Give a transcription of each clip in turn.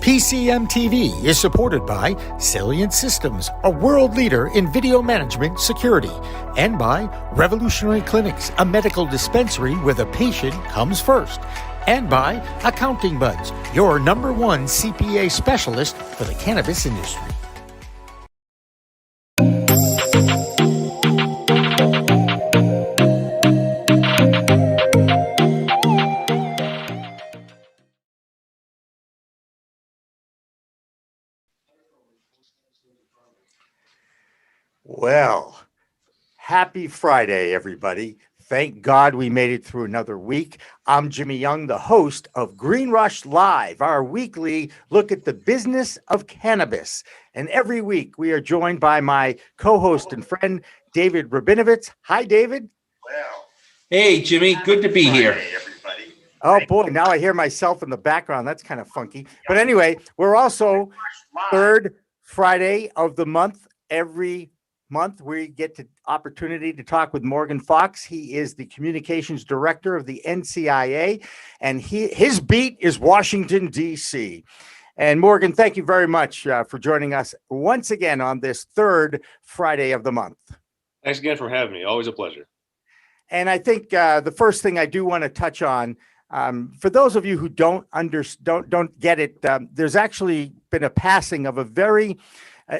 PCM TV is supported by Salient Systems, a world leader in video management security, and by Revolutionary Clinics, a medical dispensary where the patient comes first, and by Accounting Buds, your number one CPA specialist for the cannabis industry. Well, happy Friday, everybody. Thank God we made it through another week. I'm Jimmy Young, the host of Green Rush Live, our weekly look at the business of cannabis. And every week we are joined by my co-host and friend, David Rabinovitz. Hi, David. Well, hey, Jimmy. Good to be here. Everybody. Oh, boy. Now I hear myself in the background. That's kind of funky. But anyway, we're also third Friday of the month. Every month we get the opportunity to talk with Morgan Fox. He is the communications director of the NCIA, and his beat is Washington, D.C. And Morgan, thank you very much for joining us once again on this third Friday of the month. Thanks again for having me. Always a pleasure. And I think the first thing I do want to touch on, for those of you who don't get it, there's actually been a passing of a very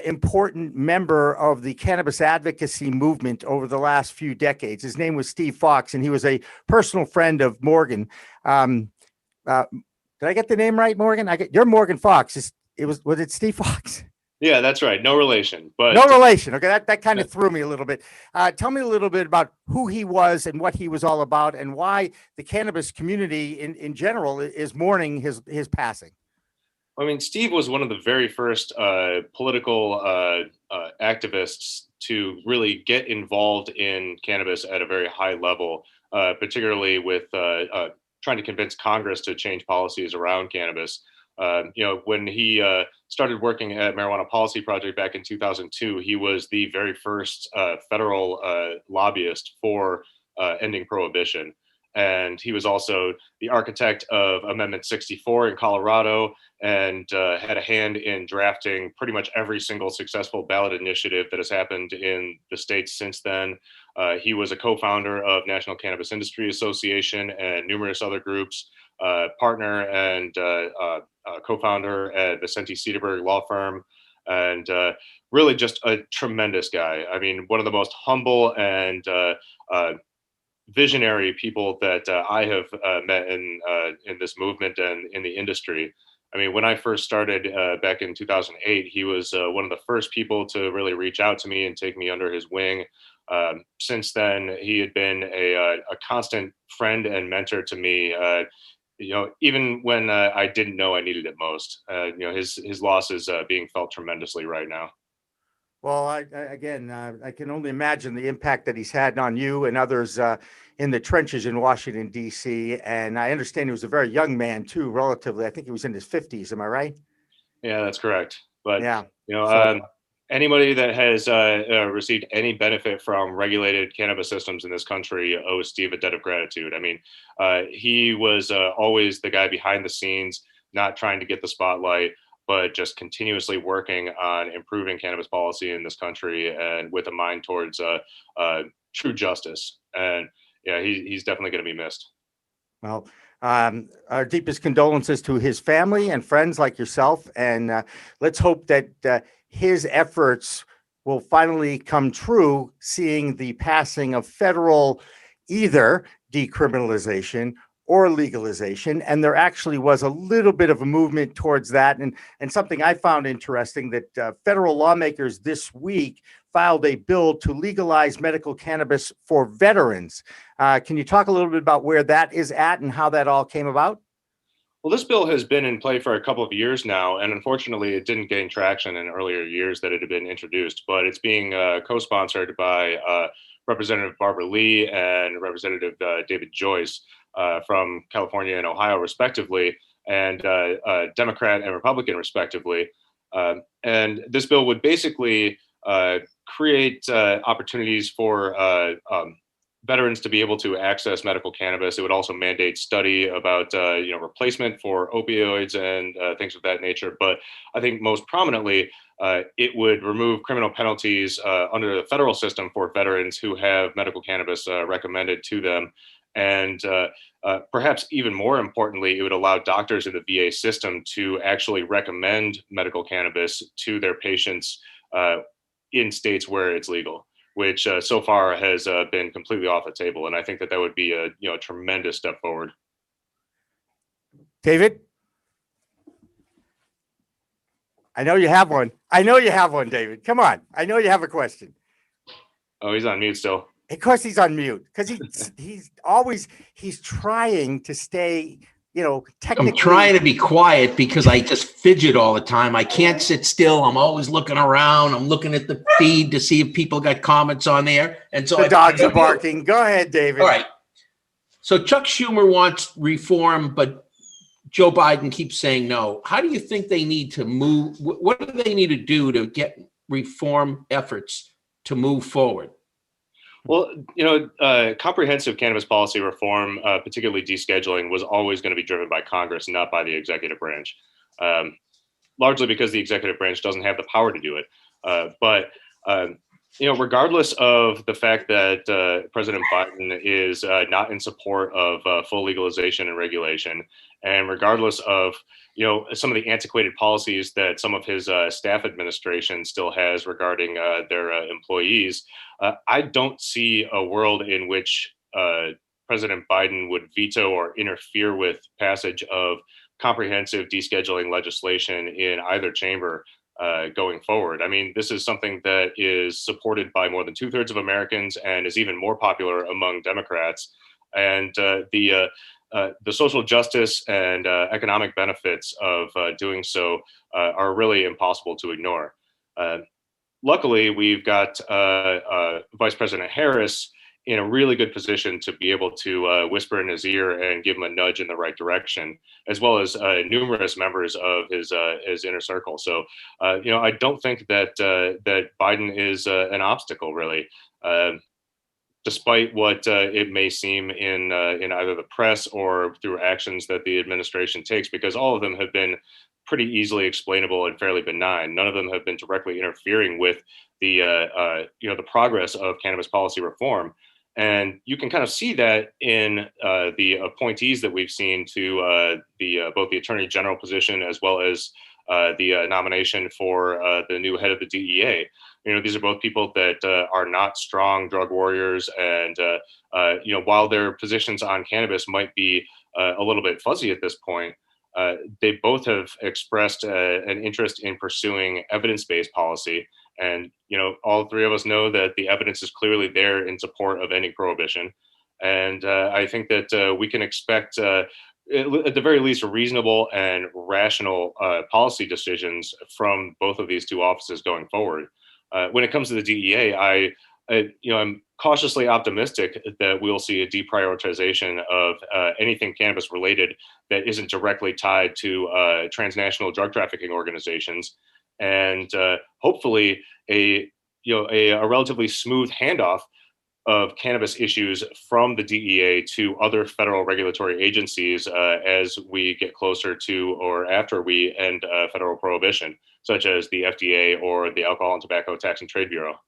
important member of the cannabis advocacy movement over the last few decades. His name was Steve Fox, and he was a personal friend of Morgan. Did I get the name right, Morgan? You're Morgan Fox. Was it Steve Fox? Yeah, that's right. No relation, but no relation. Okay, that kind of threw me a little bit. Tell me a little bit about who he was and what he was all about, and why the cannabis community in general is mourning his passing. I mean, Steve was one of the very first political activists to really get involved in cannabis at a very high level, particularly with trying to convince Congress to change policies around cannabis. When he started working at Marijuana Policy Project back in 2002, he was the very first federal lobbyist for ending prohibition. And he was also the architect of Amendment 64 in Colorado, and had a hand in drafting pretty much every single successful ballot initiative that has happened in the states since then. He was a co-founder of National Cannabis Industry Association and numerous other groups, partner and co-founder at Vicente Cederberg Law Firm, and really just a tremendous guy. I mean, one of the most humble and visionary people that I have met in this movement and in the industry. I mean, when I first started back in 2008, he was one of the first people to really reach out to me and take me under his wing. Since then, he had been a constant friend and mentor to me. Even when I didn't know I needed it most. His loss is being felt tremendously right now. Well, I can only imagine the impact that he's had on you and others in the trenches in Washington, D.C. And I understand he was a very young man, too, relatively. I think he was in his 50s. Am I right? Yeah, that's correct. But, yeah. Anybody that has received any benefit from regulated cannabis systems in this country owes Steve a debt of gratitude. I mean, he was always the guy behind the scenes, not trying to get the spotlight, but just continuously working on improving cannabis policy in this country, and with a mind towards true justice. And yeah, he's definitely going to be missed. Well, our deepest condolences to his family and friends like yourself. And let's hope that his efforts will finally come true, seeing the passing of federal either decriminalization or legalization. And there actually was a little bit of a movement towards that. And something I found interesting, that federal lawmakers this week filed a bill to legalize medical cannabis for veterans. Can you talk a little bit about where that is at and how that all came about? Well, this bill has been in play for a couple of years now, and unfortunately it didn't gain traction in earlier years that it had been introduced, but it's being co-sponsored by Representative Barbara Lee and Representative David Joyce from California and Ohio, respectively, and Democrat and Republican, respectively. And this bill would basically create opportunities for veterans to be able to access medical cannabis. It would also mandate study about replacement for opioids and things of that nature. But I think most prominently, it would remove criminal penalties under the federal system for veterans who have medical cannabis recommended to them. And perhaps even more importantly, it would allow doctors in the VA system to actually recommend medical cannabis to their patients in states where it's legal, which so far has been completely off the table. And I think that that would be a tremendous step forward. David? I know you have one. David. Come on. I know you have a question. Oh, he's on mute still. Of course he's on mute because he's trying to stay, technically. I'm trying to be quiet because I just fidget all the time. I can't sit still. I'm always looking around. I'm looking at the feed to see if people got comments on there. And so the dogs are barking. Go ahead, David. All right. So Chuck Schumer wants reform, but Joe Biden keeps saying no. How do you think they need to move? What do they need to do to get reform efforts to move forward? Well, comprehensive cannabis policy reform, particularly descheduling, was always going to be driven by Congress, not by the executive branch, largely because the executive branch doesn't have the power to do it. But regardless of the fact that President Biden is not in support of full legalization and regulation, and regardless of some of the antiquated policies that some of his staff administration still has regarding their employees, I don't see a world in which President Biden would veto or interfere with passage of comprehensive descheduling legislation in either chamber going forward. I mean, this is something that is supported by more than 2/3 of Americans and is even more popular among Democrats. And the social justice and economic benefits of doing so are really impossible to ignore. Luckily, we've got Vice President Harris in a really good position to be able to whisper in his ear and give him a nudge in the right direction, as well as numerous members of his inner circle. So, I don't think that that Biden is an obstacle, really. Despite what it may seem in either the press or through actions that the administration takes, because all of them have been pretty easily explainable and fairly benign. None of them have been directly interfering with the progress of cannabis policy reform. And you can kind of see that in the appointees that we've seen to both the Attorney General position as well as the nomination for the new head of the DEA. These are both people that are not strong drug warriors, and while their positions on cannabis might be a little bit fuzzy at this point, they both have expressed an interest in pursuing evidence-based policy. And, all three of us know that the evidence is clearly there in support of ending prohibition. And I think that we can expect, at the very least, reasonable and rational policy decisions from both of these two offices going forward. When it comes to the DEA, I'm cautiously optimistic that we'll see a deprioritization of anything cannabis related that isn't directly tied to transnational drug trafficking organizations, and hopefully a relatively smooth handoff of cannabis issues from the DEA to other federal regulatory agencies as we get closer to or after we end federal prohibition, such as the FDA or the Alcohol and Tobacco Tax and Trade Bureau.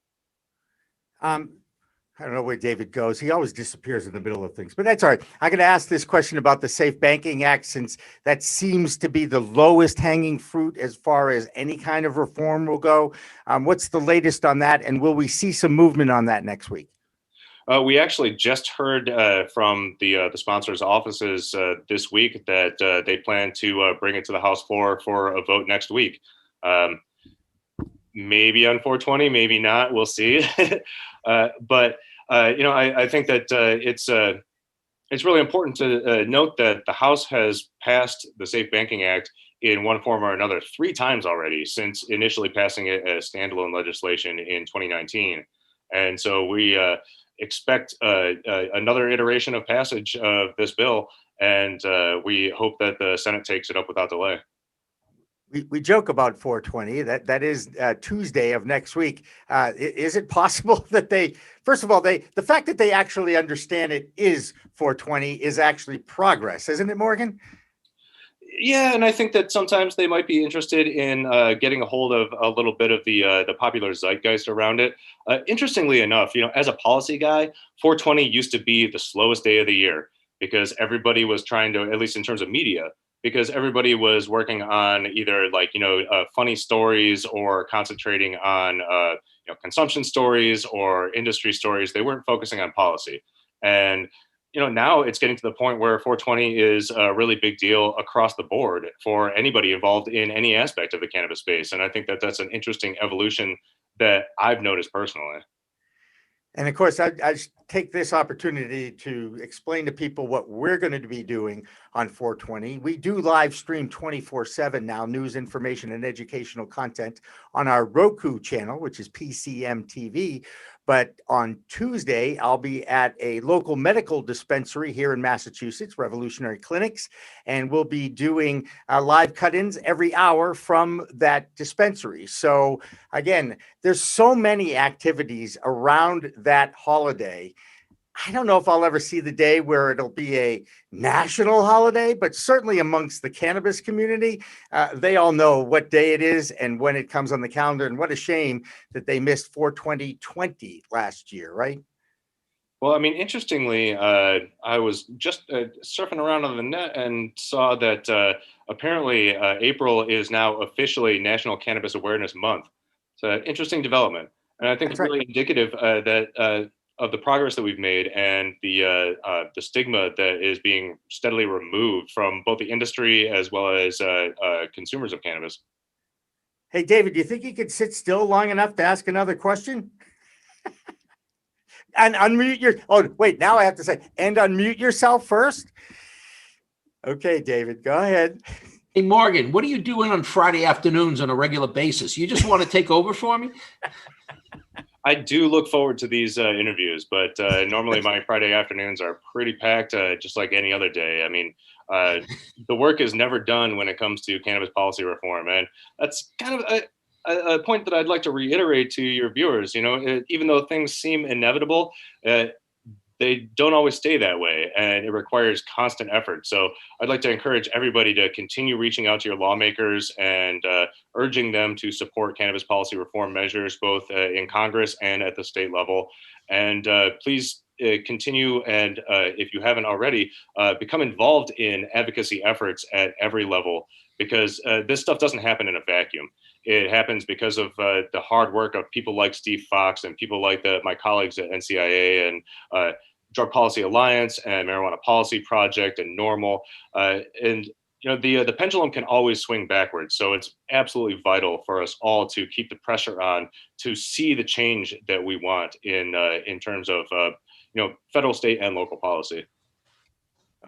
I don't know where David goes. He always disappears in the middle of things, but that's all right. I'm going to ask this question about the Safe Banking Act, since that seems to be the lowest hanging fruit as far as any kind of reform will go. What's the latest on that? And will we see some movement on that next week? We actually just heard from the sponsors' offices this week that they plan to bring it to the House floor for a vote next week. Maybe on 420, maybe not. We'll see. But I think that it's really important to note that the House has passed the Safe Banking Act in one form or another 3 times already since initially passing it as standalone legislation in 2019. And so we expect another iteration of passage of this bill, and we hope that the Senate takes it up without delay. We joke about 420. That is Tuesday of next week. Is it possible that first of all, the fact that they actually understand it is 420 is actually progress, isn't it, Morgan? Yeah, and I think that sometimes they might be interested in getting a hold of a little bit of the popular zeitgeist around it. Interestingly enough, as a policy guy, 420 used to be the slowest day of the year because everybody was trying to, at least in terms of media, because everybody was working on either funny stories or concentrating on consumption stories or industry stories. They weren't focusing on policy, and now it's getting to the point where 420 is a really big deal across the board for anybody involved in any aspect of the cannabis space. And I think that that's an interesting evolution that I've noticed personally. And of course, I take this opportunity to explain to people what we're going to be doing on 420. We do live stream 24/7 now, news, information, and educational content on our Roku channel, which is PCM TV. But on Tuesday, I'll be at a local medical dispensary here in Massachusetts, Revolutionary Clinics, and we'll be doing live cut-ins every hour from that dispensary. So again, there's so many activities around that holiday. I don't know if I'll ever see the day where it'll be a national holiday, but certainly amongst the cannabis community, they all know what day it is and when it comes on the calendar. And what a shame that they missed 4/20/20 last year, right? Well, I mean, interestingly, I was just surfing around on the net and saw that apparently April is now officially National Cannabis Awareness Month. It's an interesting development. And I think That's it's really indicative that of the progress that we've made and the stigma that is being steadily removed from both the industry as well as consumers of cannabis. Hey, David, do you think you could sit still long enough to ask another question? And unmute wait, now I have to say, and unmute yourself first. Okay, David, go ahead. Hey, Morgan, what are you doing on Friday afternoons on a regular basis? You just want to take over for me? I do look forward to these interviews, but normally my Friday afternoons are pretty packed, just like any other day. I mean, the work is never done when it comes to cannabis policy reform. And that's kind of a point that I'd like to reiterate to your viewers. Even though things seem inevitable, they don't always stay that way, and it requires constant effort. So I'd like to encourage everybody to continue reaching out to your lawmakers and urging them to support cannabis policy reform measures, both in Congress and at the state level. And please continue, and if you haven't already, become involved in advocacy efforts at every level, because this stuff doesn't happen in a vacuum. It happens because of the hard work of people like Steve Fox and people like my colleagues at NCIA and Drug Policy Alliance and Marijuana Policy Project and NORML. And the pendulum can always swing backwards. So it's absolutely vital for us all to keep the pressure on to see the change that we want in terms of federal, state, and local policy.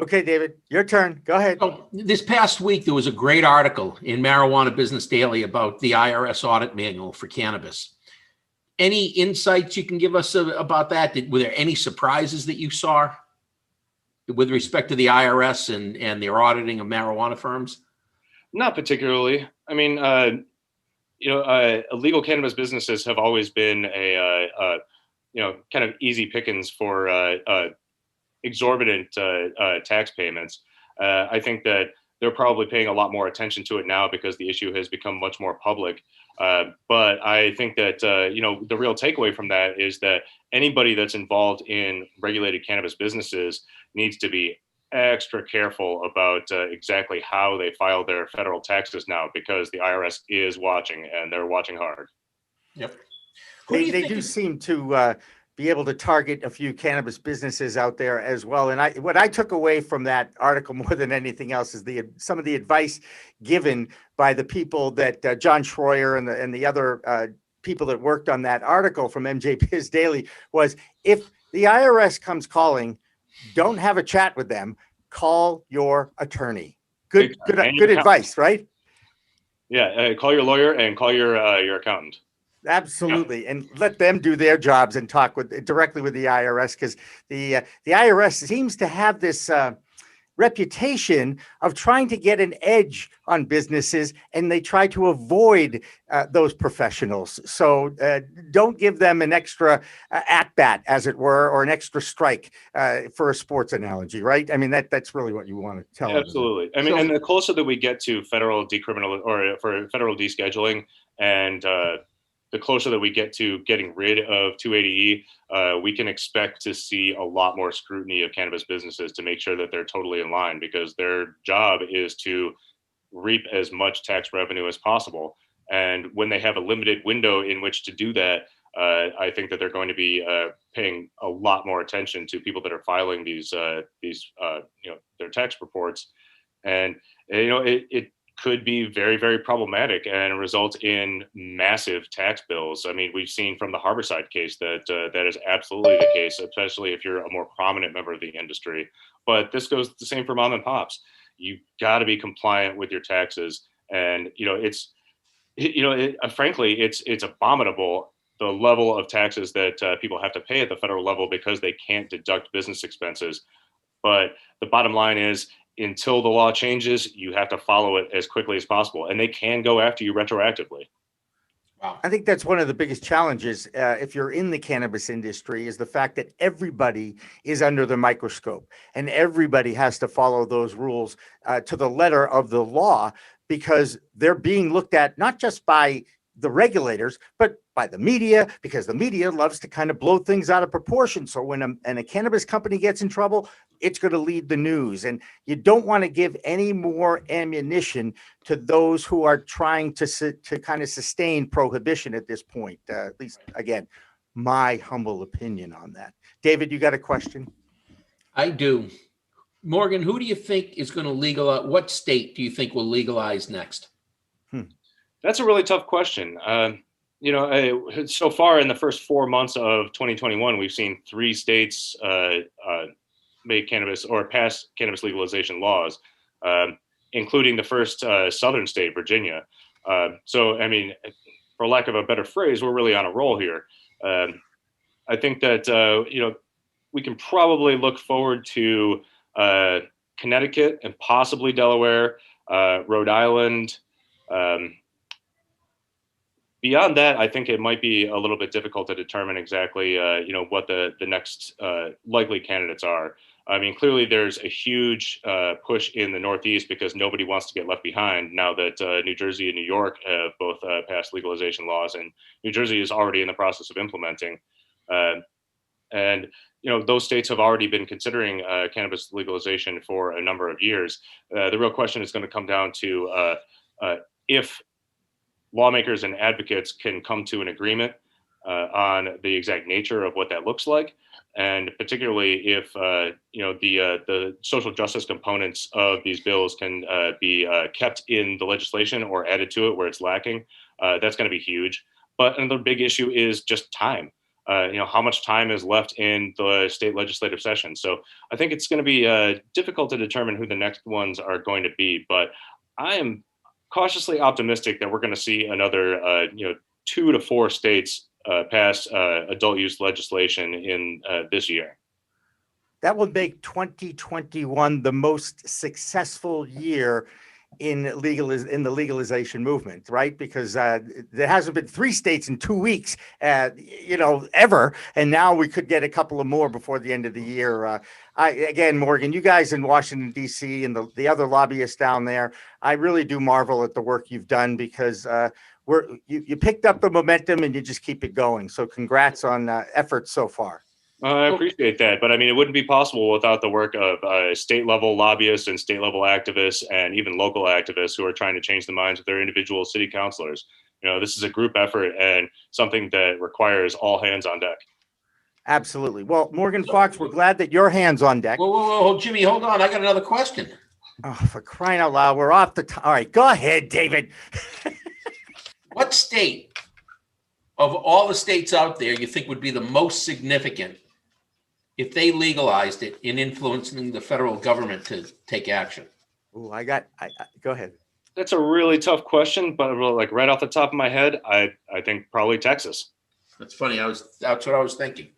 Okay, David, your turn. Go ahead. So this past week, there was a great article in Marijuana Business Daily about the IRS audit manual for cannabis. Any insights you can give us about that? Were there any surprises that you saw with respect to the IRS and their auditing of marijuana firms? Not particularly. I mean, illegal cannabis businesses have always been a kind of easy pickings for exorbitant tax payments. I think that they're probably paying a lot more attention to it now because the issue has become much more public. But I think that, the real takeaway from that is that anybody that's involved in regulated cannabis businesses needs to be extra careful about exactly how they file their federal taxes now, because the IRS is watching, and they're watching hard. Yep. They do seem to be able to target a few cannabis businesses out there as well. And what I took away from that article more than anything else is some of the advice given by the people that John Schroyer and the other people that worked on that article from MJ Biz Daily was, if the IRS comes calling, don't have a chat with them, call your attorney. Good advice, right? Yeah, call your lawyer and call your accountant. Absolutely. Yeah. And let them do their jobs and talk directly with the IRS, because the IRS seems to have this reputation of trying to get an edge on businesses, and they try to avoid those professionals. So don't give them an extra at-bat, as it were, or an extra strike for a sports analogy, right? I mean, that's really what you want to tell them. Absolutely. I mean, and the closer that we get to federal decriminal or for federal descheduling, and the closer that we get to getting rid of 280E, we can expect to see a lot more scrutiny of cannabis businesses to make sure that they're totally in line, because their job is to reap as much tax revenue as possible. And when they have a limited window in which to do that, I think that they're going to be paying a lot more attention to people that are filing these their tax reports. And it could be very, very problematic and result in massive tax bills. I mean, we've seen from the Harborside case that that is absolutely the case, especially if you're a more prominent member of the industry. But this goes the same for mom and pops. You got to be compliant with your taxes, and frankly, it's abominable the level of taxes that people have to pay at the federal level because they can't deduct business expenses. But the bottom line is, until the law changes, you have to follow it as quickly as possible, and they can go after you retroactively. Wow. I think that's one of the biggest challenges if you're in the cannabis industry, is the fact that everybody is under the microscope and everybody has to follow those rules to the letter of the law, because they're being looked at not just by the regulators, but by the media, because the media loves to kind of blow things out of proportion. So when a cannabis company gets in trouble, it's going to lead the news. And you don't want to give any more ammunition to those who are trying to kind of sustain prohibition at this point. At least, again, my humble opinion on that. David, you got a question? I do. Morgan, who do you think is going to legalize? What state do you think will legalize next? That's a really tough question. So far in the first 4 months of 2021, we've seen 3 states make cannabis or pass cannabis legalization laws, including the first southern state, Virginia. So, I mean, for lack of a better phrase, we're really on a roll here. I think that, we can probably look forward to Connecticut and possibly Delaware, Rhode Island. Beyond that, I think it might be a little bit difficult to determine exactly, what the next likely candidates are. I mean, clearly there's a huge push in the Northeast because nobody wants to get left behind now that New Jersey and New York have both passed legalization laws, and New Jersey is already in the process of implementing. And those states have already been considering cannabis legalization for a number of years. The real question is going to come down to if lawmakers and advocates can come to an agreement on the exact nature of what that looks like, and particularly if the social justice components of these bills can be kept in the legislation or added to it where it's lacking. That's going to be huge. But another big issue is just time. How much time is left in the state legislative session. So I think it's going to be difficult to determine who the next ones are going to be. But I am cautiously optimistic that we're going to see another 2 to 4 states pass adult use legislation in this year. That will make 2021 the most successful year in the legalization movement, right? Because there hasn't been 3 states in 2 weeks, ever. And now we could get a couple of more before the end of the year. Again, Morgan, you guys in Washington, D.C. and the other lobbyists down there, I really do marvel at the work you've done, because you picked up the momentum and you just keep it going. So congrats on efforts so far. I appreciate that. But I mean, it wouldn't be possible without the work of state level lobbyists and state level activists and even local activists who are trying to change the minds of their individual city councilors. This is a group effort and something that requires all hands on deck. Absolutely. Well, Morgan Fox, we're glad that your hand's on deck. Whoa, Jimmy, hold on. I got another question. Oh, for crying out loud, we're off the all right, go ahead, David. What state of all the states out there you think would be the most significant if they legalized it in influencing the federal government to take action? Oh, go ahead. That's a really tough question, but like right off the top of my head, I think probably Texas. That's funny. That's what I was thinking.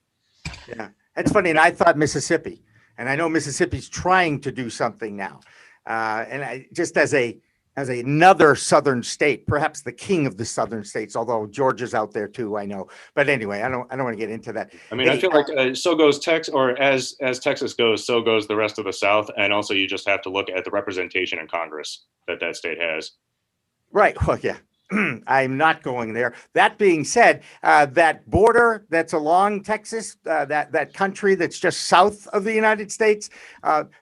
Yeah, that's funny. And I thought Mississippi. And I know Mississippi's trying to do something now. Just as another southern state, perhaps the king of the southern states, although Georgia's out there too, I know. But anyway, I don't want to get into that. I mean, I feel like so goes Texas, or as Texas goes, so goes the rest of the South. And also, you just have to look at the representation in Congress that state has. Right. Well, yeah. I'm not going there. That being said, that border that's along Texas, that country that's just south of the United States,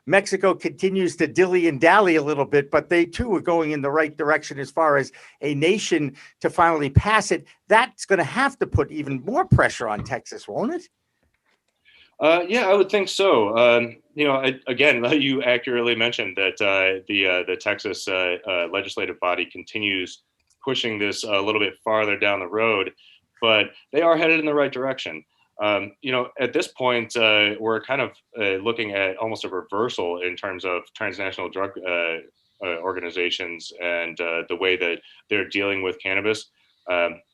Mexico continues to dilly and dally a little bit, but they too are going in the right direction as far as a nation to finally pass it. That's going to have to put even more pressure on Texas, won't it? Yeah, I would think so. Again, you accurately mentioned that the Texas legislative body continues pushing this a little bit farther down the road, but they are headed in the right direction. At this point, we're kind of looking at almost a reversal in terms of transnational drug organizations and the way that they're dealing with cannabis.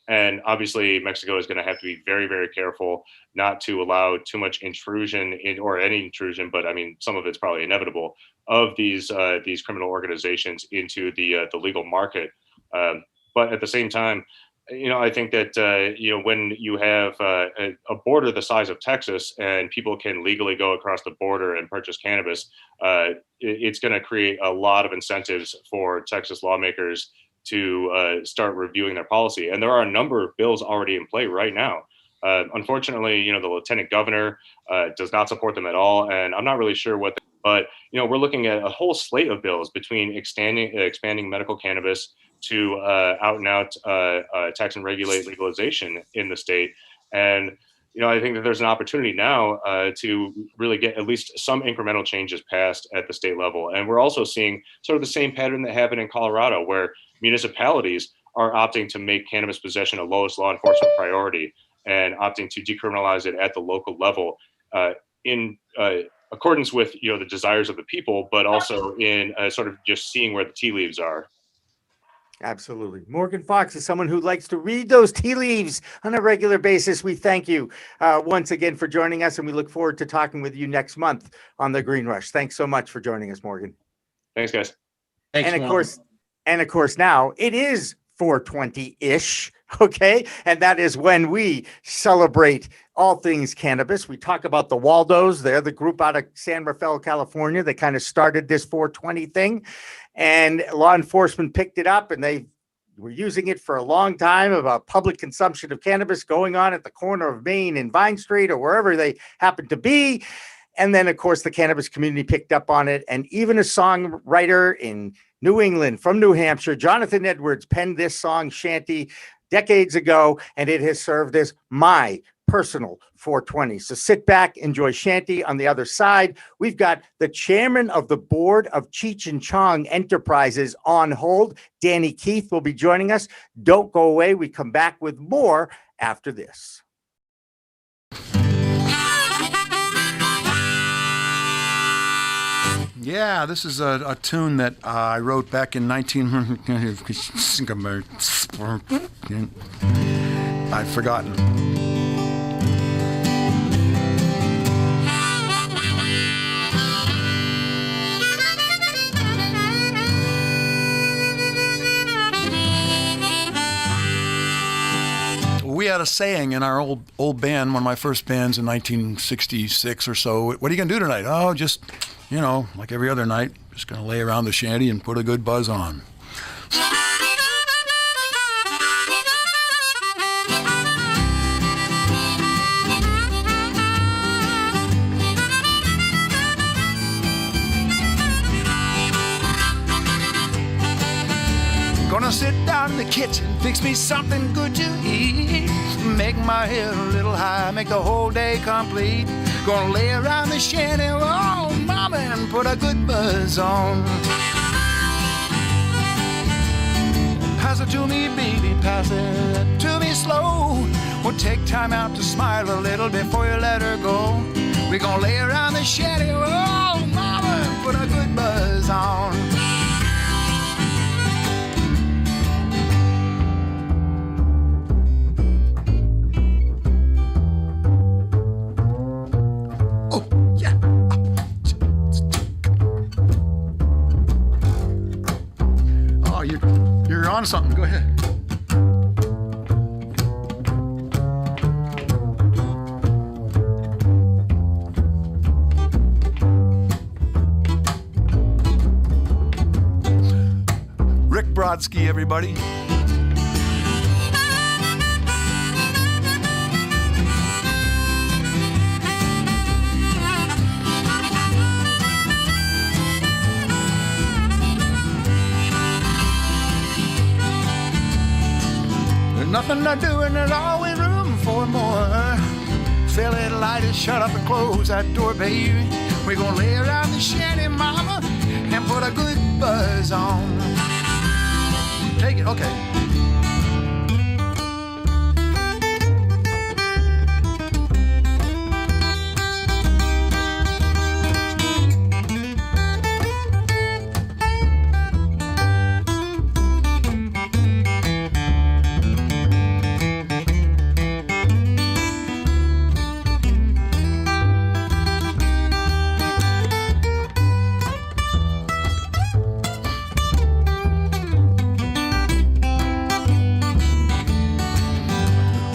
And obviously, Mexico is going to have to be very, very careful not to allow too much intrusion or any intrusion, but I mean, some of it's probably inevitable, of these criminal organizations into the legal market. But at the same time, I think that, when you have a border the size of Texas and people can legally go across the border and purchase cannabis, it's going to create a lot of incentives for Texas lawmakers to start reviewing their policy. And there are a number of bills already in play right now. Unfortunately, the lieutenant governor does not support them at all. And I'm not really sure but we're looking at a whole slate of bills between expanding medical cannabis to out and out tax and regulate legalization in the state. And, I think that there's an opportunity now to really get at least some incremental changes passed at the state level. And we're also seeing sort of the same pattern that happened in Colorado, where municipalities are opting to make cannabis possession a lowest law enforcement priority and opting to decriminalize it at the local level in accordance with, the desires of the people, but also in sort of just seeing where the tea leaves are. Absolutely. Morgan Fox is someone who likes to read those tea leaves on a regular basis. We thank you once again for joining us, and we look forward to talking with you next month on the Green Rush. Thanks so much for joining us, Morgan. Thanks, guys. Thanks, and of course, now it is 420-ish, okay? And that is when we celebrate all things cannabis. We talk about the Waldos. They're the group out of San Rafael, California. They kind of started this 420 thing, and law enforcement picked it up, and they were using it for a long time about public consumption of cannabis going on at the corner of Main and Vine Street or wherever they happen to be. And then, of course, the cannabis community picked up on it. And even a songwriter in New England from New Hampshire, Jonathan Edwards, penned this song Shanty decades ago, and it has served as my personal 420. So sit back, enjoy Shanty. On the other side, we've got the chairman of the board of Cheech Chong Enterprises on hold. Danny Keith will be joining us. Don't go away. We come back with more after this. Yeah, this is a tune that I wrote back in 1900. I've forgotten. We had a saying in our old band, one of my first bands in 1966 or so. What are you going to do tonight? Oh, just, like every other night, just going to lay around the shanty and put a good buzz on. Gonna sit down in the kitchen, fix me something good to eat. Make my head a little high, make the whole day complete. Gonna lay around the shanty, oh mama, and put a good buzz on. Pass it to me, baby, pass it to me slow. We'll take time out to smile a little before you let her go. We're gonna lay around the shanty, oh mama, and put a good buzz on. on something. Go ahead. Rick Brodsky, everybody. There's nothing to do and there's always room for more. Fill it, light it, shut up and close that door, baby. We're gonna lay around the shanty, mama, and put a good buzz on. Take it, okay.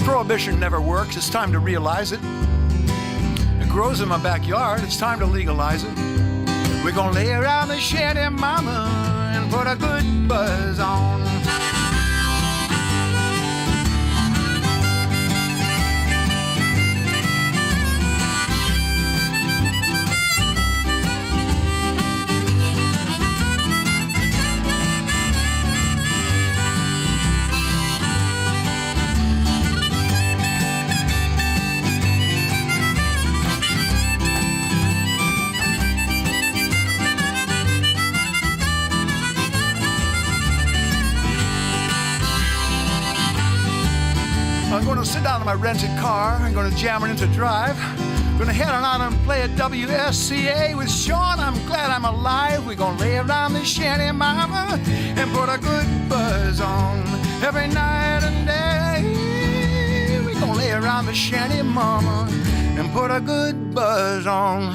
Prohibition never works, it's time to realize it. It grows in my backyard, it's time to legalize it. We're gonna lay around the shanty, mama, and put a good buzz on. I'm gonna sit down in my rented car. I'm gonna jam it into drive. Gonna head on out and play at WSCA with Sean. I'm glad I'm alive. We're gonna lay around the shanty, mama, and put a good buzz on every night and day. We're gonna lay around the shanty, mama, and put a good buzz on.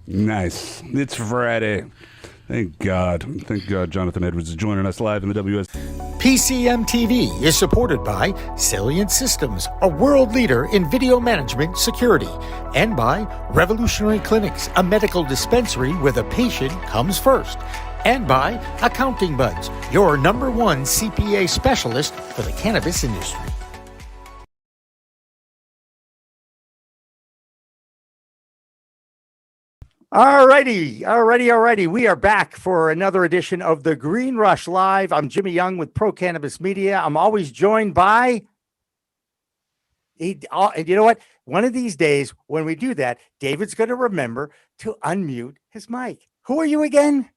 Nice. It's Friday. Thank God. Thank God Jonathan Edwards is joining us live in the WS. PCM TV is supported by Salient Systems, a world leader in video management security, and by Revolutionary Clinics, a medical dispensary where the patient comes first, and by Accounting Buds, your #1 CPA specialist for the cannabis industry. Alrighty. We are back for another edition of the Green Rush Live. I'm Jimmy Young with Pro Cannabis Media. I'm always joined by, and you know what? One of these days when we do that, David's going to remember to unmute his mic. Who are you again?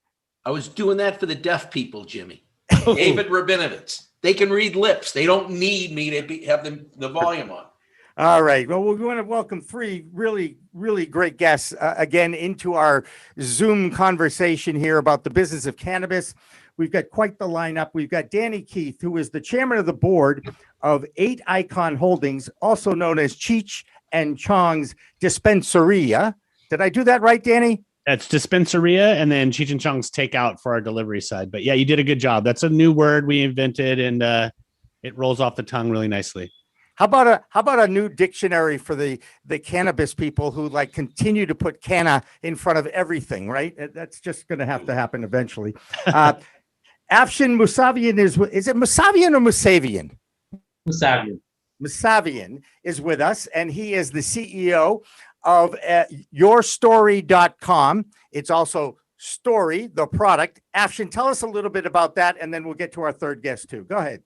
I was doing that for the deaf people, Jimmy. David Rabinovitz. They can read lips. They don't need me to have the volume on. All right. Well, we want to welcome three really great guests again into our Zoom conversation here about the business of cannabis. We've got quite the lineup. We've got Danny Keith, who is the chairman of the board of 8 Icon Holdings, also known as Cheech and Chong's Dispensoria. Did I do that right, Danny? That's Dispensoria and then Cheech and Chong's takeout for our delivery side. But yeah, you did a good job. That's a new word we invented, and it rolls off the tongue really nicely. How about a new dictionary for the cannabis people who like continue to put canna in front of everything, right? That's just going to have to happen eventually. Afshin Mousavian is it Mousavian or Mousavian? Mousavian. Mousavian is with us, and he is the CEO of yourstori.com. It's also Stori, the product. Afshin, tell us a little bit about that, and then we'll get to our third guest too. Go ahead.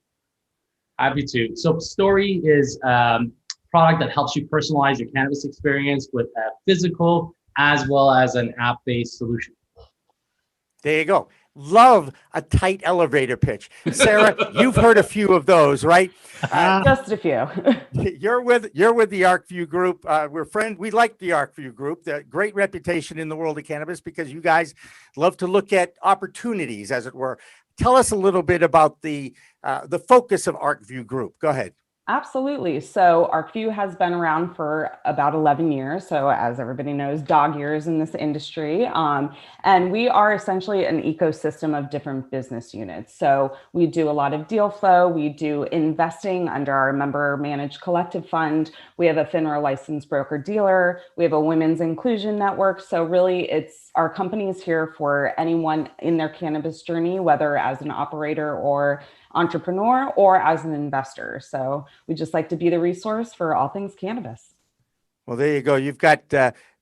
Happy to. So Stori is a product that helps you personalize your cannabis experience with a physical as well as an app-based solution. There you go. Love a tight elevator pitch. Sarah, you've heard a few of those, right? Just a few. You're with the Arcview Group. We're friends. We like the Arcview Group. The great reputation in the world of cannabis because you guys love to look at opportunities, as it were. Tell us a little bit about the focus of Arcview Group. Go ahead. Absolutely. So Arcview has been around for about 11 years. So as everybody knows, dog years in this industry. And we are essentially an ecosystem of different business units. So we do a lot of deal flow. We do investing under our member managed collective fund. We have a FINRA licensed broker dealer. We have a women's inclusion network. So really it's our company is here for anyone in their cannabis journey, whether as an operator or entrepreneur or as an investor. So we just like to be the resource for all things cannabis. Well, there you go. You've got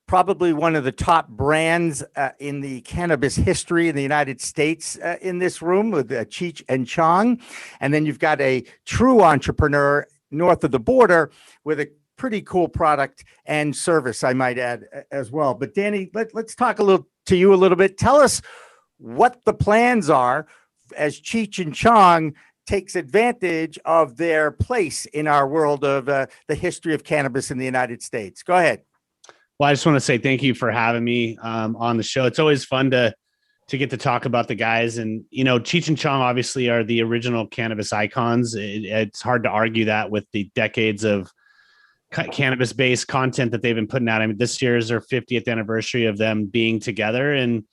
probably one of the top brands in the cannabis history in the United States in this room with Cheech and Chong. And then you've got a true entrepreneur north of the border with a pretty cool product and service, I might add, as well. But Danny, let's talk a little to you a little bit. Tell us what the plans are as Cheech and Chong takes advantage of their place in our world of the history of cannabis in the United States. Go ahead. Well, I just want to say thank you for having me on the show. It's always fun to get to talk about the guys. And, you know, Cheech and Chong obviously are the original cannabis icons. It's hard to argue that with the decades of cannabis-based content that they've been putting out. I mean, this year is their 50th anniversary of them being together. And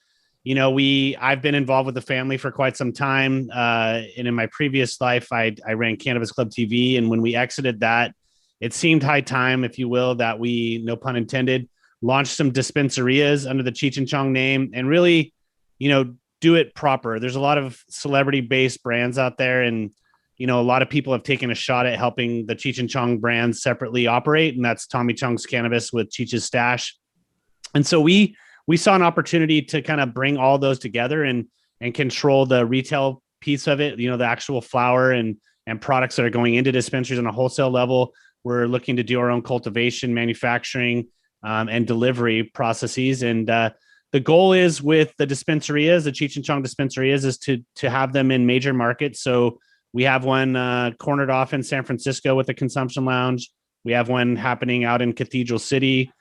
you know, I've been involved with the family for quite some time. And in my previous life, I ran Cannabis Club TV. And when we exited that, it seemed high time, if you will, that we, no pun intended, launched some dispensarias under the Cheech and Chong name and really, you know, do it proper. There's a lot of celebrity-based brands out there. And, you know, a lot of people have taken a shot at helping the Cheech and Chong brands separately operate. And that's Tommy Chong's Cannabis with Cheech's Stash. And so we saw an opportunity to kind of bring all those together and control the retail piece of it, you know, the actual flower and products that are going into dispensaries on a wholesale level. We're looking to do our own cultivation, manufacturing, and delivery processes. And the goal is with the dispensarias, the Cheech and Chong dispensarias, is to have them in major markets. So we have one cornered off in San Francisco with a consumption lounge. We have one happening out in Cathedral City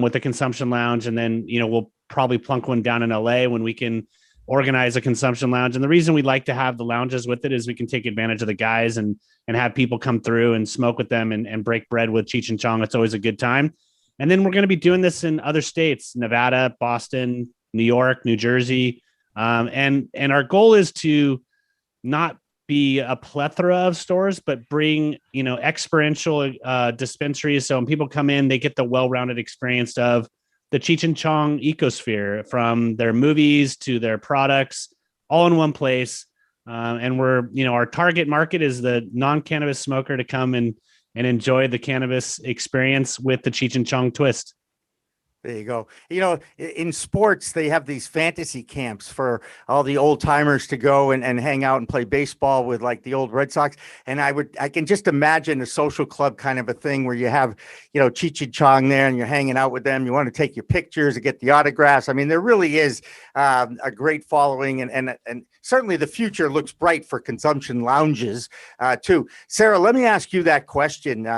with a consumption lounge. And then, you know, we'll probably plunk one down in LA when we can organize a consumption lounge. And the reason we like to have the lounges with it is we can take advantage of the guys and have people come through and smoke with them and break bread with Cheech and Chong. It's always a good time. And then we're going to be doing this in other states, Nevada, Boston, New York, New Jersey. And our goal is to not be a plethora of stores, but bring, you know, experiential dispensaries. So when people come in, they get the well-rounded experience of the Cheech and Chong ecosphere, from their movies to their products, all in one place. And we're, you know, our target market is the non-cannabis smoker to come and enjoy the cannabis experience with the Cheech and Chong twist. There you go. You know, in sports, they have these fantasy camps for all the old timers to go and hang out and play baseball with like the old Red Sox. And I can just imagine a social club kind of a thing where you have, you know, Cheech and Chong there and you're hanging out with them. You want to take your pictures and get the autographs. I mean, there really is a great following and certainly the future looks bright for consumption lounges too. Sarah, let me ask you that question.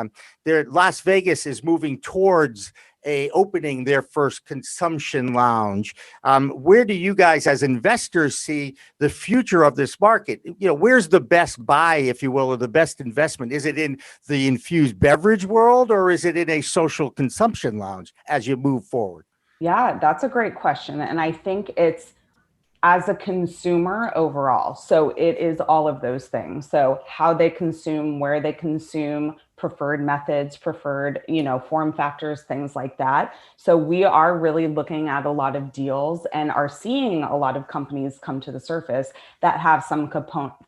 Las Vegas is moving towards opening their first consumption lounge. Where do you guys as investors see the future of this market? You know, where's the best buy, if you will, or the best investment? Is it in the infused beverage world or is it in a social consumption lounge as you move forward? Yeah, that's a great question. And I think it's as a consumer overall. So it is all of those things. So how they consume, where they consume, preferred methods, preferred, you know, form factors, things like that. So we are really looking at a lot of deals and are seeing a lot of companies come to the surface that have some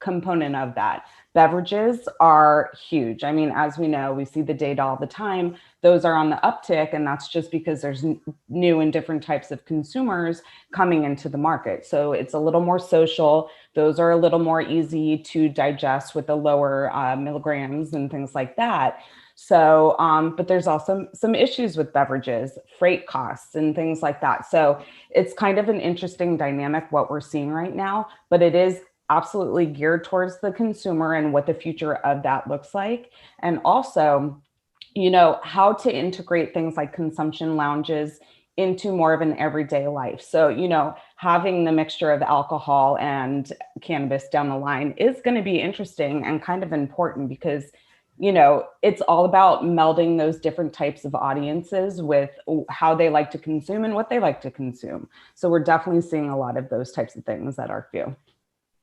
component of that. Beverages are huge. I mean, as we know, we see the data all the time. Those are on the uptick, and that's just because there's new and different types of consumers coming into the market. So it's a little more social. Those are a little more easy to digest with the lower milligrams and things like that. So, but there's also some issues with beverages, freight costs and things like that. So it's kind of an interesting dynamic what we're seeing right now, but it is absolutely geared towards the consumer and what the future of that looks like. And also, you know, how to integrate things like consumption lounges into more of an everyday life. So, you know, having the mixture of alcohol and cannabis down the line is going to be interesting and kind of important because it's all about melding those different types of audiences with how they like to consume and what they like to consume. So we're definitely seeing a lot of those types of things at Arcview.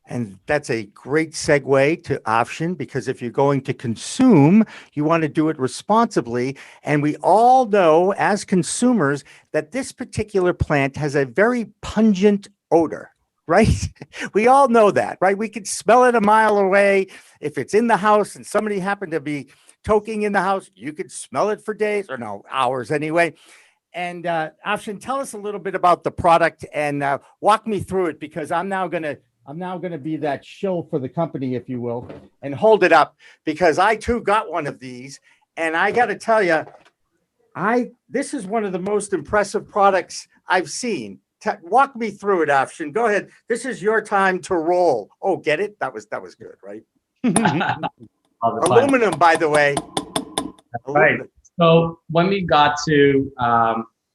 And that's a great segue to Afshin, because if you're going to consume, you want to do it responsibly. And we all know as consumers that this particular plant has a very pungent odor, right? We all know that, right? We can smell it a mile away. If it's in the house and somebody happened to be toking in the house, you could smell it for days, or no, hours anyway. And Afshin, tell us a little bit about the product and walk me through it, because I'm now going to be that shill for the company, if you will, and hold it up, because I too got one of these. And I got to tell you, this is one of the most impressive products I've seen. Walk me through it, Afshin. Go ahead. This is your time to roll. Oh, get it? That was good, right? Aluminum, by the way. Right. So when we got to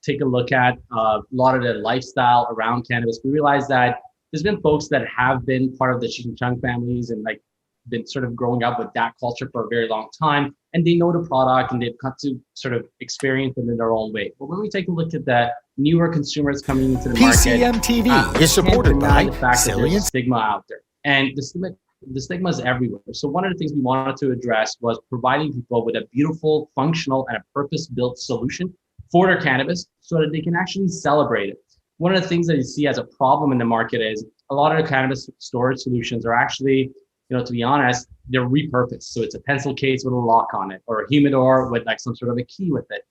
take a look at a lot of the lifestyle around cannabis, we realized that there's been folks that have been part of the Cheech Chong families and like been sort of growing up with that culture for a very long time, and they know the product and they've got to sort of experience it in their own way. But when we take a look at the newer consumers coming into the PCM market, TV is supported by the fact that there's Salient. stigma out there, and the stigma is everywhere. So one of the things we wanted to address was providing people with a beautiful, functional, and a purpose-built solution for their cannabis so that they can actually celebrate it. One of the things that you see as a problem in the market is a lot of the cannabis storage solutions are actually, to be honest, they're repurposed. So it's a pencil case with a lock on it, or a humidor with like some sort of a key with it.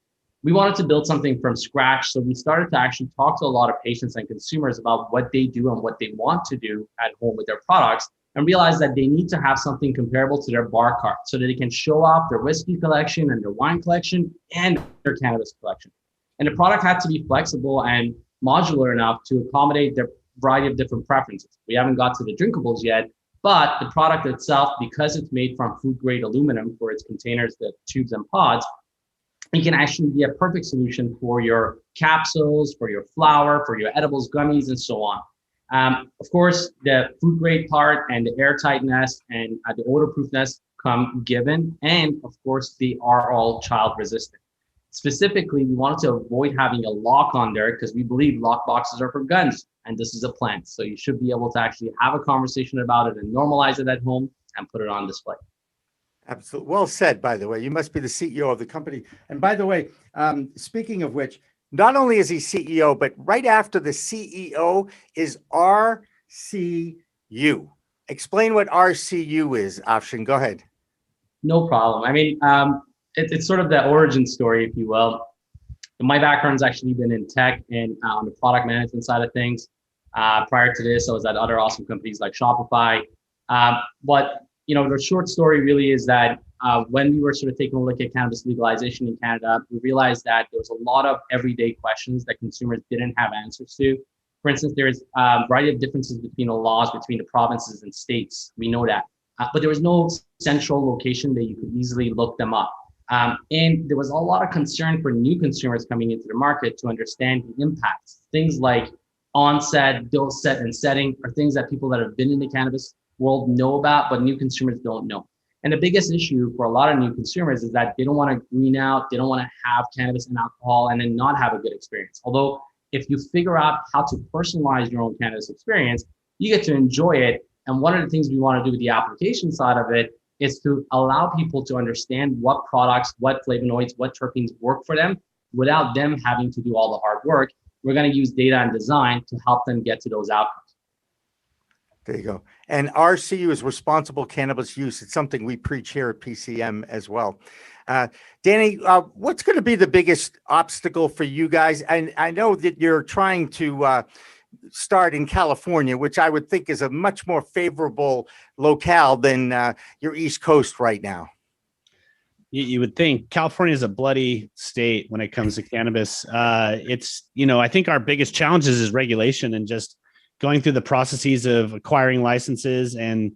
We wanted to build something from scratch. So we started to actually talk to a lot of patients and consumers about what they do and what they want to do at home with their products, and realize that they need to have something comparable to their bar cart so that they can show off their whiskey collection and their wine collection and their cannabis collection. And the product had to be flexible and modular enough to accommodate their variety of different preferences. We haven't got to the drinkables yet, but the product itself, because it's made from food grade aluminum for its containers, the tubes and pods, it can actually be a perfect solution for your capsules, for your flour, for your edibles, gummies, and so on. Of course, the food grade part and the airtightness and the odorproofness come given, and of course, they are all child resistant. Specifically, we wanted to avoid having a lock on there because we believe lock boxes are for guns, and this is a plant. So you should be able to actually have a conversation about it and normalize it at home and put it on display. Absolutely. Well said, by the way. You must be the CEO of the company. And by the way, speaking of which, not only is he CEO, but right after the CEO is RCU. Explain what RCU is, Afshin. Go ahead. No problem. I mean, it's sort of the origin story, if you will. My background's actually been in tech and on the product management side of things. Prior to this, I was at other awesome companies like Shopify. But the short story really is that when we were sort of taking a look at cannabis legalization in Canada, we realized that there was a lot of everyday questions that consumers didn't have answers to. For instance, there's a variety of differences between the laws between the provinces and states. We know that. But there was no central location that you could easily look them up. And there was a lot of concern for new consumers coming into the market to understand the impacts. Things like onset, dose set, and setting are things that people that have been in the cannabis world know about, but new consumers don't know. And the biggest issue for a lot of new consumers is that they don't want to green out, they don't want to have cannabis and alcohol and then not have a good experience. Although if you figure out how to personalize your own cannabis experience, you get to enjoy it. And one of the things we want to do with the application side of it is to allow people to understand what products, what flavonoids, what terpenes work for them without them having to do all the hard work. We're going to use data and design to help them get to those outcomes. There you go. And RCU is responsible cannabis use. It's something we preach here at PCM as well. Danny, what's going to be the biggest obstacle for you guys? And I know that you're trying to start in California, which I would think is a much more favorable locale than your East Coast right now. You would think California is a bloody state when it comes to cannabis. It's, I think our biggest challenges is regulation and just going through the processes of acquiring licenses and,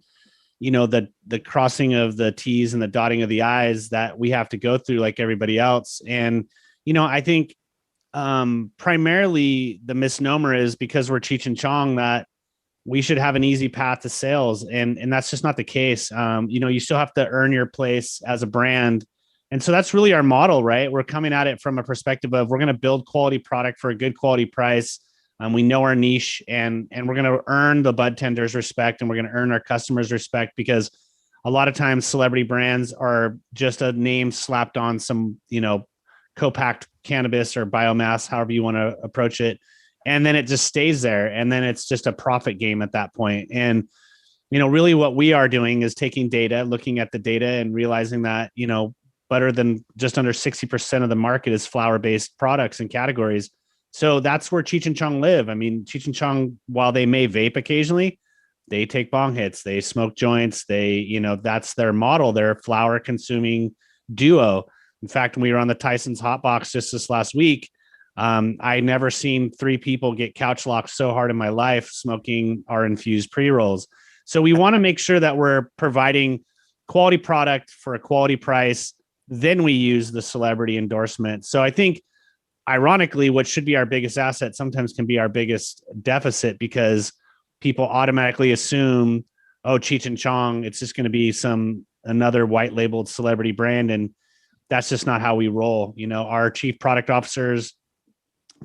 the crossing of the T's and the dotting of the I's that we have to go through like everybody else. And, I think primarily the misnomer is because we're Cheech and Chong that we should have an easy path to sales. And that's just not the case. You still have to earn your place as a brand. And so that's really our model, right? We're coming at it from a perspective of we're going to build quality product for a good quality price. We know our niche, and we're going to earn the bud tenders respect, and we're going to earn our customers respect, because a lot of times celebrity brands are just a name slapped on some, co-packed cannabis or biomass, however you want to approach it. And then it just stays there. And then it's just a profit game at that point. And, really what we are doing is taking data, looking at the data and realizing that, better than just under 60% of the market is flower-based products and categories. So that's where Cheech and Chong live. I mean, Cheech and Chong, while they may vape occasionally, they take bong hits, they smoke joints, that's their model. They're a flower consuming duo. In fact, when we were on the Tyson's Hot Box just this last week, I never seen 3 people get couch locked so hard in my life smoking our infused pre-rolls. So we want to make sure that we're providing quality product for a quality price. Then we use the celebrity endorsement. So I think, ironically, what should be our biggest asset sometimes can be our biggest deficit, because people automatically assume, oh, Cheech and Chong, it's just going to be another white labeled celebrity brand. And that's just not how we roll. Our chief product officer's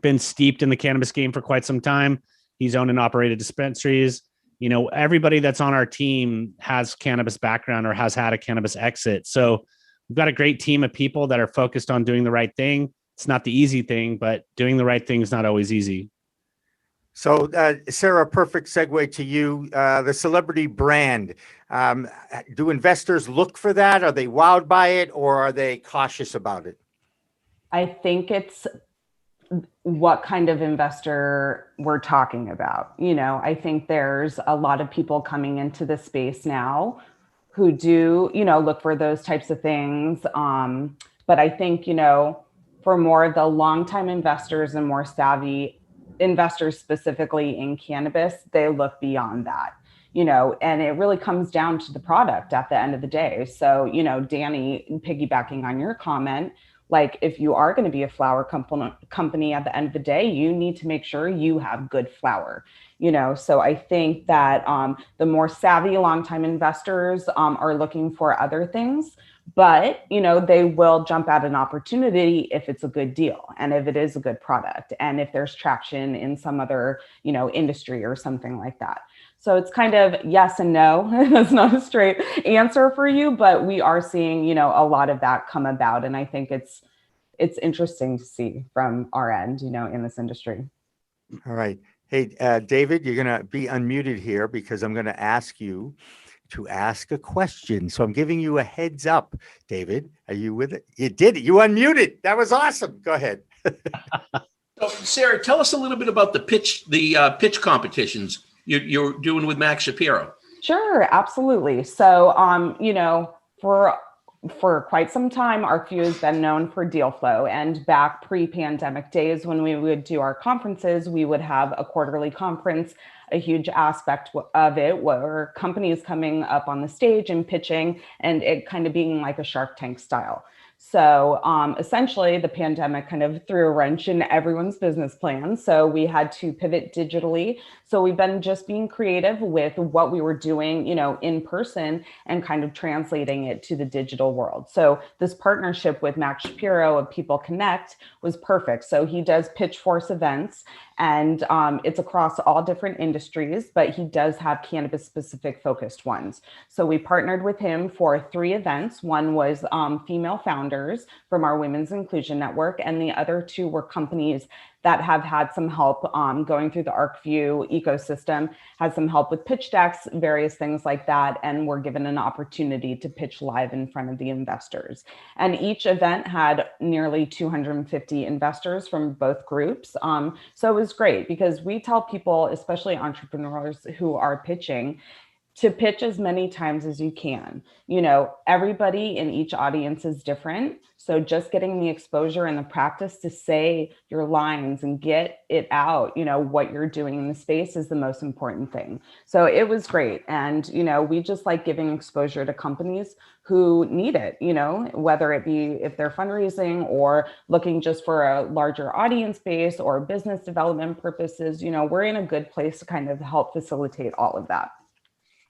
been steeped in the cannabis game for quite some time. He's owned and operated dispensaries. Everybody that's on our team has cannabis background or has had a cannabis exit. So we've got a great team of people that are focused on doing the right thing. It's not the easy thing, but doing the right thing is not always easy. So, Sarah, perfect segue to you. The celebrity brand. Do investors look for that? Are they wowed by it, or are they cautious about it? I think it's what kind of investor we're talking about. I think there's a lot of people coming into the space now who do, look for those types of things. But I think, for more of the longtime investors and more savvy investors, specifically in cannabis, they look beyond that, and it really comes down to the product at the end of the day. So, Danny, piggybacking on your comment, like, if you are going to be a flower company at the end of the day, you need to make sure you have good flower, So I think that the more savvy longtime investors are looking for other things, but, they will jump at an opportunity if it's a good deal and if it is a good product and if there's traction in some other, industry or something like that. So it's kind of yes and no. That's not a straight answer for you, but we are seeing, a lot of that come about. And I think it's interesting to see from our end, in this industry. All right. Hey, David, you're going to be unmuted here because I'm going to ask you to ask a question. So I'm giving you a heads up. David, are you with it? You did it. You unmuted. That was awesome. Go ahead. So, Sarah, tell us a little bit about the pitch competitions you're doing with Max Shapiro. Sure, absolutely. So, for quite some time, Arcview has been known for deal flow. And back pre-pandemic days, when we would do our conferences, we would have a quarterly conference. A huge aspect of it were companies coming up on the stage and pitching, and it kind of being like a Shark Tank style. So essentially, the pandemic kind of threw a wrench in everyone's business plan. So we had to pivot digitally. So we've been just being creative with what we were doing, in person and kind of translating it to the digital world. So this partnership with Max Shapiro of People Connect was perfect. So he does Pitch Force events, and it's across all different industries, but he does have cannabis specific focused ones. So we partnered with him for 3 events. One was female founders from our Women's Inclusion Network, and the other 2 were companies that have had some help going through the Arcview ecosystem, had some help with pitch decks, various things like that, and were given an opportunity to pitch live in front of the investors. And each event had nearly 250 investors from both groups. So it was great because we tell people, especially entrepreneurs who are pitching, to pitch as many times as you can. You know, everybody in each audience is different. So just getting the exposure and the practice to say your lines and get it out, you know, what you're doing in the space is the most important thing. So it was great. And, you know, we just like giving exposure to companies who need it, you know, whether it be if they're fundraising or looking just for a larger audience base or business development purposes. You know, we're in a good place to kind of help facilitate all of that.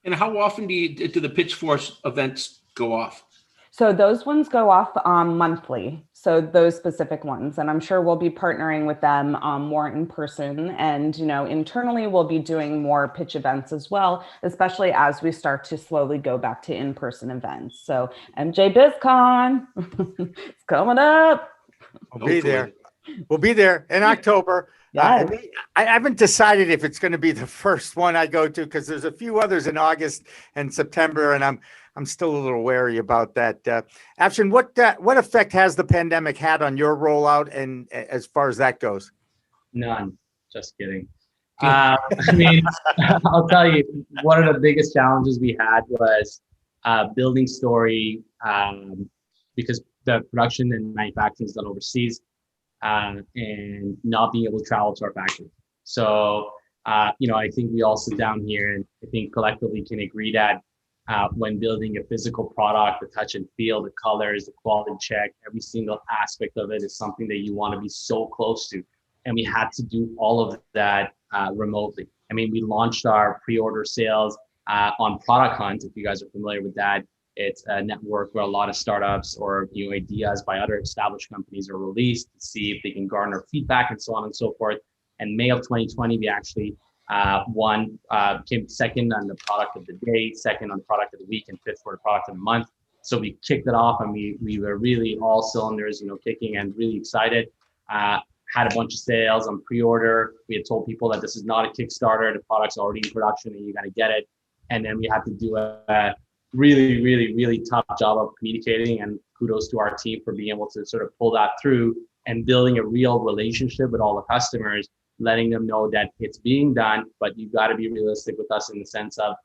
And how often do the Pitch Force events go off? So those ones go off monthly. So those specific ones, and I'm sure we'll be partnering with them more in person. And, you know, internally we'll be doing more pitch events as well, especially as we start to slowly go back to in-person events. So MJ BizCon, it's coming up. We'll be there. We'll be there in October. Yes. I haven't decided if it's going to be the first one I go to, because there's a few others in August and September, and I'm still a little wary about that. Afshin, what effect has the pandemic had on your rollout, and as far as that goes? None. Just kidding. I mean, I'll tell you, one of the biggest challenges we had was building Stori, because the production and manufacturing is done overseas, and not being able to travel to our factory. So, you know, I think we all sit down here and I think collectively can agree that when building a physical product, the touch and feel, the colors, the quality check, every single aspect of it is something that you want to be so close to. And we had to do all of that remotely. I mean, we launched our pre-order sales on Product Hunt, if you guys are familiar with that. It's a network where a lot of startups or new ideas by other established companies are released to see if they can garner feedback and so on and so forth. And May of 2020, we actually came second on the product of the day, second on product of the week, and fifth for the product of the month. So we kicked it off, and we were really all cylinders, you know, kicking and really excited. Had a bunch of sales on pre-order. We had told people that this is not a Kickstarter, the product's already in production and you got to get it. And then we had to do a really, really, really tough job of communicating, and kudos to our team for being able to sort of pull that through and building a real relationship with all the customers, letting them know that it's being done, but you've got to be realistic with us in the sense of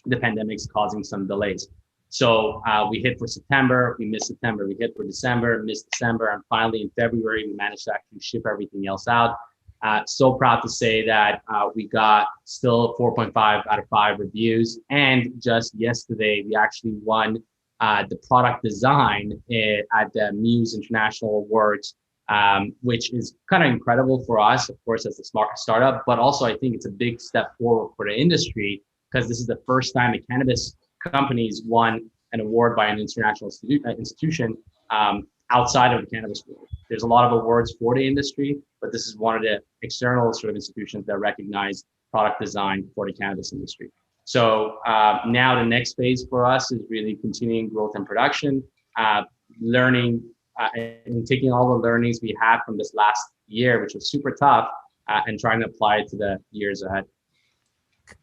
the pandemic's causing some delays. So we hit for September, we missed September, we hit for December, missed December, and finally in February, we managed to actually ship everything else out. So proud to say that we got still 4.5 out of 5 reviews. And just yesterday, we actually won the product design at the Muse International Awards, which is kind of incredible for us, of course, as a smart startup, but also I think it's a big step forward for the industry, because this is the first time a cannabis companies won an award by an international institution outside of the cannabis world. There's a lot of awards for the industry, but this is one of the external sort of institutions that recognize product design for the cannabis industry. So now the next phase for us is really continuing growth and production, learning and taking all the learnings we had from this last year, which was super tough, and trying to apply it to the years ahead.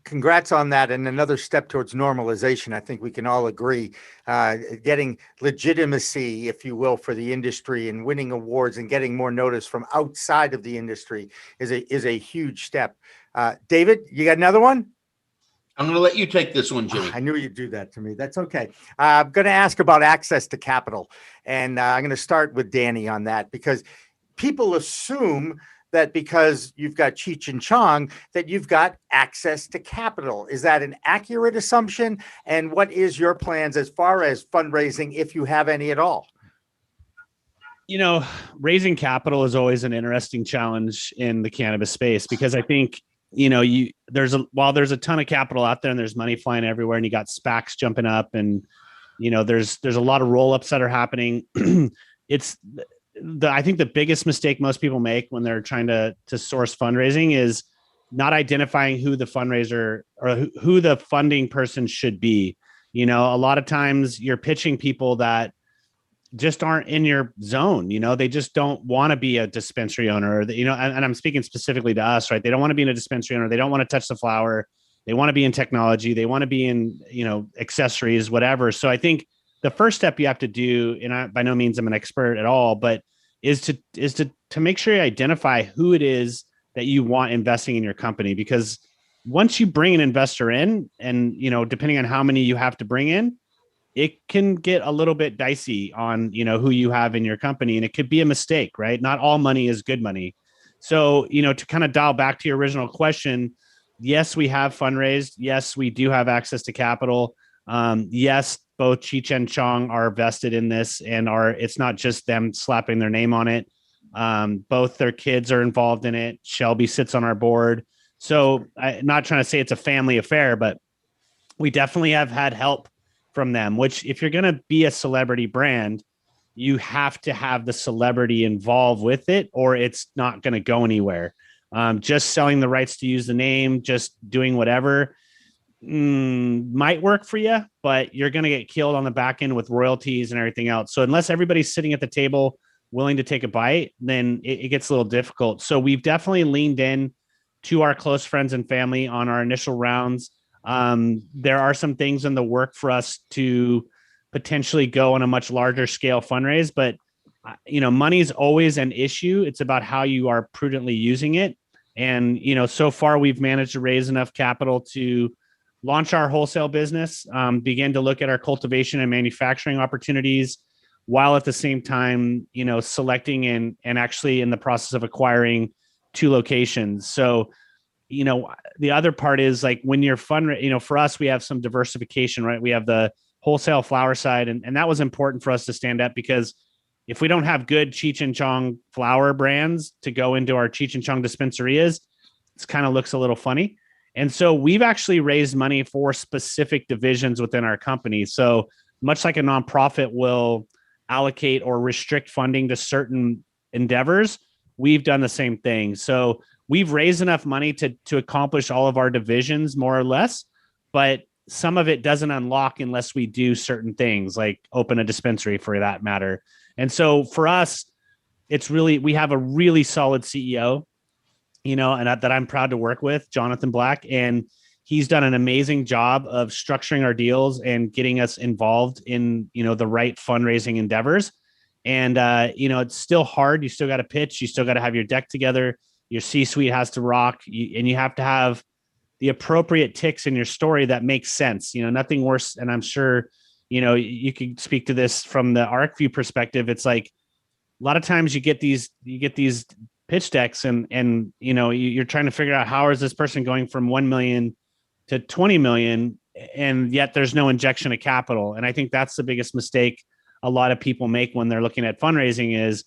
Congrats on that, and another step towards normalization. I think we can all agree, getting legitimacy, if you will, for the industry and winning awards and getting more notice from outside of the industry is a huge step. David, you got another one? I'm going to let you take this one, Jimmy. I knew you'd do that to me. That's okay. I'm going to ask about access to capital, and I'm going to start with Danny on that, because people assume that because you've got Cheech and Chong, that you've got access to capital. Is that an accurate assumption? And what is your plans as far as fundraising, if you have any at all? You know, raising capital is always an interesting challenge in the cannabis space, because I think, you know, while there's a ton of capital out there and there's money flying everywhere and you got SPACs jumping up and, you know, there's a lot of roll-ups that are happening. I think the biggest mistake most people make when they're trying to source fundraising is not identifying who the fundraiser or who the funding person should be. You know, a lot of times you're pitching people that just aren't in your zone. You know, they just don't want to be a dispensary owner, you know, and I'm speaking specifically to us, right? They don't want to be in a dispensary owner. They don't want to touch the flower. They want to be in technology. They want to be in, you know, accessories, whatever. So I think the first step you have to do, and by no means I'm an expert at all, but is to make sure you identify who it is that you want investing in your company. Because once you bring an investor in, and, you know, depending on how many you have to bring in, it can get a little bit dicey on, you know, who you have in your company, and it could be a mistake, right? Not all money is good money. So, you know, to kind of dial back to your original question, yes, we have fundraised. Yes, we do have access to capital. Yes, both Cheech and Chong are vested in this, and it's not just them slapping their name on it. Both their kids are involved in it. Shelby sits on our board. So I'm not trying to say it's a family affair, but we definitely have had help from them, which, if you're going to be a celebrity brand, you have to have the celebrity involved with it, or it's not going to go anywhere. Just selling the rights to use the name, just doing whatever might work for you, but you're going to get killed on the back end with royalties and everything else. So unless everybody's sitting at the table willing to take a bite, then it gets a little difficult. So we've definitely leaned in to our close friends and family on our initial rounds. There are some things in the work for us to potentially go on a much larger scale fundraise, but you know, money is always an issue. It's about how you are prudently using it. And, you know, so far we've managed to raise enough capital to launch our wholesale business, begin to look at our cultivation and manufacturing opportunities, while at the same time, you know, selecting and actually in the process of acquiring 2 locations. So, you know, the other part is like when you're you know, for us, we have some diversification, right? We have the wholesale flower side, and that was important for us to stand up, because if we don't have good Cheech and Chong flower brands to go into our Cheech and Chong dispensarias, it kind of looks a little funny. And so we've actually raised money for specific divisions within our company. So much like a nonprofit will allocate or restrict funding to certain endeavors, we've done the same thing. So we've raised enough money to accomplish all of our divisions more or less, but some of it doesn't unlock unless we do certain things, like open a dispensary for that matter. And so for us, it's really, we have a really solid CEO, you know, and that I'm proud to work with, Jonathan Black, and he's done an amazing job of structuring our deals and getting us involved in, you know, the right fundraising endeavors. And, you know, it's still hard. You still got to pitch. You still got to have your deck together. Your C-suite has to rock, and you have to have the appropriate ticks in your story that makes sense. You know, nothing worse. And I'm sure, you know, you could speak to this from the Arcview perspective. It's like a lot of times you get these pitch decks, and you know, you're trying to figure out how is this person going from 1 million to 20 million, and yet there's no injection of capital. And I think that's the biggest mistake a lot of people make when they're looking at fundraising is,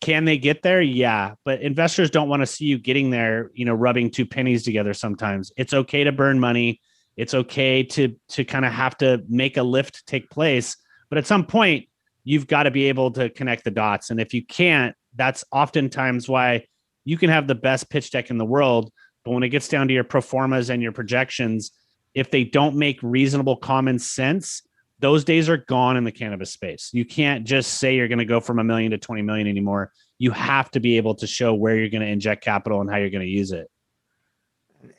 can they get there? Yeah. But investors don't want to see you getting there, you know, rubbing 2 pennies together. Sometimes it's okay to burn money. It's okay to kind of have to make a lift take place. But at some point, you've got to be able to connect the dots. And if you can't, that's oftentimes why you can have the best pitch deck in the world. But when it gets down to your pro formas and your projections, if they don't make reasonable common sense, those days are gone in the cannabis space. You can't just say you're going to go from 1 million to 20 million anymore. You have to be able to show where you're going to inject capital and how you're going to use it.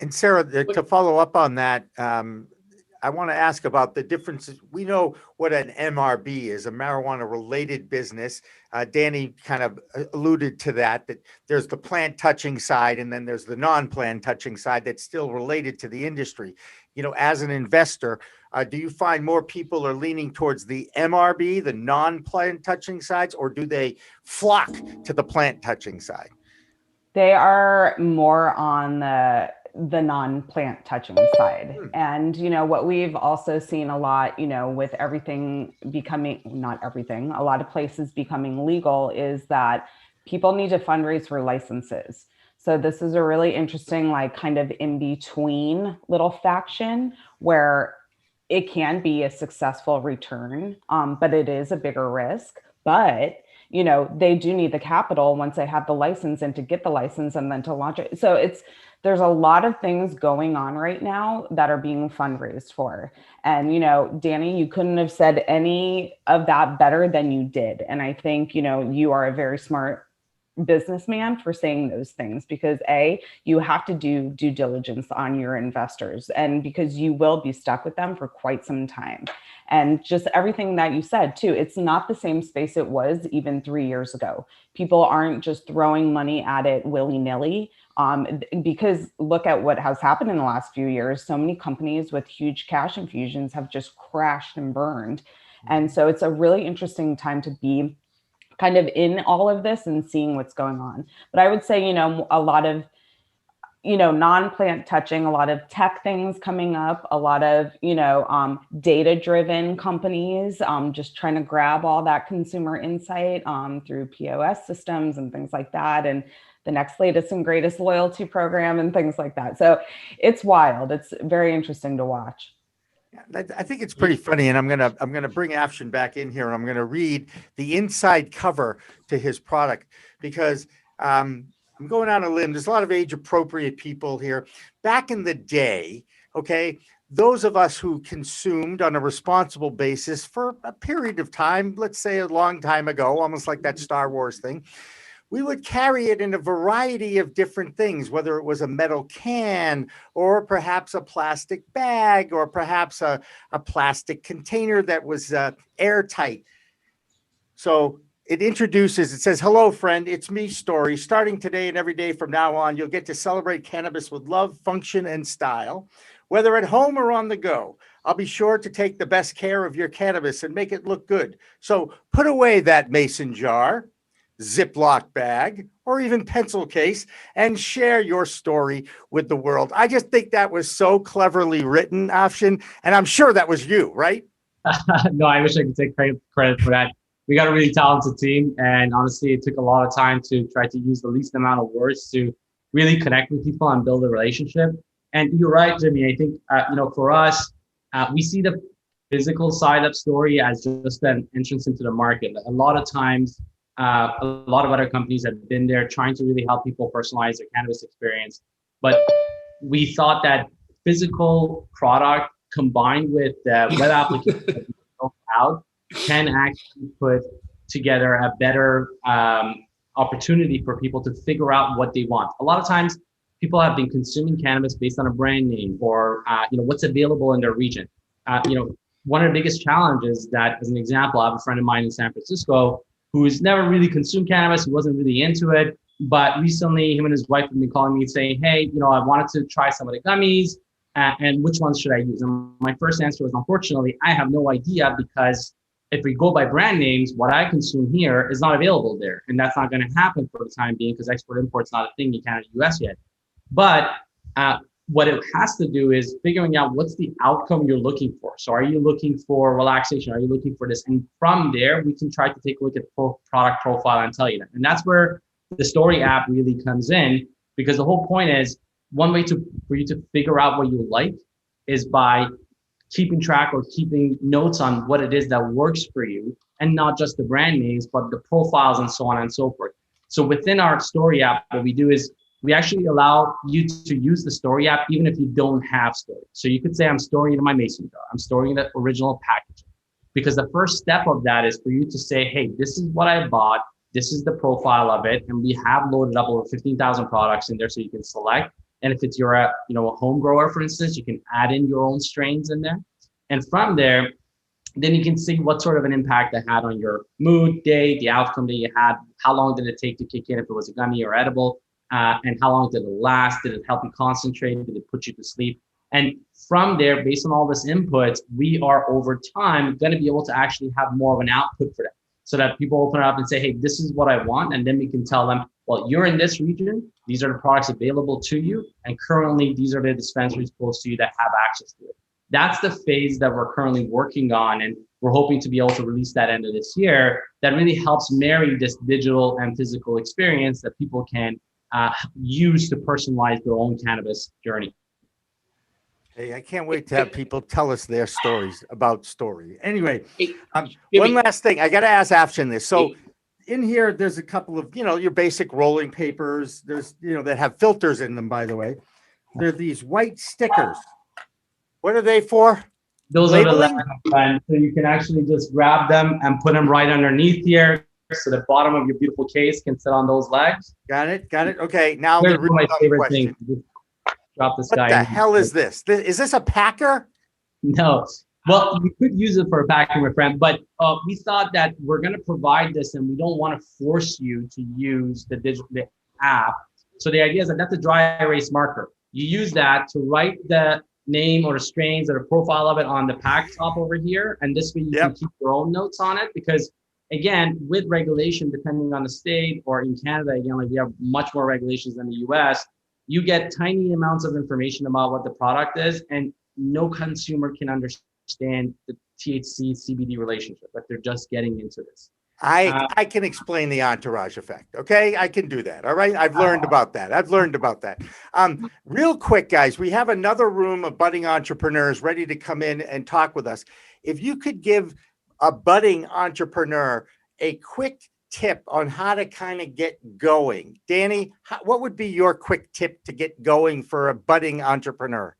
And Sarah, to follow up on that, I want to ask about the differences. We know what an MRB is, a marijuana related business. Danny kind of alluded to that there's the plant touching side, and then there's the non-plant touching side that's still related to the industry. You know, as an investor, do you find more people are leaning towards the MRB, the non-plant touching sides, or do they flock to the plant touching side? They are more on the non-plant touching side. And, you know, what we've also seen a lot, you know, with everything becoming, not everything, a lot of places becoming legal, is that people need to fundraise for licenses. So this is a really interesting, like, kind of in between little faction where it can be a successful return, but it is a bigger risk. But, you know, they do need the capital once they have the license, and to get the license and then to launch it. So there's a lot of things going on right now that are being fundraised for. And, you know, Danny, you couldn't have said any of that better than you did. And I think, you know, you are a very smart businessman for saying those things, because you have to do due diligence on your investors, and because you will be stuck with them for quite some time. And just everything that you said too, it's not the same space it was even 3 years ago. People aren't just throwing money at it willy-nilly. Because look at what has happened in the last few years. So many companies with huge cash infusions have just crashed and burned. And so it's a really interesting time to be kind of in all of this and seeing what's going on. But I would say, a lot of, non-plant touching, a lot of tech things coming up, a lot of, data-driven companies just trying to grab all that consumer insight through POS systems and things like that. And the next latest and greatest loyalty program and things like that. So it's wild. It's very interesting to watch. I think it's pretty funny, and I'm gonna bring Afshin back in here, and I'm gonna read the inside cover to his product because I'm going on a limb. There's a lot of age-appropriate people here. Back in the day, okay, those of us who consumed on a responsible basis for a period of time, let's say a long time ago, almost like that Star Wars thing, we would carry it in a variety of different things, whether it was a metal can or perhaps a plastic bag or perhaps a plastic container that was airtight. So it says, hello, friend, it's me, Stori. Starting today and every day from now on, you'll get to celebrate cannabis with love, function, and style. Whether at home or on the go, I'll be sure to take the best care of your cannabis and make it look good. So put away that mason jar, Ziploc bag, or even pencil case and share your story with the world. I just think that was so cleverly written, Afshin, and I'm sure that was you, right? No, I wish I could take credit for that. We got a really talented team, and honestly, it took a lot of time to try to use the least amount of words to really connect with people and build a relationship. And you're right, Jimmy. I think for us, we see the physical side of Stori as just an entrance into the market. A lot of times, a lot of other companies have been there trying to really help people personalize their cannabis experience. But we thought that physical product combined with the web application that we built out can actually put together a better opportunity for people to figure out what they want. A lot of times people have been consuming cannabis based on a brand name or what's available in their region. One of the biggest challenges that, as an example, I have a friend of mine in San Francisco who's never really consumed cannabis, who wasn't really into it. But recently, him and his wife have been calling me saying, hey, I wanted to try some of the gummies, and which ones should I use? And my first answer was, unfortunately, I have no idea, because if we go by brand names, what I consume here is not available there. And that's not going to happen for the time being, because export-import's not a thing in Canada and US yet. But what it has to do is figuring out what's the outcome you're looking for. So are you looking for relaxation? Are you looking for this? And from there, we can try to take a look at product profile and tell you that. And that's where the Stori app really comes in, because the whole point is, one way for you to figure out what you like is by keeping track or keeping notes on what it is that works for you, and not just the brand names, but the profiles and so on and so forth. So within our Stori app, what we do is we actually allow you to use the Stori app even if you don't have Stori. So you could say, I'm storing it in my mason jar. I'm storing the original packaging. Because the first step of that is for you to say, hey, this is what I bought. This is the profile of it. And we have loaded up over 15,000 products in there so you can select. And if it's a home grower, for instance, you can add in your own strains in there. And from there, then you can see what sort of an impact that had on your mood, day, the outcome that you had, how long did it take to kick in if it was a gummy or edible, and how long did it last? Did it help you concentrate? Did it put you to sleep? And from there, based on all this input, we are over time going to be able to actually have more of an output for them, so that people open it up and say, hey, this is what I want. And then we can tell them, well, you're in this region. These are the products available to you. And currently, these are the dispensaries close to you that have access to it. That's the phase that we're currently working on. And we're hoping to be able to release that end of this year. That really helps marry this digital and physical experience that people can use to personalize their own cannabis journey. Hey, I can't wait to have people tell us their stories about Stori. Anyway, one last thing. I got to ask Afshin this. So in here, there's a couple of, your basic rolling papers. There's, that have filters in them, by the way. They're these white stickers. What are they for? Those Labeling? are the left, so you can actually just grab them and put them right underneath here. So the bottom of your beautiful case can sit on those legs. Got it. Okay. Now Here's one of my favorite question. things. Drop this What guy. the hell is this? Is this a packer? No. Well, you could use it for a packing, my friend, but we thought that we're going to provide this, and we don't want to force you to use the app. So the idea is that that's a dry erase marker. You use that to write the name or the strains or the profile of it on the pack top over here. And this way you can keep your own notes on it, because again, with regulation, depending on the state, or in Canada, again, like we have much more regulations than the US, you get tiny amounts of information about what the product is, and no consumer can understand the THC CBD relationship, but they're just getting into this. I can explain the entourage effect. Okay. I can do that. All right. I've learned about that. Real quick, guys, we have another room of budding entrepreneurs ready to come in and talk with us. If you could give a budding entrepreneur a quick tip on how to kind of get going. Danny, what would be your quick tip to get going for a budding entrepreneur?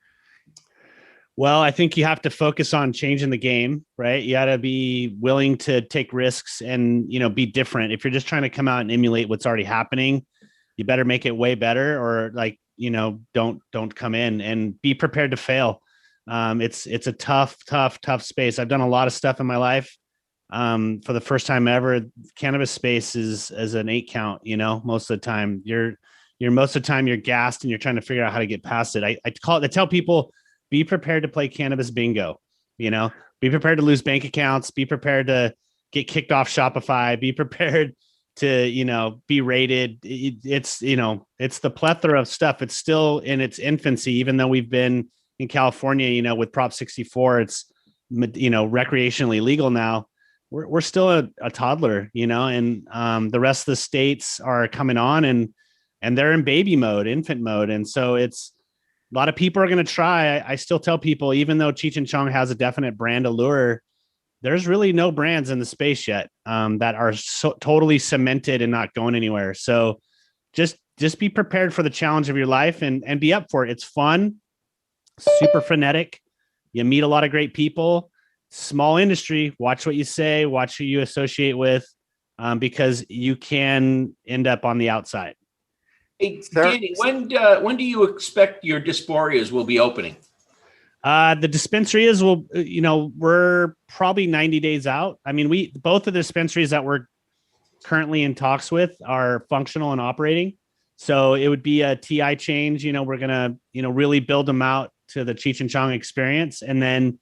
Well, I think you have to focus on changing the game, right? You got to be willing to take risks and, be different. If you're just trying to come out and emulate what's already happening, you better make it way better, or don't come in, and be prepared to fail. It's a tough space. I've done a lot of stuff in my life. For the first time ever, cannabis space is an 8 count, most of the time you're gassed and you're trying to figure out how to get past it. I tell people, be prepared to play cannabis bingo, be prepared to lose bank accounts, be prepared to get kicked off Shopify, be prepared to, be rated. It's the plethora of stuff. It's still in its infancy, even though we've been in California, with Prop 64, it's, recreationally legal now. We're still a toddler, and the rest of the states are coming on and they're in baby mode, infant mode. And so it's, a lot of people are going to try. I still tell people, even though Cheech Chong has a definite brand allure, there's really no brands in the space yet that are so totally cemented and not going anywhere. So just be prepared for the challenge of your life and be up for it. It's fun, super frenetic. You meet a lot of great people. Small industry. Watch what you say. Watch who you associate with, because you can end up on the outside. Hey, Danny, when do you expect your Disporias will be opening? The dispensarias will, we're probably 90 days out. I mean, both of the dispensaries that we're currently in talks with are functional and operating. So it would be a TI change. We're going to, really build them out to the Cheech Chong experience, and then,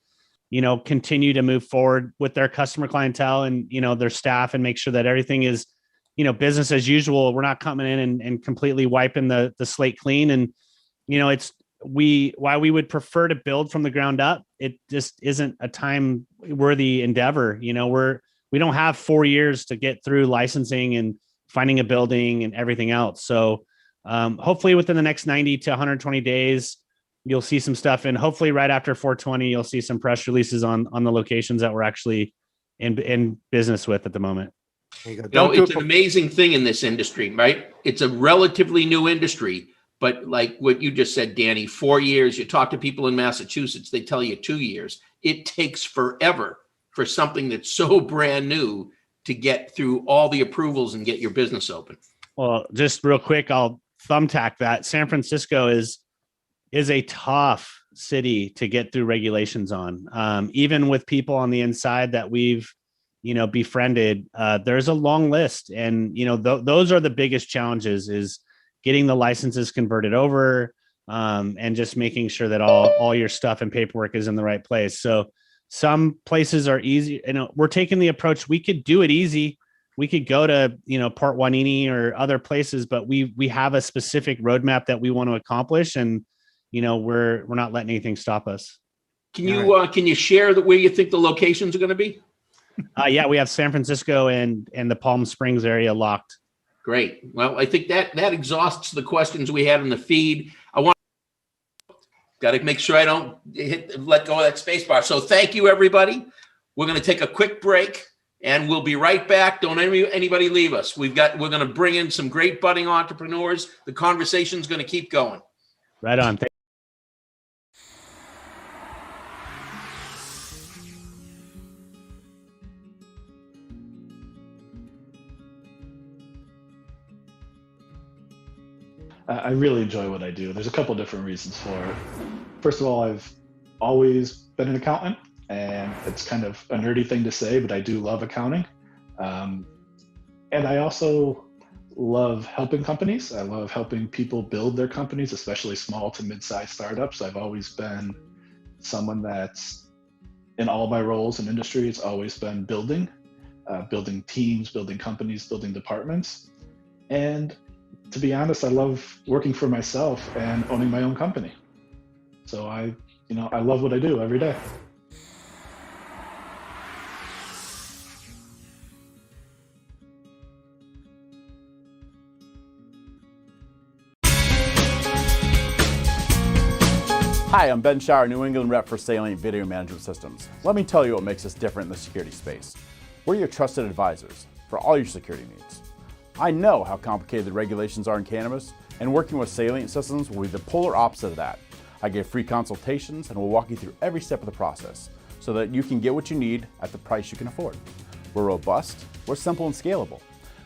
continue to move forward with their customer clientele and, their staff, and make sure that everything is, business as usual. We're not coming in and completely wiping the slate clean. And, while we would prefer to build from the ground up, it just isn't a time worthy endeavor. We don't have 4 years to get through licensing and finding a building and everything else. So hopefully within the next 90 to 120 days, you'll see some stuff. And hopefully right after 420, you'll see some press releases on the locations that we're actually in business with at the moment. It's an amazing thing in this industry, right? It's a relatively new industry, but like what you just said, Danny, 4 years. You talk to people in Massachusetts, they tell you 2 years. It takes forever for something that's so brand new to get through all the approvals and get your business open. Well, just real quick, I'll thumbtack that. San Francisco is a tough city to get through regulations on. Even with people on the inside that we've befriended, there's a long list, and those are the biggest challenges, is getting the licenses converted over, and just making sure that all your stuff and paperwork is in the right place. So some places are easy. We're taking the approach, we could do it easy. We could go to Port Hueneme or other places, but we have a specific roadmap that we want to accomplish, and we're not letting anything stop us. Can you share where you think the locations are going to be? Yeah, we have San Francisco and the Palm Springs area locked. Great. Well, I think that exhausts the questions we had in the feed. Got to make sure I don't let go of that space bar. So thank you, everybody. We're going to take a quick break, and we'll be right back. Don't anybody leave us. We're going to bring in some great budding entrepreneurs. The conversation's going to keep going. Right on. I really enjoy what I do. There's a couple different reasons for it. First of all, I've always been an accountant, and it's kind of a nerdy thing to say, but I do love accounting. And I also love helping companies. I love helping people build their companies, especially small to mid-sized startups. I've always been someone that's, in all my roles in industry, it's always been building teams, building companies, building departments. And to be honest, I love working for myself and owning my own company. So I love what I do every day. Hi, I'm Ben Shire, New England rep for Salient Video Management Systems. Let me tell you what makes us different in the security space. We're your trusted advisors for all your security needs. I know how complicated the regulations are in cannabis, and working with Salient Systems will be the polar opposite of that. I give free consultations and will walk you through every step of the process so that you can get what you need at the price you can afford. We're robust, we're simple and scalable.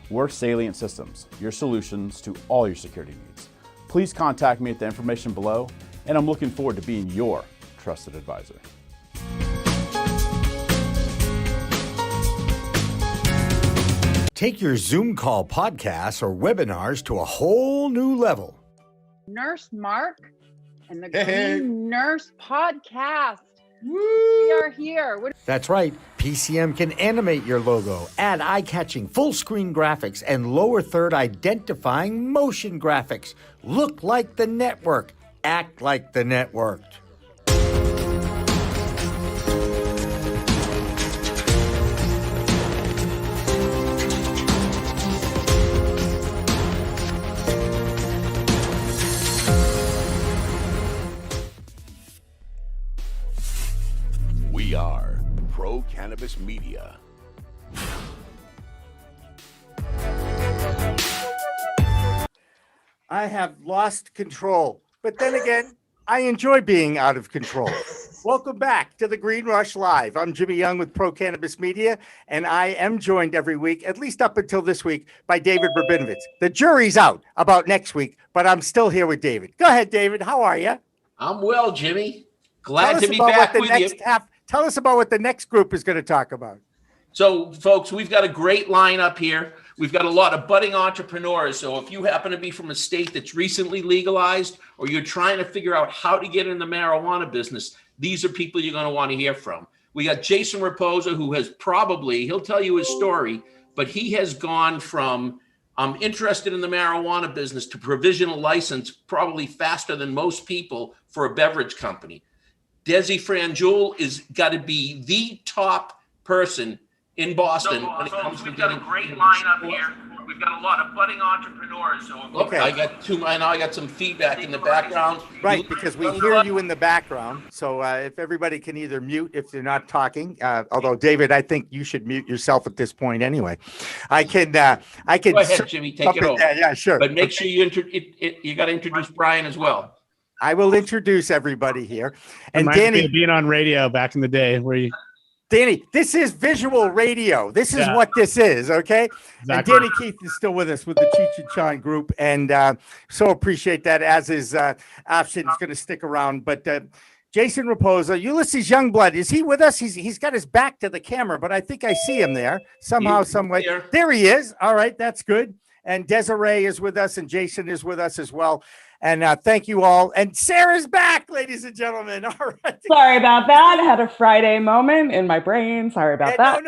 We're Salient Systems, your solutions to all your security needs. Please contact me at the information below, and I'm looking forward to being your trusted advisor. Take your Zoom call podcasts or webinars to a whole new level. Nurse Mark and the Hey. Green Nurse Podcast. We are here. That's right. PCM can animate your logo, add eye-catching full-screen graphics, and lower third identifying motion graphics. Look like the network. Act like the network. We are Pro Cannabis Media. I have lost control. But then again, I enjoy being out of control. Welcome back to the Green Rush Live. I'm Jimmy Young with Pro Cannabis Media, and I am joined every week, at least up until this week, by David Rabinovitz. The jury's out about next week, but I'm still here with David. Go ahead, David. How are you? I'm well, Jimmy. Glad to be back with you. Tell us about what the next group is going to talk about. So, folks, we've got a great lineup here. We've got a lot of budding entrepreneurs. So if you happen to be from a state that's recently legalized, or you're trying to figure out how to get in the marijuana business, these are people you're going to want to hear from. We got Jaison Reposa, who has he'll tell you his story, but he has gone from I'm interested in the marijuana business to provisional license probably faster than most people for a beverage company. Desi Franjul is got to be the top person in Boston when it comes to getting. We've got a great lineup here. We've got a lot of budding entrepreneurs. So okay, I got some feedback in the background. Right, because we hear you in the background. So if everybody can either mute if they're not talking, although David, I think you should mute yourself at this point anyway. I can. Go ahead, Jimmy, take it over. Yeah, sure. But make sure you got to introduce Brian as well. I will introduce everybody here. And Danny, being on radio back in the day, where you. Danny, this is visual radio. This is what this is, okay? Exactly. And Danny Keith is still with us with the Cheech Chong Group, and so appreciate that, as is Afshin is going to stick around. But Jaison Reposa, Ulysses Youngblood, is he with us? He's got his back to the camera, but I think I see him there somehow, some way. There he is. All right, that's good. And Desiree is with us, and Jaison is with us as well. And thank you all. And Sarah's back, ladies and gentlemen. All right. Sorry about that. I had a Friday moment in my brain. Sorry about that.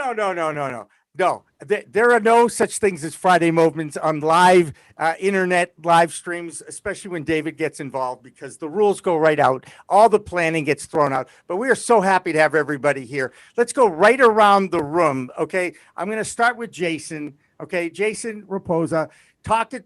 No. There are no such things as Friday moments on live internet live streams, especially when David gets involved, because the rules go right out. All the planning gets thrown out. But we are so happy to have everybody here. Let's go right around the room. Okay. I'm going to start with Jaison. Okay. Jaison Reposa.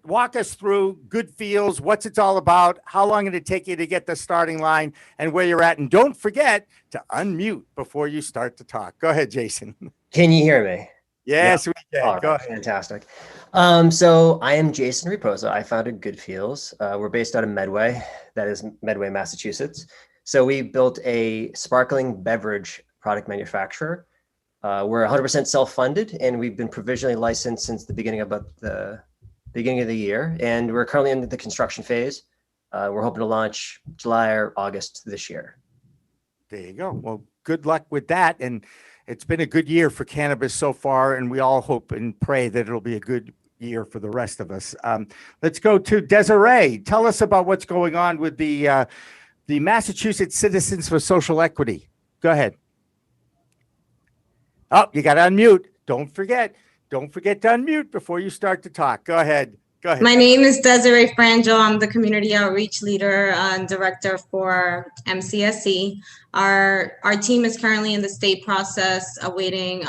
Walk us through Good Feels, what's it's all about, how long did it take you to get the starting line, and where you're at. And don't forget to unmute before you start to talk. Go ahead, Jaison. Can you hear me? Yes, we can. All right, go ahead. Fantastic. So I am Jaison Reposa. I founded Good Feels. We're based out of Medway. That is Medway, Massachusetts. So we built a sparkling beverage product manufacturer. We're 100% self-funded, and we've been provisionally licensed since the beginning of the year, and we're currently in the construction phase. We're hoping to launch July or August this year. There you go. Well, good luck with that. And it's been a good year for cannabis so far, and we all hope and pray that it'll be a good year for the rest of us. Let's go to Desiree. Tell us about what's going on with the Massachusetts Citizens for Social Equity. Go ahead. Oh, you got to unmute. Don't forget to unmute before you start to talk. Go ahead. My name is Desiree Franjul. I'm the community outreach leader and director for MCSE. Our team is currently in the state process awaiting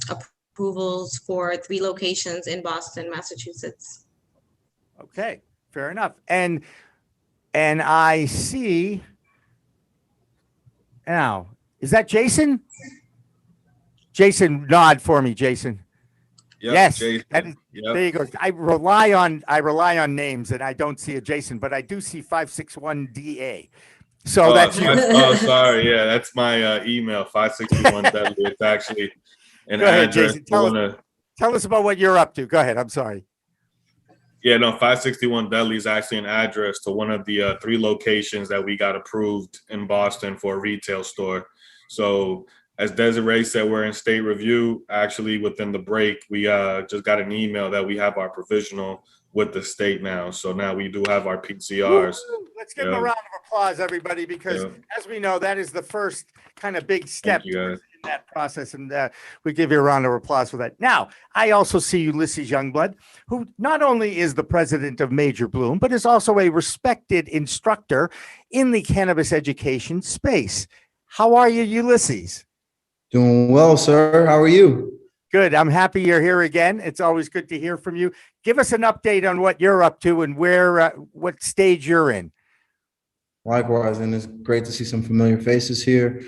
approvals for 3 locations in Boston, Massachusetts. Okay, fair enough. And I see now, is that Jaison? Jaison, nod for me, Jaison. Yep, yes, Jason. There you go. I rely on names, and I don't see a Jaison, but I do see 561DA. So that's you. Sorry, yeah, that's my email. 561 Deadly. It's actually an go ahead, address. Jaison. Tell us about what you're up to. Go ahead. I'm sorry. Yeah, no, 561 Dudley is actually an address to one of the 3 locations that we got approved in Boston for a retail store. So as Desiree said, we're in state review. Actually, within the break, we just got an email that we have our provisional with the state now. So now we do have our PCRs. Woo-hoo. Let's give them a round of applause, everybody, because as we know, that is the first kind of big step in that process. And we give you a round of applause for that. Now, I also see Ulysses Youngblood, who not only is the president of Major Bloom, but is also a respected instructor in the cannabis education space. How are you, Ulysses? Doing well, sir. How are you? Good. I'm happy you're here again. It's always good to hear from you. Give us an update on what you're up to and what stage you're in. Likewise, and it's great to see some familiar faces here.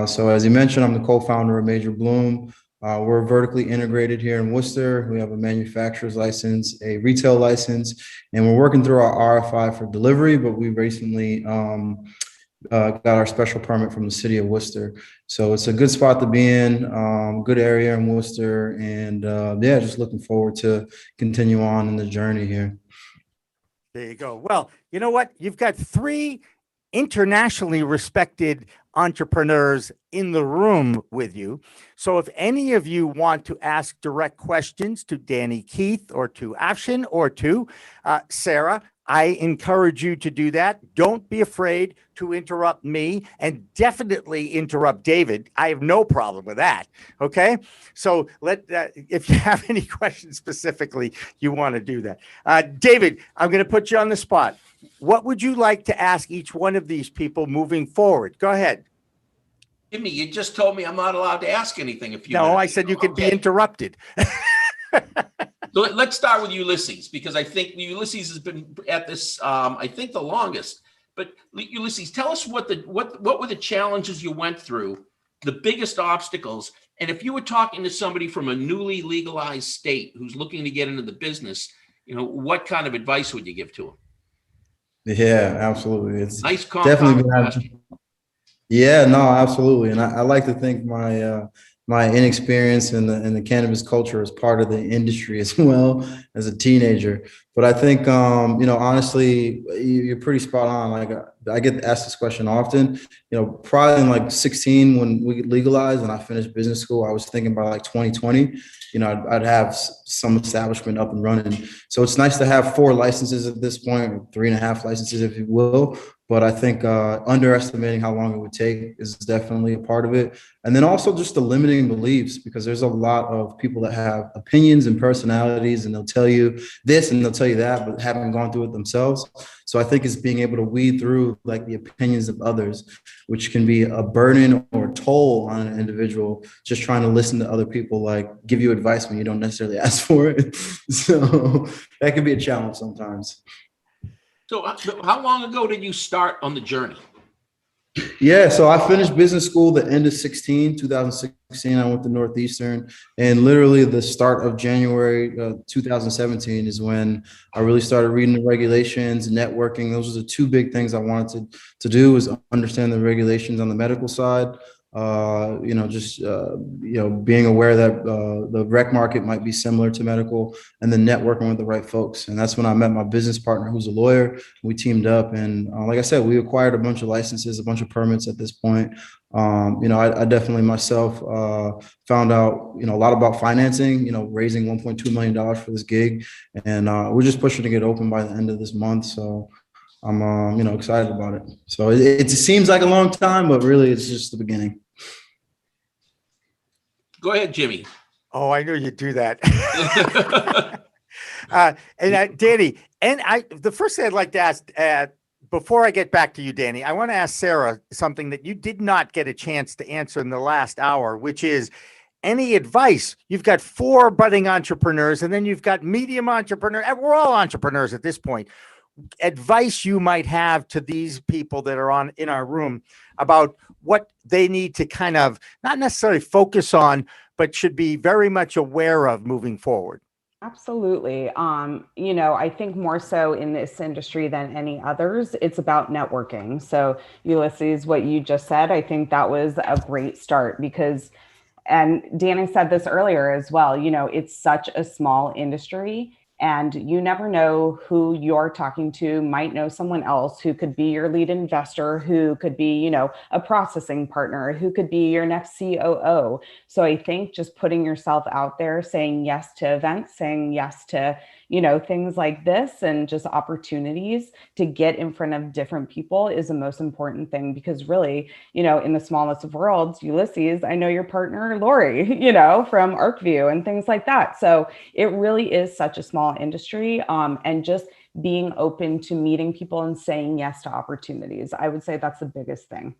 So as you mentioned, I'm the co-founder of Major Bloom. We're vertically integrated here in Worcester. We have a manufacturer's license, a retail license, and we're working through our RFI for delivery, but we recently got our special permit from the city of Worcester. So it's a good spot to be in, good area in Worcester, and just looking forward to continue on in the journey here. There you go. Well, you know what? You've got 3 internationally respected entrepreneurs in the room with you. So if any of you want to ask direct questions to Danny Keith or to Afshin or to Sarah, I encourage you to do that. Don't be afraid to interrupt me, and definitely interrupt David. I have no problem with that. Okay. So if you have any questions specifically, you want to do that. David, I'm going to put you on the spot. What would you like to ask each one of these people moving forward? Go ahead. Jimmy, you just told me I'm not allowed to ask anything. No, I said you could be interrupted. So let's start with Ulysses, because I think Ulysses has been at this, I think the longest. But Ulysses, tell us what were the challenges you went through, the biggest obstacles, and if you were talking to somebody from a newly legalized state who's looking to get into the business, what kind of advice would you give to them? Yeah, absolutely. It's nice, definitely been. Yeah, no, absolutely, and I like to think my inexperience in the cannabis culture is part of the industry as well as a teenager. But I think, honestly, you're pretty spot on. Like I get asked this question often. Probably in like 16 when we legalized and I finished business school, I was thinking about like 2020. I'd have some establishment up and running. So it's nice to have 4 licenses at this point, 3.5 licenses, if you will. But I think underestimating how long it would take is definitely a part of it. And then also just the limiting beliefs, because there's a lot of people that have opinions and personalities, and they'll tell you this and they'll tell you that, but haven't gone through it themselves. So I think it's being able to weed through like the opinions of others, which can be a burden or a toll on an individual, just trying to listen to other people, like give you advice when you don't necessarily ask for it. So that can be a challenge sometimes. So how long ago did you start on the journey? Yeah, so I finished business school the end of 2016. I went to Northeastern, and literally the start of January 2017 is when I really started reading the regulations, networking. Those are the 2 big things I wanted to do, was understand the regulations on the medical side. Being aware that the rec market might be similar to medical, and then networking with the right folks. And that's when I met my business partner, who's a lawyer. We teamed up, and like I said, we acquired a bunch of licenses, a bunch of permits at this point. I definitely myself found out, a lot about financing, raising $1.2 million for this gig. And we're just pushing to get open by the end of this month. So I'm, excited about it. So it seems like a long time, but really it's just the beginning. Go ahead, Jimmy. Oh, I knew you'd do that. Danny, the first thing I'd like to ask, before I get back to you, Danny, I want to ask Sarah something that you did not get a chance to answer in the last hour, which is any advice. You've got 4 budding entrepreneurs, and then you've got medium entrepreneurs. We're all entrepreneurs at this point. Advice you might have to these people that are in our room about what they need to kind of not necessarily focus on, but should be very much aware of moving forward. Absolutely. I think more so in this industry than any others, it's about networking. So Ulysses, what you just said, I think that was a great start because, and Danny said this earlier as well, it's such a small industry. And you never know who you're talking to, might know someone else who could be your lead investor, who could be, a processing partner, who could be your next COO. So I think just putting yourself out there, saying yes to events, saying yes to, things like this and just opportunities to get in front of different people is the most important thing because really, in the smallest of worlds, Ulysses, I know your partner, Lori, from Arcview and things like that. So it really is such a small industry, and just being open to meeting people and saying yes to opportunities. I would say that's the biggest thing.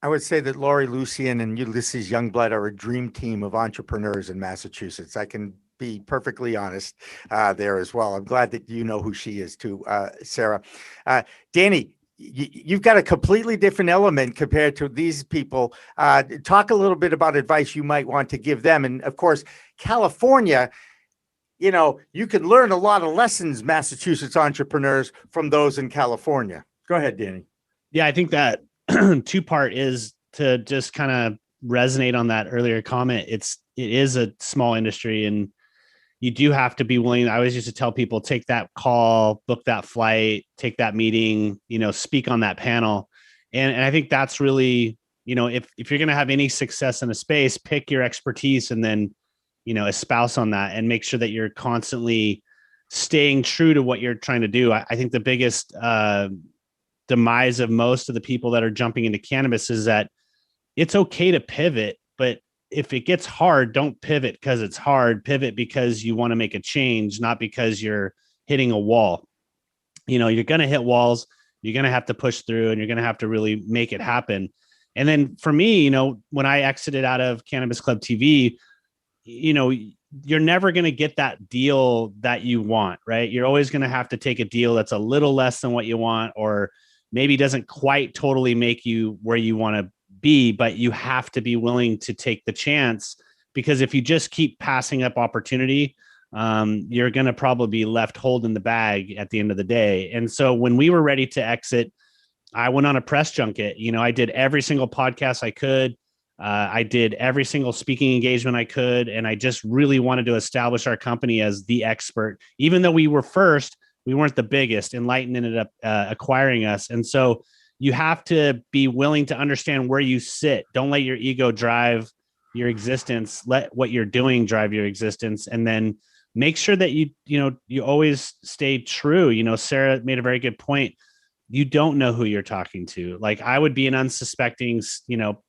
I would say that Lori Lucian and Ulysses Youngblood are a dream team of entrepreneurs in Massachusetts. I can be perfectly honest there as well. I'm glad that you know who she is too, Sarah. Danny, you've got a completely different element compared to these people. Talk a little bit about advice you might want to give them. And of course, California, you can learn a lot of lessons, Massachusetts entrepreneurs, from those in California. Go ahead, Danny. Yeah, I think that 2-part is to just kind of resonate on that earlier comment. It is a small industry, and you do have to be willing. I always used to tell people, take that call, book that flight, take that meeting, speak on that panel. And I think that's really, if you're going to have any success in a space, pick your expertise and then, espouse on that and make sure that you're constantly staying true to what you're trying to do. I think the biggest demise of most of the people that are jumping into cannabis is that it's okay to pivot, but if it gets hard, don't pivot because it's hard. Pivot because you want to make a change, not because you're hitting a wall. You're going to hit walls. You're going to have to push through, and you're going to have to really make it happen. And then for me, when I exited out of Cannabis Club TV, you're never going to get that deal that you want, right? You're always going to have to take a deal that's a little less than what you want, or maybe doesn't quite totally make you where you want to be, but you have to be willing to take the chance, because if you just keep passing up opportunity, you're going to probably be left holding the bag at the end of the day. And so when we were ready to exit, I went on a press junket. I did every single podcast I could. I did every single speaking engagement I could. And I just really wanted to establish our company as the expert. Even though we were first, we weren't the biggest. Enlighten ended up acquiring us. And so you have to be willing to understand where you sit. Don't let your ego drive your existence. Let what you're doing drive your existence. And then make sure that you always stay true. Sarah made a very good point. You don't know who you're talking to. Like, I would be an unsuspecting,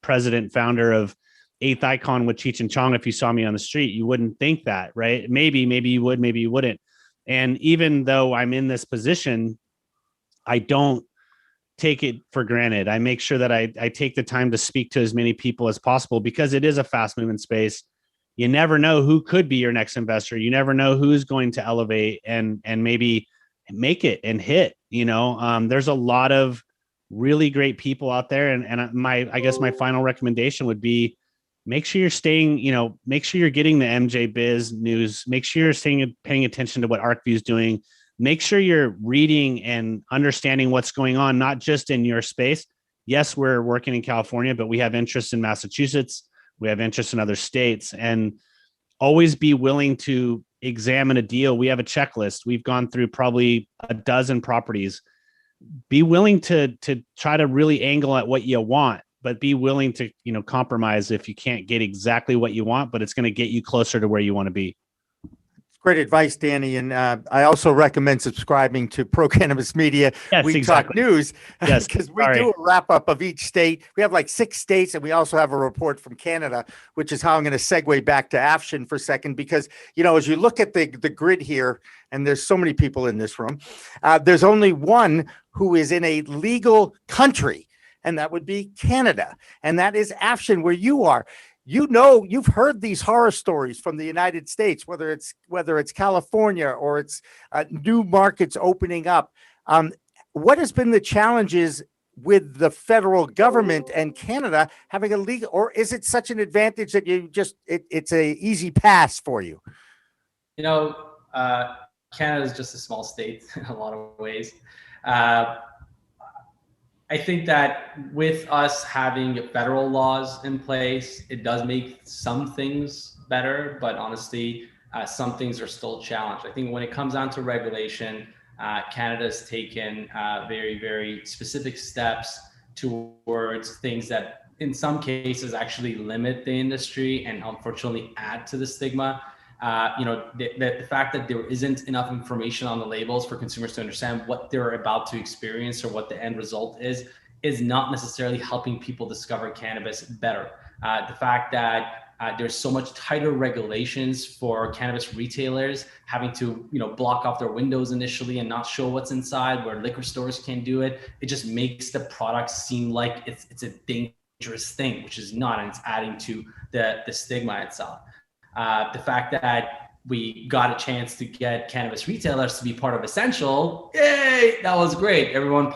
president, founder of 8th Icon with Cheech and Chong. If you saw me on the street, you wouldn't think that, right? Maybe you would, maybe you wouldn't. And even though I'm in this position, I don't take it for granted. I make sure that I take the time to speak to as many people as possible, because it is a fast moving space. You never know who could be your next investor. You never know who's going to elevate and maybe make it and hit. There's a lot of really great people out there. And I guess my final recommendation would be, make sure you're staying, make sure you're getting the MJ Biz news. Make sure you're paying attention to what Arcview is doing. Make sure you're reading and understanding what's going on, not just in your space, yes, we're working in California, but we have interest in Massachusetts. We have interest in other states, and always be willing to examine a deal. We have a checklist. We've gone through probably a dozen properties. Be willing to try to really angle at what you want, but be willing to, compromise if you can't get exactly what you want, but it's going to get you closer to where you want to be. Great advice, Danny. And I also recommend subscribing to Pro Cannabis Media. Yes, We exactly. Talk News, Yes, because we sorry. do a wrap up of each state. We have like 6 states, and we also have a report from Canada, which is how I'm going to segue back to Afshin for a second. Because, as you look at the grid here, and there's so many people in this room, there's only one who is in a legal country, and that would be Canada. And that is Afshin, where you are. You've heard these horror stories from the United States, whether it's California or it's new markets opening up. What has been the challenges with the federal government and Canada having a legal, or is it such an advantage that it's a easy pass for you? Canada is just a small state in a lot of ways. I think that with us having federal laws in place, it does make some things better, but honestly, some things are still challenged. I think when it comes down to regulation, Canada's taken very, very specific steps towards things that in some cases actually limit the industry and unfortunately add to the stigma. The fact that there isn't enough information on the labels for consumers to understand what they're about to experience or what the end result is not necessarily helping people discover cannabis better. The fact that there's so much tighter regulations for cannabis retailers having to, block off their windows initially and not show what's inside, where liquor stores can do it. It just makes the product seem like it's a dangerous thing, which is not, and it's adding to the stigma itself. The fact that we got a chance to get cannabis retailers to be part of Essential, yay, that was great. Everyone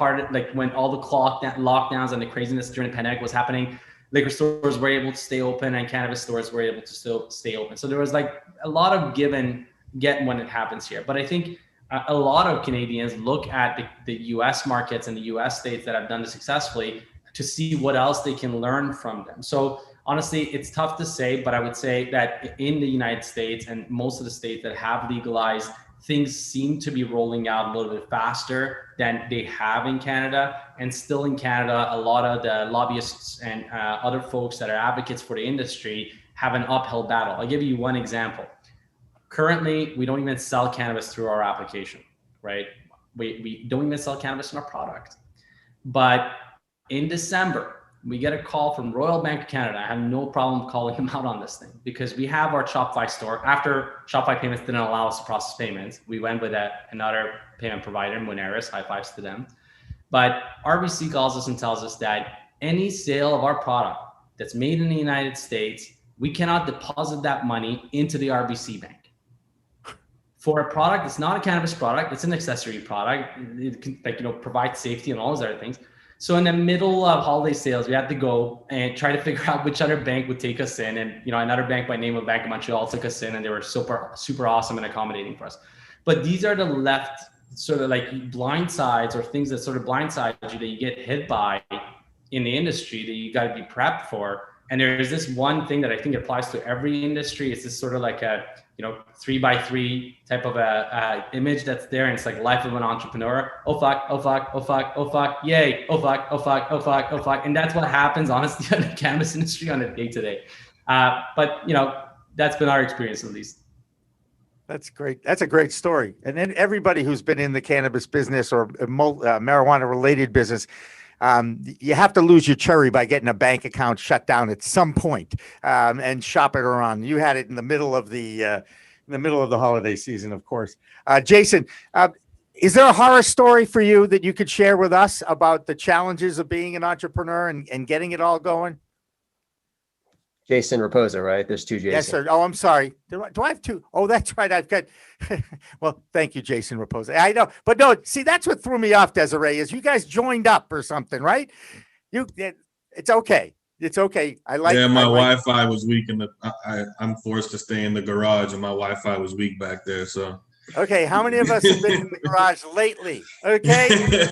when all the lockdowns and the craziness during the pandemic was happening, liquor stores were able to stay open and cannabis stores were able to still stay open. So there was a lot of give and get when it happens here. But I think a lot of Canadians look at the US markets and the US states that have done this successfully to see what else they can learn from them. So honestly, it's tough to say, but I would say that in the United States and most of the states that have legalized, things seem to be rolling out a little bit faster than they have in Canada. And still in Canada, a lot of the lobbyists and other folks that are advocates for the industry have an uphill battle. I'll give you one example. Currently, we don't even sell cannabis through our application, right? We don't even sell cannabis in our product. But in December, we get a call from Royal Bank of Canada. I have no problem calling him out on this thing because we have our Shopify store. After Shopify payments didn't allow us to process payments, we went with another payment provider, Moneris, high fives to them. But RBC calls us and tells us that any sale of our product that's made in the United States, we cannot deposit that money into the RBC bank. For a product that's not a cannabis product, it's an accessory product. It can, provide safety and all those other things. So in the middle of holiday sales, we had to go and try to figure out which other bank would take us in. And, another bank by name of Bank of Montreal took us in and they were super, super awesome and accommodating for us. But these are the left sort of blind sides or things that sort of blindside you that you get hit by in the industry that you got to be prepped for. And there's this one thing that I think applies to every industry. It's this sort of like a, 3x3 type of a image that's there. And it's like life of an entrepreneur. Oh, fuck, oh, fuck, oh, fuck, oh, fuck, yay. Oh, fuck, oh, fuck, oh, fuck, oh, fuck. And that's what happens, honestly, in the cannabis industry on a day-to-day. But, that's been our experience at least. That's great. That's a great story. And then everybody who's been in the cannabis business or marijuana related business, you have to lose your cherry by getting a bank account shut down at some point and shop it around. You had it in the middle of the holiday season, of course. Jaison, is there a horror story for you that you could share with us about the challenges of being an entrepreneur and getting it all going? Jaison Reposa, right? There's 2 Jaison. Yes, sir. Oh, I'm sorry. Do I have 2? Oh, that's right. I've got. Well, thank you, Jaison Reposa. I know, but no. See, that's what threw me off, Desiree. Is you guys joined up or something, right? It's okay. It's okay. Yeah, my Wi-Fi was weak, and I'm forced to stay in the garage, and my Wi-Fi was weak back there. So Okay, how many of us have been in the garage lately? Okay.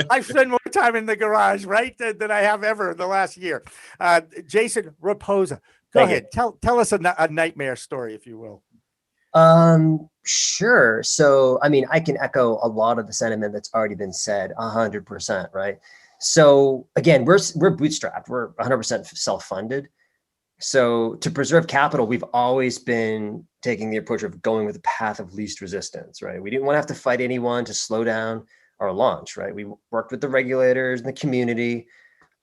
I've spent more time in the garage, right, than I have ever in the last year. Jaison, Reposa, go ahead. Tell us a nightmare story, if you will. Sure. So, I mean, I can echo a lot of the sentiment that's already been said, 100%, right? So again, we're bootstrapped. We're 100% self-funded. So to preserve capital, we've always been taking the approach of going with the path of least resistance, right? We didn't want to have to fight anyone to slow down our launch, right? We worked with the regulators and the community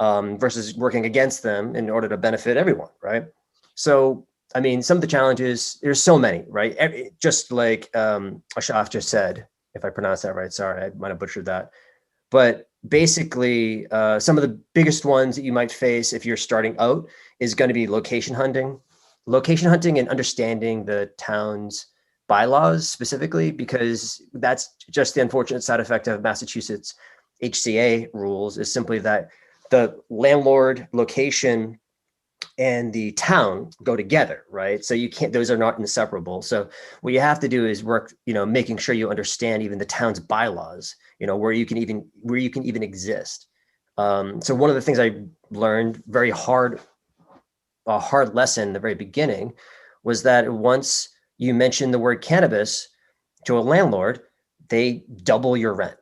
versus working against them in order to benefit everyone, right? So, I mean, some of the challenges, there's so many, right? Just like Ashaf just said, if I pronounced that right, sorry, I might have butchered that. But basically, some of the biggest ones that you might face if you're starting out is going to be location hunting and understanding the town's bylaws specifically, because that's just the unfortunate side effect of Massachusetts HCA rules, is simply that the landlord, location, and the town go together, right? So you can't, those are not inseparable. So what you have to do is work, making sure you understand even the town's bylaws, where you can even exist. So one of the things I learned a hard lesson in the very beginning was that once you mention the word cannabis to a landlord, they double your rent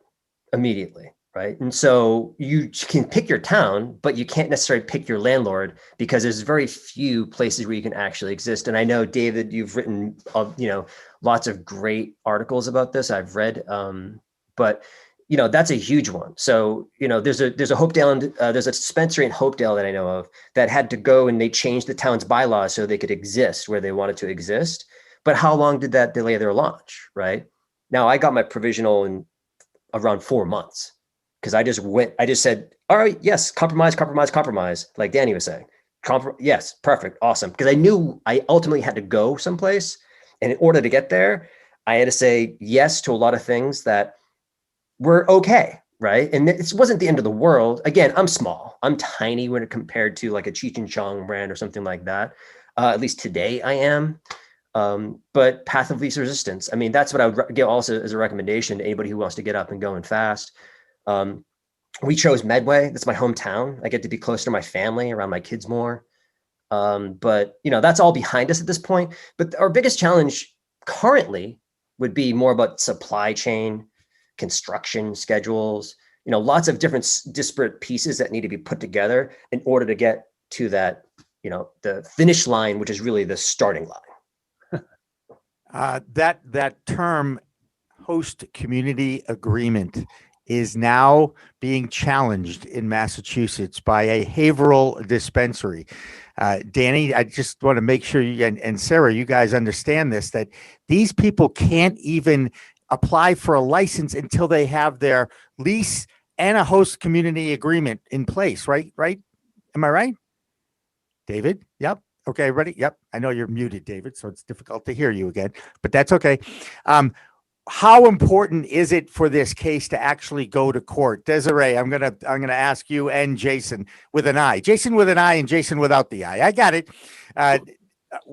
immediately. Right. And so you can pick your town, but you can't necessarily pick your landlord because there's very few places where you can actually exist. And I know, David, you've written, lots of great articles about this. I've read, but that's a huge one. So, there's a Hopedale, there's a dispensary in Hopedale that I know of that had to go and they changed the town's bylaws so they could exist where they wanted to exist. But how long did that delay their launch? Right now, I got my provisional in around 4 months. Because I just said, all right, yes, compromise, like Danny was saying. Yes, perfect, awesome. Because I knew I ultimately had to go someplace. And in order to get there, I had to say yes to a lot of things that were okay, right? And it wasn't the end of the world. Again, I'm small. I'm tiny when it compared to like a Cheech Chong brand or something like that. At least today I am. But path of least resistance. I mean, that's what I would give also as a recommendation to anybody who wants to get up and going fast. We chose Medway. That's my hometown. I get to be closer to my family, around my kids more. But that's all behind us at this point. But our biggest challenge currently would be more about supply chain, construction schedules, lots of different disparate pieces that need to be put together in order to get to that, the finish line, which is really the starting line. That term, host community agreement, is now being challenged in Massachusetts by a Haverhill dispensary. Danny, I just want to make sure you and Sarah, you guys understand this, that these people can't even apply for a license until they have their lease and a host community agreement in place, right? Am I right? David? Yep. Okay, ready? Yep. I know you're muted, David, so it's difficult to hear you again, but that's okay. How important is it for this case to actually go to court? Desiree, I'm gonna ask you and Jaison with an I. Jaison with an I and Jaison without the I. I got it.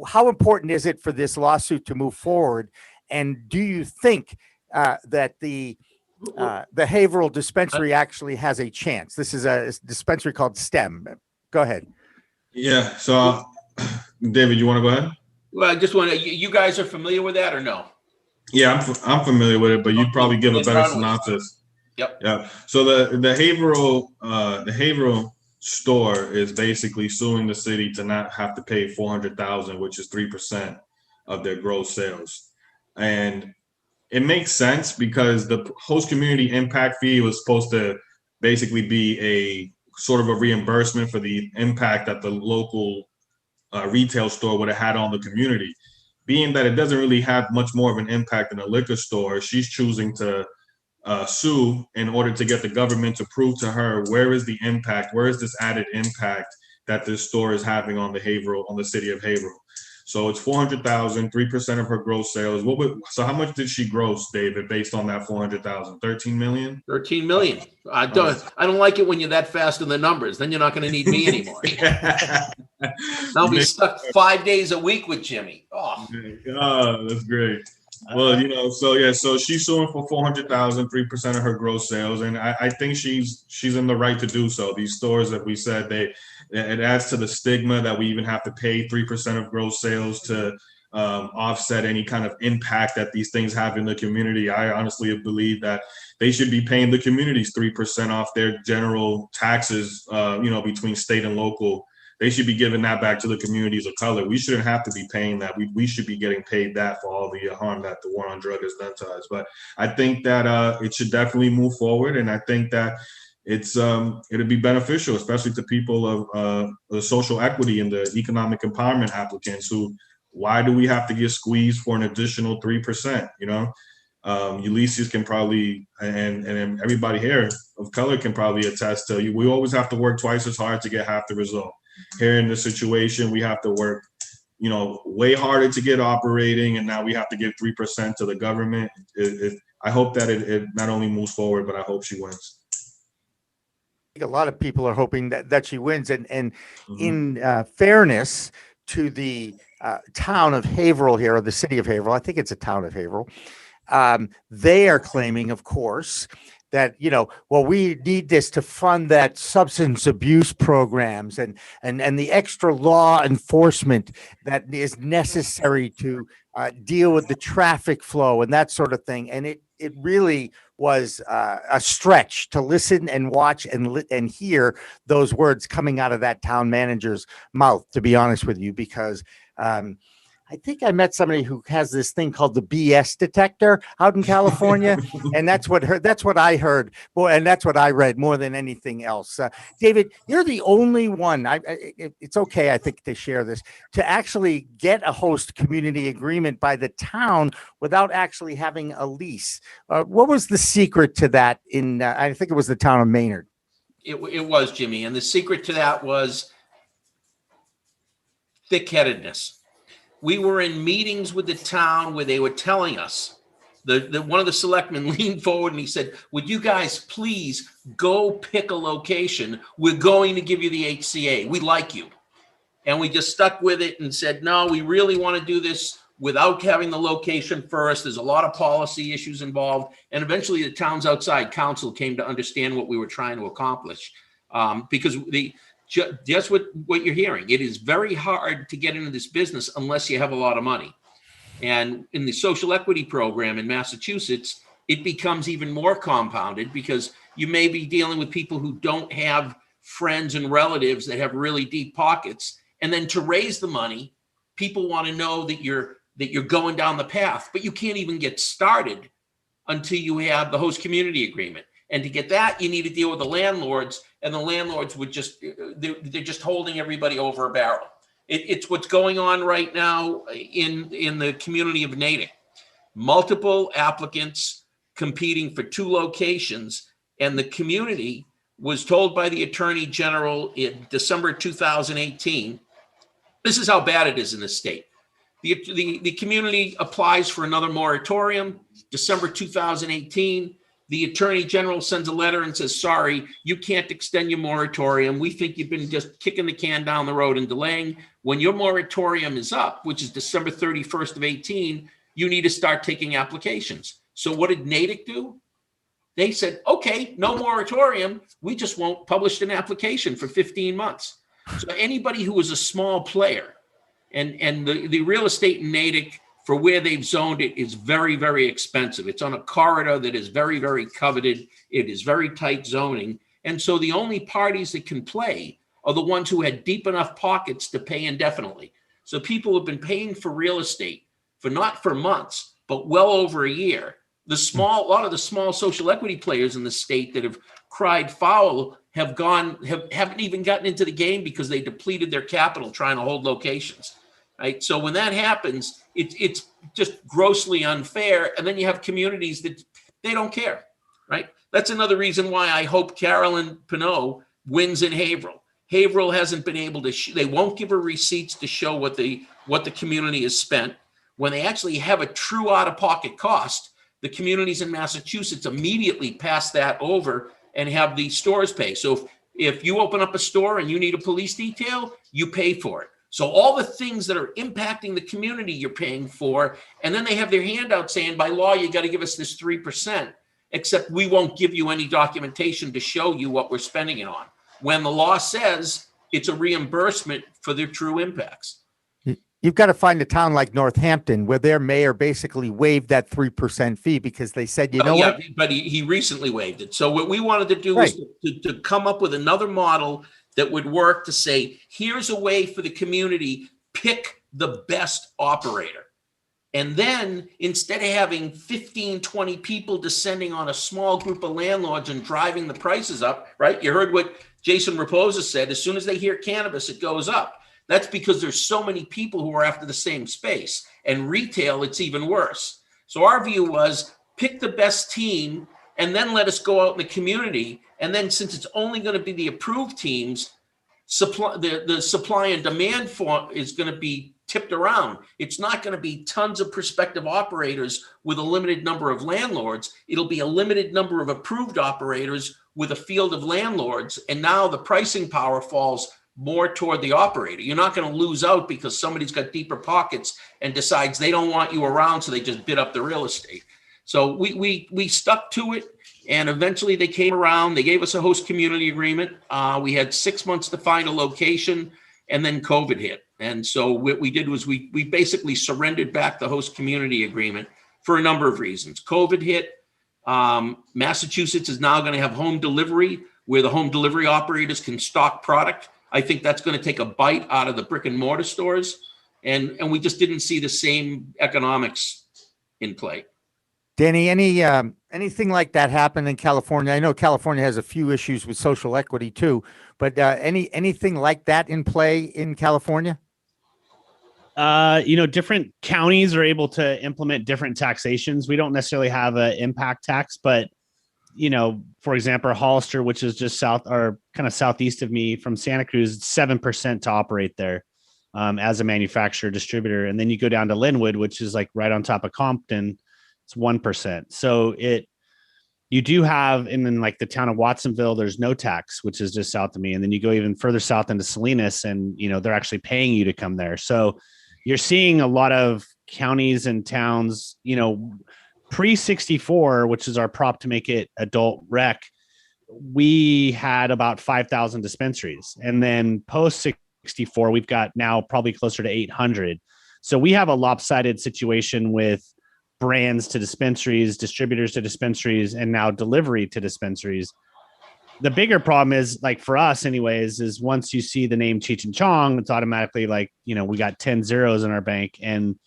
How important is it for this lawsuit to move forward? And do you think that the Haverhill dispensary actually has a chance? This is a dispensary called STEM. Go ahead. Yeah. So, David, you want to go ahead? Well, I just want to. You guys are familiar with that or no? Yeah, I'm familiar with it, but you'd probably give a better synopsis. Yep. Yeah. So the Haverhill store is basically suing the city to not have to pay $400,000, which is 3% of their gross sales, and it makes sense because the host community impact fee was supposed to basically be a sort of a reimbursement for the impact that the local retail store would have had on the community. Being that it doesn't really have much more of an impact than a liquor store, she's choosing to sue in order to get the government to prove to her where is the impact, where is this added impact that this store is having on the city of Haverhill. So it's $400,000, 3% of her gross sales. So how much did she gross, David, based on that $400,000? 13 million? 13 million. I don't like it when you're that fast in the numbers. Then you're not going to need me anymore. I'll be stuck 5 days a week with Jimmy. Oh, that's great. Well, so she's suing for 400,000, 3% of her gross sales, and I think she's in the right to do so. These stores that we said it adds to the stigma that we even have to pay 3% of gross sales to offset any kind of impact that these things have in the community. I honestly believe that they should be paying the communities 3% off their general taxes, between state and local. They should be giving that back to the communities of color. We shouldn't have to be paying that. We should be getting paid that for all the harm that the war on drug has done to us. But I think that it should definitely move forward, and I think that it'll be beneficial, especially to people of the social equity and the economic empowerment applicants who, why do we have to get squeezed for an additional 3%? Ulysses can probably, and everybody here of color can probably attest to you. We always have to work twice as hard to get half the result. Here in this situation, we have to work, way harder to get operating, and now we have to give 3% to the government. I hope that it not only moves forward, but I hope she wins. A lot of people are hoping that she wins, and in fairness to the town of Haverhill here, or the city of Haverhill, I think it's a town of Haverhill. They are claiming, of course, that, we need this to fund that substance abuse programs and the extra law enforcement that is necessary to deal with the traffic flow and that sort of thing. And it really was a stretch to listen and watch and hear those words coming out of that town manager's mouth, to be honest with you, because I think I met somebody who has this thing called the BS detector out in California, and that's what I heard, boy, and that's what I read more than anything else. David, you're the only one. It's okay, I think, to share this, to actually get a host community agreement by the town without actually having a lease. What was the secret to that? I think it was the town of Maynard. It was, Jimmy, and the secret to that was thick-headedness. We were in meetings with the town where they were telling us, one of the selectmen leaned forward and he said, would you guys please go pick a location? We're going to give you the HCA. We like you. And we just stuck with it and said, no, we really want to do this without having the location first. There's a lot of policy issues involved. And eventually the town's outside council came to understand what we were trying to accomplish. Because that's what you're hearing. It is very hard to get into this business unless you have a lot of money. And in the social equity program in Massachusetts, it becomes even more compounded because you may be dealing with people who don't have friends and relatives that have really deep pockets. And then to raise the money, people want to know that you're going down the path, but you can't even get started until you have the host community agreement. And to get that, you need to deal with the landlords, and the landlords they're just holding everybody over a barrel. It's what's going on right now in the community of Natick. Multiple applicants competing for 2 locations, and the community was told by the Attorney General in December 2018, this is how bad it is in the state. The community applies for another moratorium, December 2018. The Attorney General sends a letter and says, sorry, you can't extend your moratorium. We think you've been just kicking the can down the road and delaying. When your moratorium is up, which is December 31st of 18, you need to start taking applications. So what did Natick do? They said, okay, no moratorium. We just won't publish an application for 15 months. So anybody who is a small player, and the real estate in Natick, for where they've zoned it, is very, very expensive. It's on a corridor that is very, very coveted. It is very tight zoning. And so the only parties that can play are the ones who had deep enough pockets to pay indefinitely. So people have been paying for real estate not for months, but well over a year. A lot of the small social equity players in the state that have cried foul haven't even gotten into the game because they depleted their capital trying to hold locations. Right? So when that happens, it's just grossly unfair. And then you have communities that they don't care, right? That's another reason why I hope Carolyn Pinot wins in Haverhill. Haverhill hasn't been able to, they won't give her receipts to show what the community has spent. When they actually have a true out-of-pocket cost, the communities in Massachusetts immediately pass that over and have the stores pay. So if you open up a store and you need a police detail, you pay for it. So all the things that are impacting the community you're paying for, and then they have their handout saying, by law, you got to give us this 3%, except we won't give you any documentation to show you what we're spending it on, when the law says it's a reimbursement for their true impacts. You've got to find a town like Northampton where their mayor basically waived that 3% fee because they said, you know what? But he recently waived it. So what we wanted to do was to come up with another model that would work to say, here's a way for the community, pick the best operator. And then instead of having 15, 20 people descending on a small group of landlords and driving the prices up, right? You heard what Jaison Reposa said, as soon as they hear cannabis, it goes up. That's because there's so many people who are after the same space. And retail, it's even worse. So our view was pick the best team and then let us go out in the community. And then since it's only going to be the approved teams, the supply and demand for is going to be tipped around. It's not going to be tons of prospective operators with a limited number of landlords. It'll be a limited number of approved operators with a field of landlords. And now the pricing power falls more toward the operator. You're not going to lose out because somebody's got deeper pockets and decides they don't want you around, so they just bid up the real estate. So we stuck to it, and eventually they came around. They gave us a host community agreement. We had 6 months to find a location, and then COVID hit. And so what we did was we basically surrendered back the host community agreement for a number of reasons. COVID hit. Massachusetts is now going to have home delivery, where the home delivery operators can stock product. I think that's going to take a bite out of the brick and mortar stores. And we just didn't see the same economics in play. Danny, anything like that happen in California? I know California has a few issues with social equity too, but anything like that in play in California? Different counties are able to implement different taxations. We don't necessarily have an impact tax, but for example, Hollister, which is just south or kind of southeast of me from Santa Cruz, 7% to operate there as a manufacturer distributor. And then you go down to Linwood, which is like right on top of Compton, it's 1%. So you do have, and then like the town of Watsonville, there's no tax, which is just south of me. And then you go even further south into Salinas and, they're actually paying you to come there. So you're seeing a lot of counties and towns, pre-64, which is our prop to make it adult rec, we had about 5,000 dispensaries. And then post-64, we've got now probably closer to 800. So we have a lopsided situation with brands to dispensaries, distributors to dispensaries, and now delivery to dispensaries. The bigger problem is, like for us anyways, is once you see the name Cheech Chong, it's automatically like, we got 10 zeros in our bank, and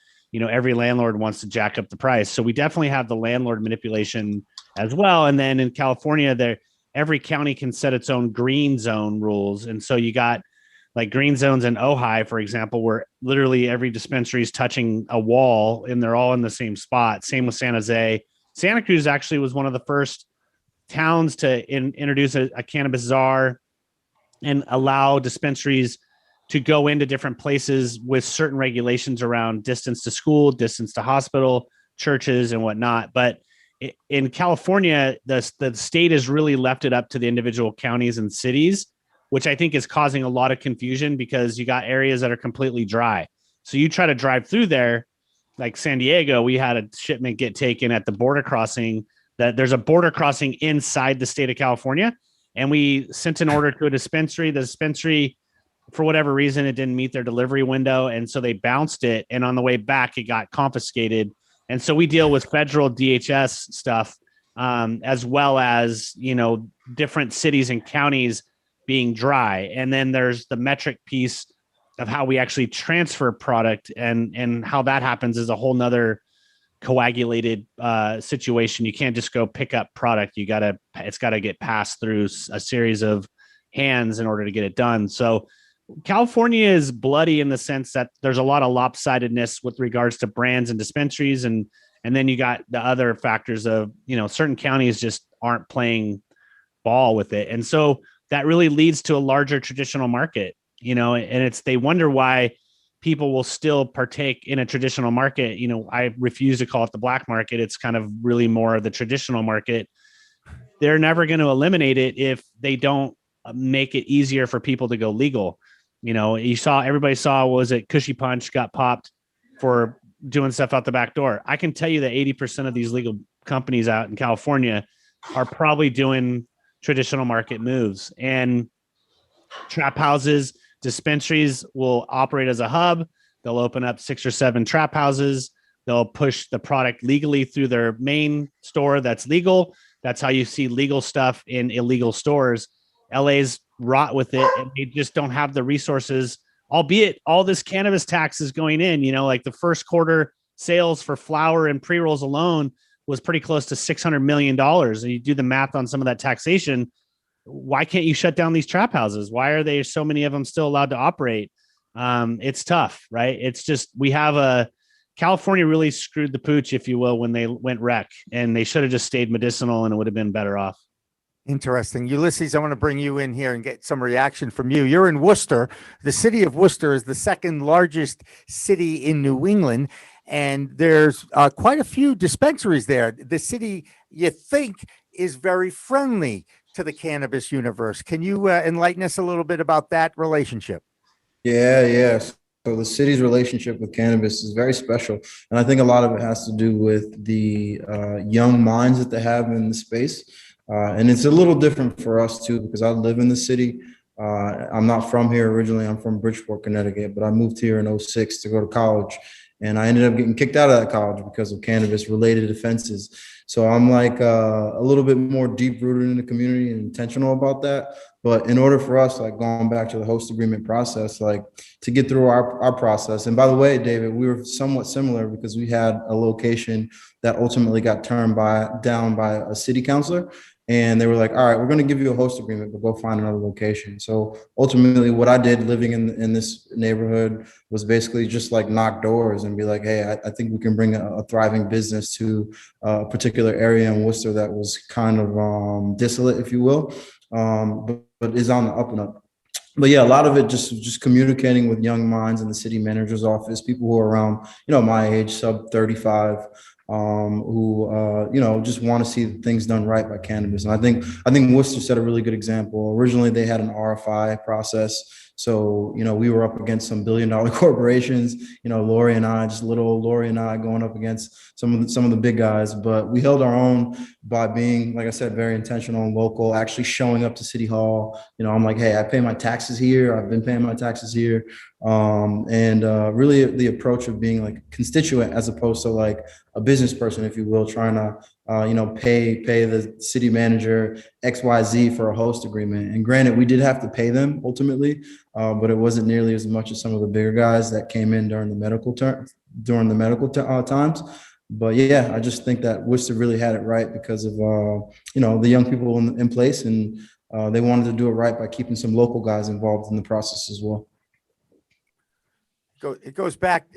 every landlord wants to jack up the price. So we definitely have the landlord manipulation as well. And then in California, every county can set its own green zone rules. And so you got like green zones in Ojai, for example, where literally every dispensary is touching a wall and they're all in the same spot. Same with San Jose. Santa Cruz actually was one of the first towns to introduce a cannabis czar and allow dispensaries to go into different places with certain regulations around distance to school, distance to hospital, churches, and whatnot. But in California, the state has really left it up to the individual counties and cities, which I think is causing a lot of confusion because you got areas that are completely dry. So you try to drive through there, like San Diego, we had a shipment get taken at the border crossing. That there's a border crossing inside the state of California, and we sent an order to a dispensary. The dispensary, for whatever reason, it didn't meet their delivery window. And so they bounced it. And on the way back, it got confiscated. And so we deal with federal DHS stuff, as well as, different cities and counties being dry. And then there's the metric piece of how we actually transfer product, and how that happens is a whole nother coagulated situation. You can't just go pick up product. It's got to get passed through a series of hands in order to get it done. So California is bloody in the sense that there's a lot of lopsidedness with regards to brands and dispensaries. And then you got the other factors of, certain counties just aren't playing ball with it. And so that really leads to a larger traditional market, and they wonder why people will still partake in a traditional market. I refuse to call it the black market. It's kind of really more of the traditional market. They're never going to eliminate it if they don't make it easier for people to go legal. Everybody saw, what was it? Cushy Punch got popped for doing stuff out the back door. I can tell you that 80% of these legal companies out in California are probably doing traditional market moves, and trap houses, dispensaries will operate as a hub. They'll open up 6 or 7 trap houses. They'll push the product legally through their main store that's legal. That's how you see legal stuff in illegal stores. LA's rot with it, and they just don't have the resources, albeit all this cannabis tax is going in. Like the first quarter sales for flower and pre-rolls alone was pretty close to $600 million. And you do the math on some of that taxation. Why can't you shut down these trap houses? Why are there so many of them still allowed to operate? It's tough, right? It's just, California really screwed the pooch, if you will, when they went rec, and they should have just stayed medicinal and it would have been better off. Interesting. Ulysses, I want to bring you in here and get some reaction from you. You're in Worcester. The city of Worcester is the second largest city in New England, and there's quite a few dispensaries there. The city, you think, is very friendly to the cannabis universe. Can you enlighten us a little bit about that relationship? Yeah. So the city's relationship with cannabis is very special. And I think a lot of it has to do with the young minds that they have in the space. And it's a little different for us too, because I live in the city. I'm not from here originally. I'm from Bridgeport, Connecticut, but I moved here in 2006 to go to college. And I ended up getting kicked out of that college because of cannabis related offenses. So I'm like a little bit more deep rooted in the community and intentional about that. But in order for us, like going back to the host agreement process, like to get through our process. And by the way, David, we were somewhat similar because we had a location that ultimately got turned down by a city councilor. And they were like, all right, we're going to give you a host agreement, but go find another location. So ultimately what I did living in this neighborhood was basically just like knock doors and be like, hey, I think we can bring a thriving business to a particular area in Worcester that was kind of desolate, if you will, but is on the up and up. But yeah, a lot of it just communicating with young minds in the city manager's office, people who are around, my age, sub 35, who just want to see things done right by cannabis. And I think Worcester set a really good example. Originally, they had an RFI process. So, we were up against some billion-dollar corporations, Lori and I going up against some of the big guys, but we held our own by being, like I said, very intentional and local, actually showing up to City Hall. I'm like, hey, I pay my taxes here. I've been paying my taxes here. Really the approach of being like constituent as opposed to like a business person, if you will, trying to, pay the city manager XYZ for a host agreement. And granted, we did have to pay them ultimately, but it wasn't nearly as much as some of the bigger guys that came in during the medical times. But yeah, I just think that Worcester really had it right because of, the young people in place, and they wanted to do it right by keeping some local guys involved in the process as well. It goes back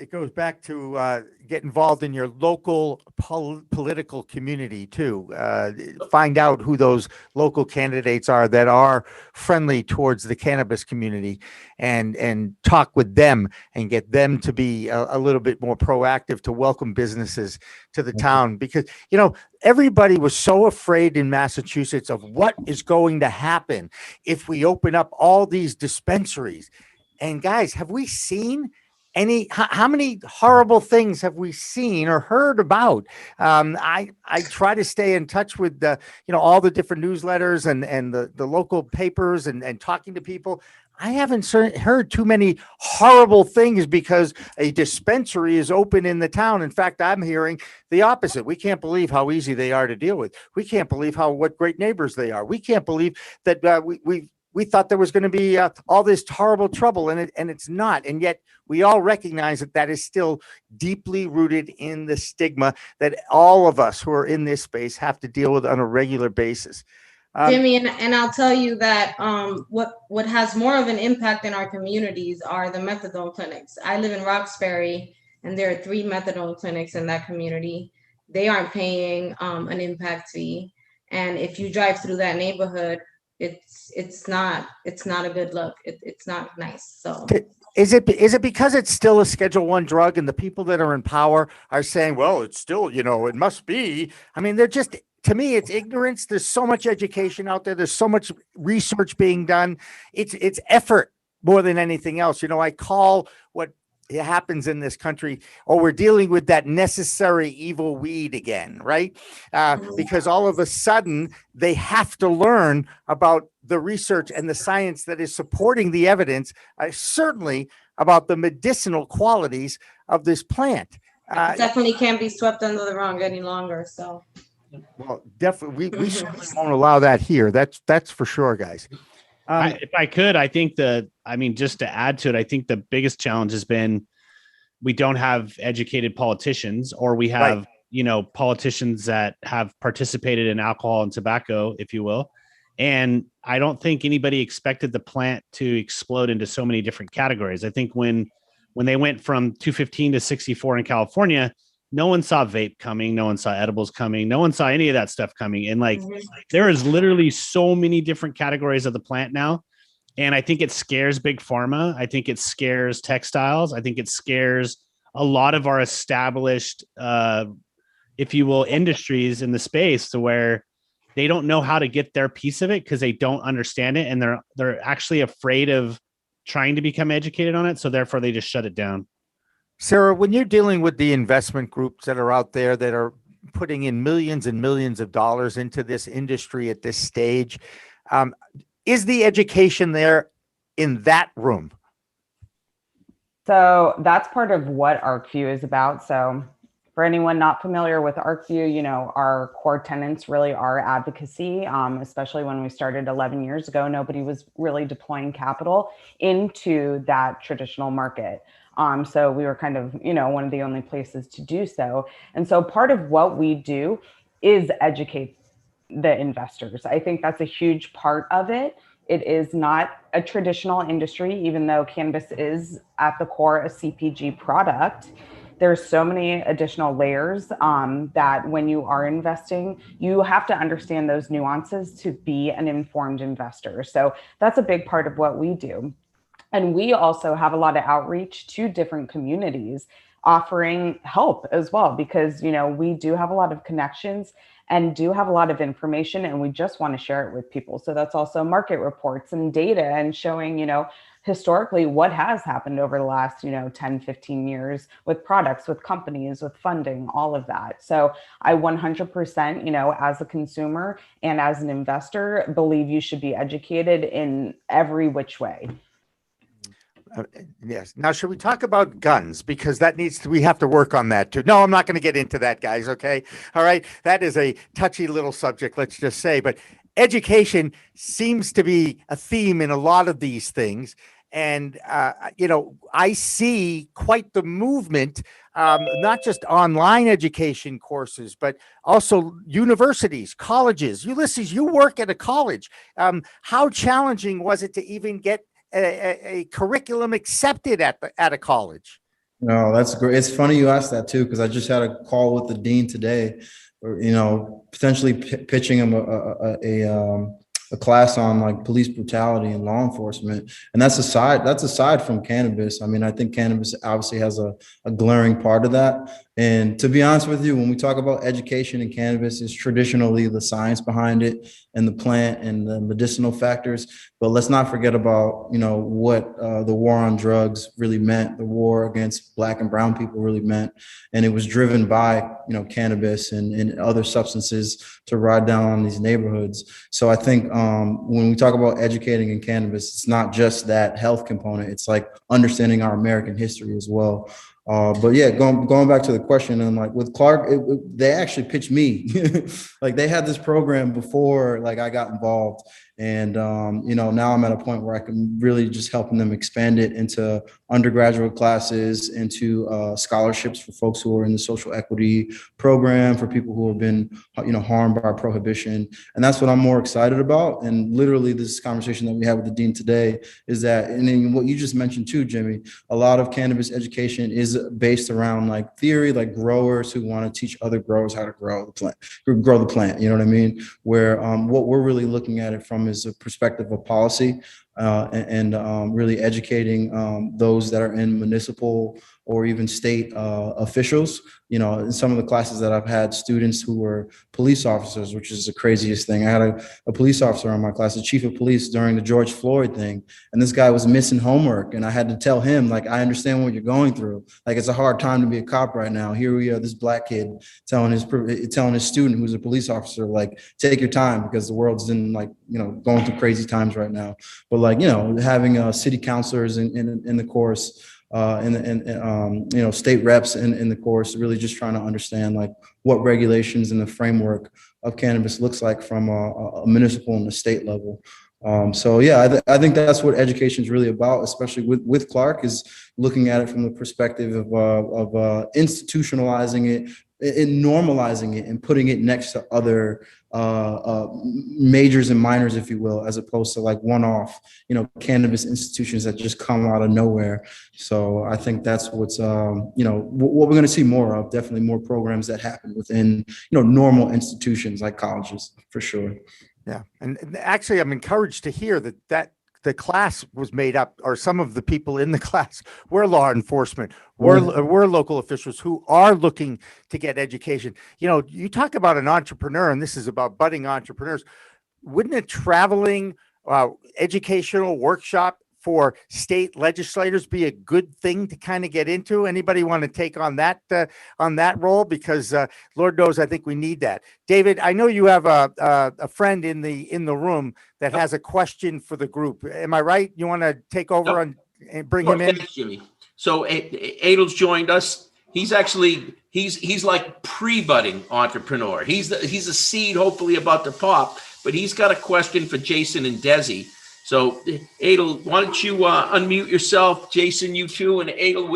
to get involved in your local political community too. Find out who those local candidates are that are friendly towards the cannabis community, and talk with them and get them to be a little bit more proactive to welcome businesses to the town. Because everybody was so afraid in Massachusetts of what is going to happen if we open up all these dispensaries. And guys, have we seen how many horrible things have we seen or heard about? I try to stay in touch with all the different newsletters and the local papers and talking to people. I haven't heard too many horrible things because a dispensary is open in the town. In fact, I'm hearing the opposite. We can't believe how easy they are to deal with. We can't believe what great neighbors they are. We can't believe that we thought there was going to be all this horrible trouble, and it's not. And yet we all recognize that is still deeply rooted in the stigma that all of us who are in this space have to deal with on a regular basis. Jimmy, and I'll tell you that what has more of an impact in our communities are the methadone clinics. I live in Roxbury, and there are 3 methadone clinics in that community. They aren't paying an impact fee, and if you drive through that neighborhood, it's not a good look. It's not nice. So is it because it's still a Schedule I drug and the people that are in power are saying, well, it's still, it must be. I mean, they're just, to me, it's ignorance. There's so much education out there. There's so much research being done. It's effort more than anything else. I call what happens in this country, or we're dealing with that necessary evil weed again, right? Because all of a sudden they have to learn about the research and the science that is supporting the evidence, certainly about the medicinal qualities of this plant. Definitely can't be swept under the rug any longer. So, well, definitely, we certainly won't allow that here. That's for sure, guys. If I could, I think just to add to it, I think the biggest challenge has been we don't have educated politicians, or we have, politicians that have participated in alcohol and tobacco, if you will. And I don't think anybody expected the plant to explode into so many different categories. I think when they went from 215 to 64 in California, no one saw vape coming. No one saw edibles coming. No one saw any of that stuff coming. And there is literally so many different categories of the plant now. And I think it scares big pharma. I think it scares textiles. I think it scares a lot of our established, if you will, industries in the space, to where they don't know how to get their piece of it because they don't understand it. And they're actually afraid of trying to become educated on it. So therefore they just shut it down. Sarah, when you're dealing with the investment groups that are out there that are putting in millions and millions of dollars into this industry at this stage, is the education there in that room? So that's part of what Arcview is about. So for anyone not familiar with Arcview, our core tenets really are advocacy, especially when we started 11 years ago. Nobody was really deploying capital into that traditional market. So we were kind of, one of the only places to do so. And so part of what we do is educate the investors. I think that's a huge part of it. It is not a traditional industry, even though cannabis is at the core a CPG product. There's so many additional layers that when you are investing, you have to understand those nuances to be an informed investor. So that's a big part of what we do. And we also have a lot of outreach to different communities, offering help as well, because, we do have a lot of connections and do have a lot of information, and we just want to share it with people. So that's also market reports and data and showing, historically what has happened over the last, 10, 15 years with products, with companies, with funding, all of that. So I 100%, as a consumer and as an investor, believe you should be educated in every which way. Yes. Now, should we talk about guns? Because we have to work on that too. No, I'm not going to get into that, guys. Okay. All right. That is a touchy little subject, let's just say, but education seems to be a theme in a lot of these things. And, I see quite the movement, not just online education courses, but also universities, colleges. Ulysses, you work at a college. How challenging was it to even get a curriculum accepted at a college? No, that's great. It's funny you asked that too, because I just had a call with the dean today, potentially pitching him a class on police brutality and law enforcement. And that's aside from cannabis. I mean, I think cannabis obviously has a glaring part of that. And to be honest with you, when we talk about education in cannabis, it's traditionally the science behind it and the plant and the medicinal factors. But let's not forget about, what the war on drugs really meant, the war against Black and brown people really meant. And it was driven by, cannabis and other substances to ride down on these neighborhoods. So I think when we talk about educating in cannabis, it's not just that health component. It's understanding our American history as well. But yeah, going back to the question, and with Clark, they actually pitched me. They had this program before I got involved. And, now I'm at a point where I can really just helping them expand it into undergraduate classes, into scholarships for folks who are in the social equity program, for people who have been, harmed by prohibition. And that's what I'm more excited about. And literally this conversation that we had with the dean today is that, and then what you just mentioned too, Jimmy, a lot of cannabis education is based around theory, growers who want to teach other growers how to grow the plant, you know what I mean? Where what we're really looking at it from is a perspective of policy. and really educating those that are in municipal or even state officials. You know, in some of the classes that I've had students who were police officers, which is the craziest thing. I had a police officer in my class, the chief of police during the George Floyd thing, and this guy was missing homework, and I had to tell him, like, I understand what you're going through. Like, it's a hard time to be a cop right now. Here we are, this black kid telling his student who's a police officer, like, take your time because the world's in, like, you know, going through crazy times right now. But, like, you know, having city councilors in the course, you know, state reps in the course, really just trying to understand like what regulations and the framework of cannabis looks like from a municipal and a state level. So yeah, I think that's what education is really about, especially with Clark, is looking at it from the perspective of institutionalizing it, and normalizing it, and putting it next to other majors and minors, if you will, as opposed to like one-off, you know, cannabis institutions that just come out of nowhere. So I think that's what's, you know, what we're going to see more of. Definitely more programs that happen within, you know, normal institutions like colleges, for sure. Yeah, and actually, I'm encouraged to hear that the class was made up, or some of the people in the class were law enforcement, were local officials who are looking to get education. You know, you talk about an entrepreneur, and this is about budding entrepreneurs. Wouldn't a traveling educational workshop for state legislators be a good thing to kind of get into? Anybody want to take on that role? Because Lord knows, I think we need that. David, I know you have a friend in the room that has a question for the group. Am I right? You want to take over and bring him in? Thanks, Jimmy. So Adel's joined us. He's actually he's like pre-budding entrepreneur. He's a seed hopefully about to pop, but he's got a question for Jaison and Desi. So, Adel, why don't you unmute yourself? Jaison, you too. And Adel,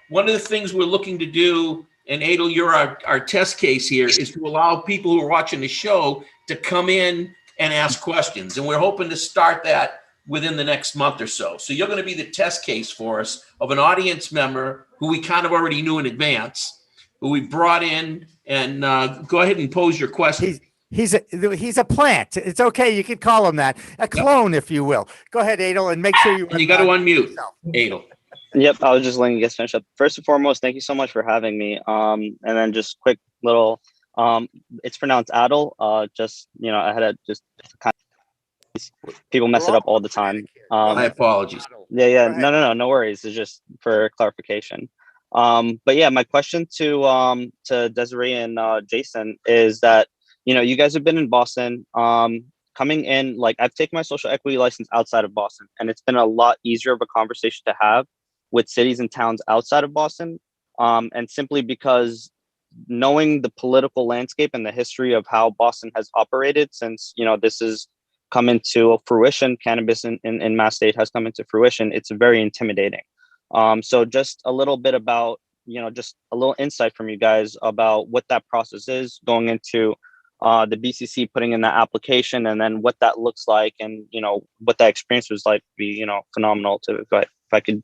one of the things we're looking to do, and Adel, you're our test case here, is to allow people who are watching the show to come in and ask questions. And we're hoping to start that within the next month or so. So you're going to be the test case for us of an audience member who we kind of already knew in advance, who we brought in, and go ahead and pose your question. He's a plant. It's okay. You can call him that. A clone, if you will. Go ahead, Adel, and make sure you got to unmute, Adel. Yep, I was just letting you guys finish up. First and foremost, thank you so much for having me. And then just quick little, it's pronounced Adel. Just, you know, I had to just kind of, people mess it up all the time. My apologies. Yeah. No worries. It's just for clarification. But yeah, my question to Desiree and Jaison is that, you know, you guys have been in Boston, coming in, like, I've taken my social equity license outside of Boston, and it's been a lot easier of a conversation to have with cities and towns outside of Boston. And simply because knowing the political landscape and the history of how Boston has operated since, you know, this has come into fruition, cannabis in Mass State has come into fruition, it's very intimidating. So just a little bit about, you know, just a little insight from you guys about what that process is going into the BCC putting in that application, and then what that looks like, and, you know, what that experience was like, be, you know, phenomenal to, if I could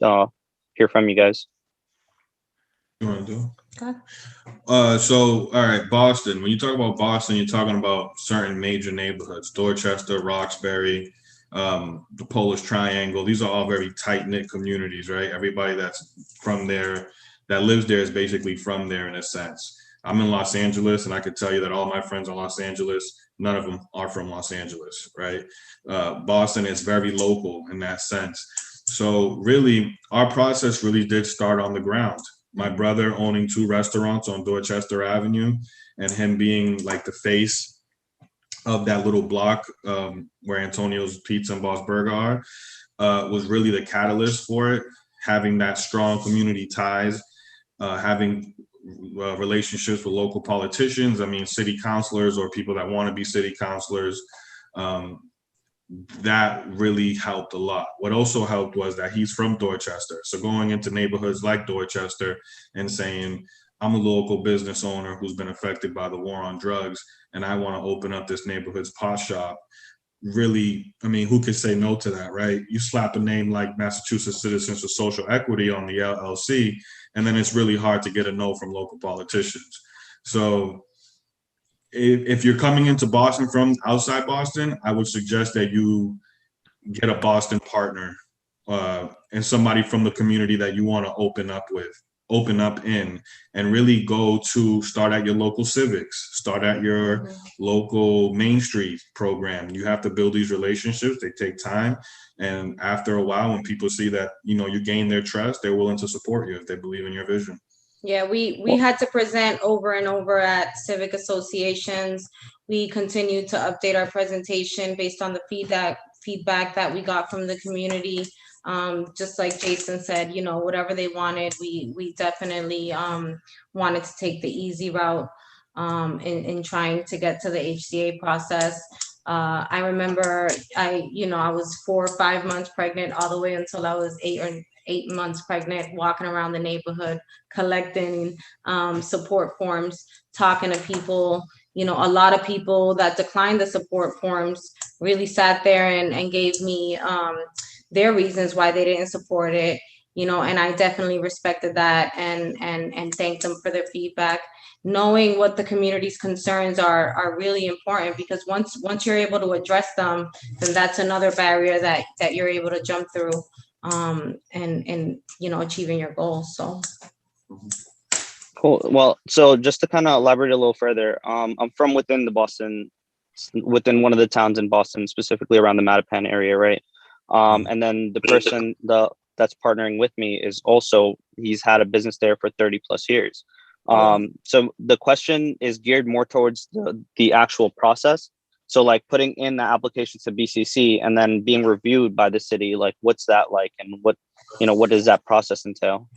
hear from you guys. You want to do it? So, all right, Boston. When you talk about Boston, you're talking about certain major neighborhoods: Dorchester, Roxbury, the Polish Triangle. These are all very tight-knit communities, right? Everybody that's from there, that lives there, is basically from there in a sense. I'm in Los Angeles, and I could tell you that all my friends in Los Angeles, none of them are from Los Angeles, right? Boston is very local in that sense. So really, our process really did start on the ground. My brother owning 2 restaurants on Dorchester Avenue, and him being like the face of that little block where Antonio's Pizza and Boss Burger are, was really the catalyst for it. Having that strong community ties, having relationships with local politicians, I mean, city councilors or people that want to be city councilors, that really helped a lot. What also helped was that he's from Dorchester. So going into neighborhoods like Dorchester and saying, I'm a local business owner who's been affected by the war on drugs, and I want to open up this neighborhood's pot shop. Really, I mean, who could say no to that, right? You slap a name like Massachusetts Citizens for Social Equity on the LLC, and then it's really hard to get a no from local politicians. So if you're coming into Boston from outside Boston, I would suggest that you get a Boston partner and somebody from the community that you want to open up in, and really go to start at your local civics, start at your local Main Street program. You have to build these relationships. They take time. And after a while, when people see that, you gain their trust, they're willing to support you if they believe in your vision. Yeah, we had to present over and over at civic associations. We continue to update our presentation based on the feedback that we got from the community. Just like Jaison said, whatever they wanted, we definitely wanted to take the easy route in trying to get to the HCA process. I remember I was 4 or 5 months pregnant all the way until I was 8 months pregnant, walking around the neighborhood, collecting support forms, talking to people. A lot of people that declined the support forms really sat there and gave me their reasons why they didn't support it, and I definitely respected that and thanked them for their feedback. Knowing what the community's concerns are really important, because once you're able to address them, then that's another barrier that you're able to jump through and achieving your goals. So cool. Well, so just to kind of elaborate a little further, I'm from within within one of the towns in Boston, specifically around the Mattapan area, right? And then the person that's partnering with me he's had a business there for 30 plus years. So the question is geared more towards the actual process. So like putting in the applications to BCC and then being reviewed by the city, like what's that like, and what does that process entail?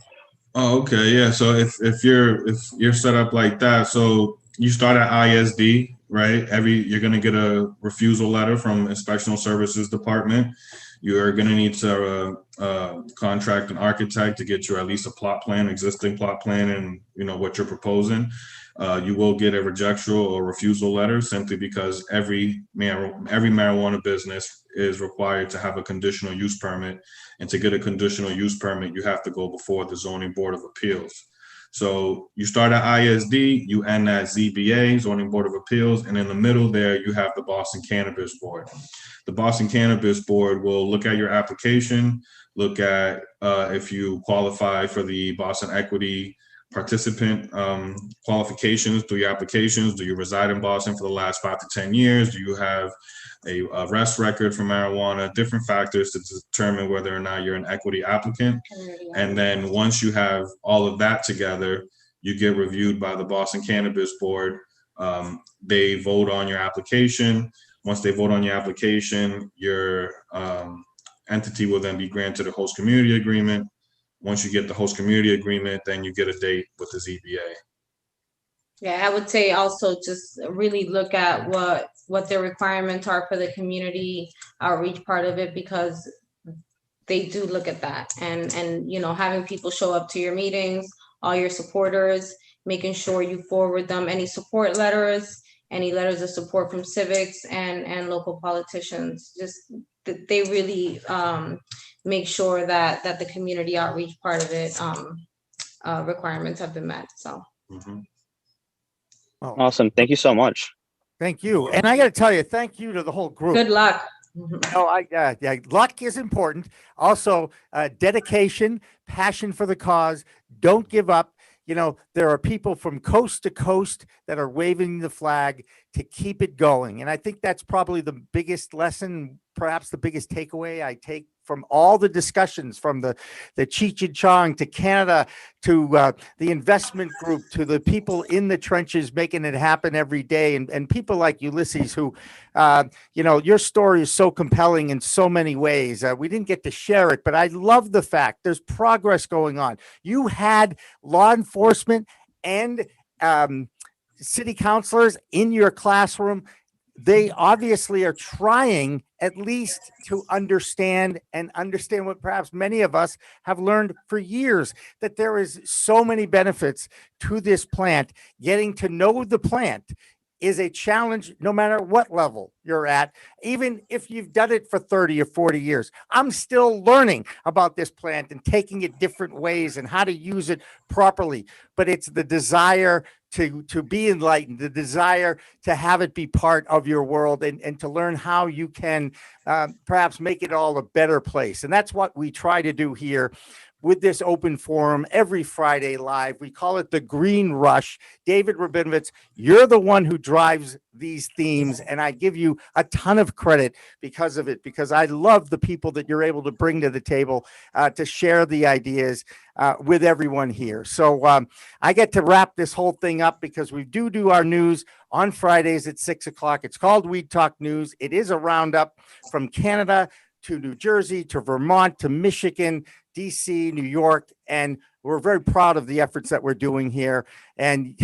Oh, okay. Yeah. So if you're set up like that, so you start at ISD, right? You're going to get a refusal letter from Inspectional Services Department. You're going to need to contract an architect to get you at least a existing plot plan, and what you're proposing. You will get a rejection or refusal letter simply because every marijuana business is required to have a conditional use permit. And to get a conditional use permit, you have to go before the Zoning Board of Appeals. So you start at ISD, you end at ZBA, Zoning Board of Appeals, and in the middle there, you have the Boston Cannabis Board. The Boston Cannabis Board will look at your application, look at if you qualify for the Boston Equity participant qualifications through your applications. Do you reside in Boston for the last 5 to 10 years? Do you have a arrest record for marijuana? Different factors to determine whether or not you're an equity applicant. And then once you have all of that together, you get reviewed by the Boston Cannabis Board. They vote on your application. Once they vote on your application, your entity will then be granted a host community agreement. Once you get the host community agreement, then you get a date with the ZBA. Yeah, I would say also just really look at what their requirements are for the community outreach part of it, because they do look at that, and having people show up to your meetings, all your supporters, making sure you forward them any support letters, any letters of support from civics and local politicians. Just they really make sure that the community outreach part of it requirements have been met. So. Mm-hmm. Awesome. Thank you so much. Thank you. And I got to tell you, thank you to the whole group. Good luck. Luck is important. Also, dedication, passion for the cause. Don't give up. There are people from coast to coast that are waving the flag to keep it going. And I think that's probably the biggest lesson, perhaps the biggest takeaway I take from all the discussions, from the Cheech Chong to Canada, to the investment group, to the people in the trenches making it happen every day. And people like Ulysses, who, your story is so compelling in so many ways. We didn't get to share it, but I love the fact there's progress going on. You had law enforcement and city councilors in your classroom. They obviously are trying at least to understand what perhaps many of us have learned for years, that there is so many benefits to this plant. Getting to know the plant is a challenge no matter what level you're at, even if you've done it for 30 or 40 years. I'm still learning about this plant and taking it different ways and how to use it properly. But it's the desire to be enlightened, the desire to have it be part of your world, and to learn how you can perhaps make it all a better place. And that's what we try to do here with this open forum every Friday live. We call it the Green Rush. David Rabinovitz, you're the one who drives these themes, and I give you a ton of credit because of it, because I love the people that you're able to bring to the table to share the ideas with everyone here. So I get to wrap this whole thing up because we do our news on Fridays at 6 o'clock. It's called Weed Talk News. It is a roundup from Canada to New Jersey to Vermont to Michigan, DC, New York, and we're very proud of the efforts that we're doing here. And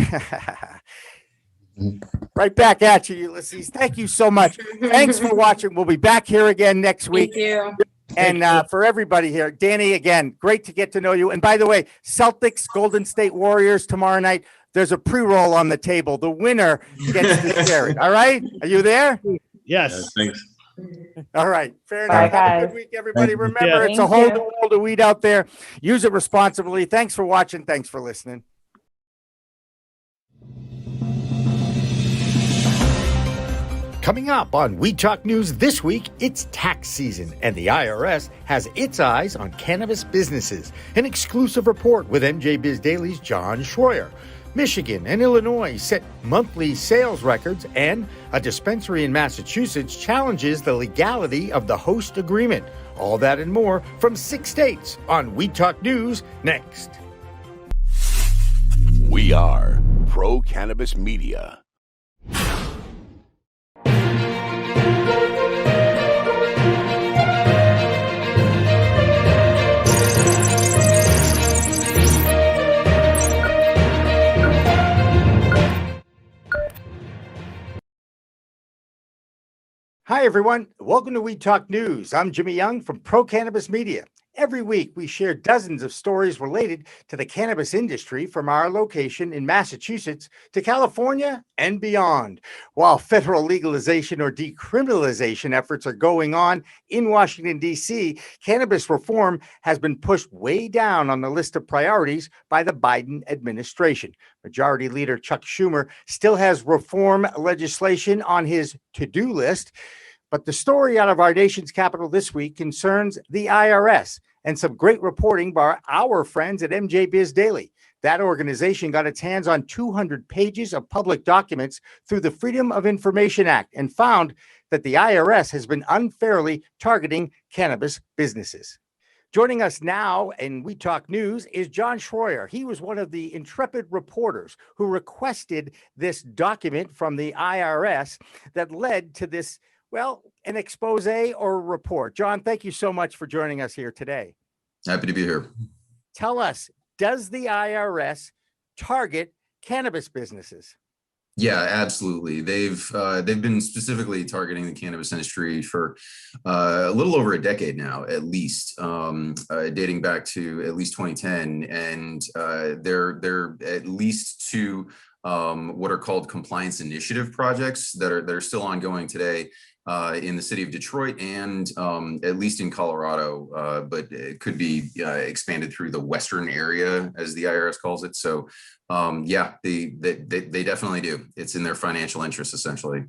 right back at you, Ulysses. Thank you so much. Thanks for watching. We'll be back here again next week. Thank you. And for everybody here, Danny, again, great to get to know you. And by the way, Celtics, Golden State Warriors tomorrow night. There's a pre-roll on the table. The winner gets to share it. All right? Are you there? Yes. Thanks. All right. Fair Bye, enough. Have a guys. good week, everybody. Remember, Yeah. it's a whole new world of weed out there. Use it responsibly. Thanks for watching. Thanks for listening. Coming up on We Talk News this week, it's tax season, and the IRS has its eyes on cannabis businesses. An exclusive report with MJ Biz Daily's John Schroyer. Michigan and Illinois set monthly sales records, and a dispensary in Massachusetts challenges the legality of the host agreement. All that and more from 6 states on We Talk News next. We are Pro Cannabis Media. Hi, everyone. Welcome to We Talk News. I'm Jimmy Young from Pro Cannabis Media. Every week, we share dozens of stories related to the cannabis industry from our location in Massachusetts to California and beyond. While federal legalization or decriminalization efforts are going on in Washington, D.C., cannabis reform has been pushed way down on the list of priorities by the Biden administration. Majority Leader Chuck Schumer still has reform legislation on his to-do list. But the story out of our nation's capital this week concerns the IRS and some great reporting by our friends at MJ Biz Daily. That organization got its hands on 200 pages of public documents through the Freedom of Information Act and found that the IRS has been unfairly targeting cannabis businesses. Joining us now in We Talk News is John Schroyer. He was one of the intrepid reporters who requested this document from the IRS that led to this, well, an expose or a report. John, thank you so much for joining us here today. Happy to be here. Tell us, does the IRS target cannabis businesses? Yeah, absolutely. They've been specifically targeting the cannabis industry for a little over a decade now, at least, dating back to at least 2010, and they're at least two what are called compliance initiative projects that are still ongoing today. In the city of Detroit and at least in Colorado, but it could be expanded through the Western area, as the IRS calls it. So, yeah, they definitely do. It's in their financial interest, essentially.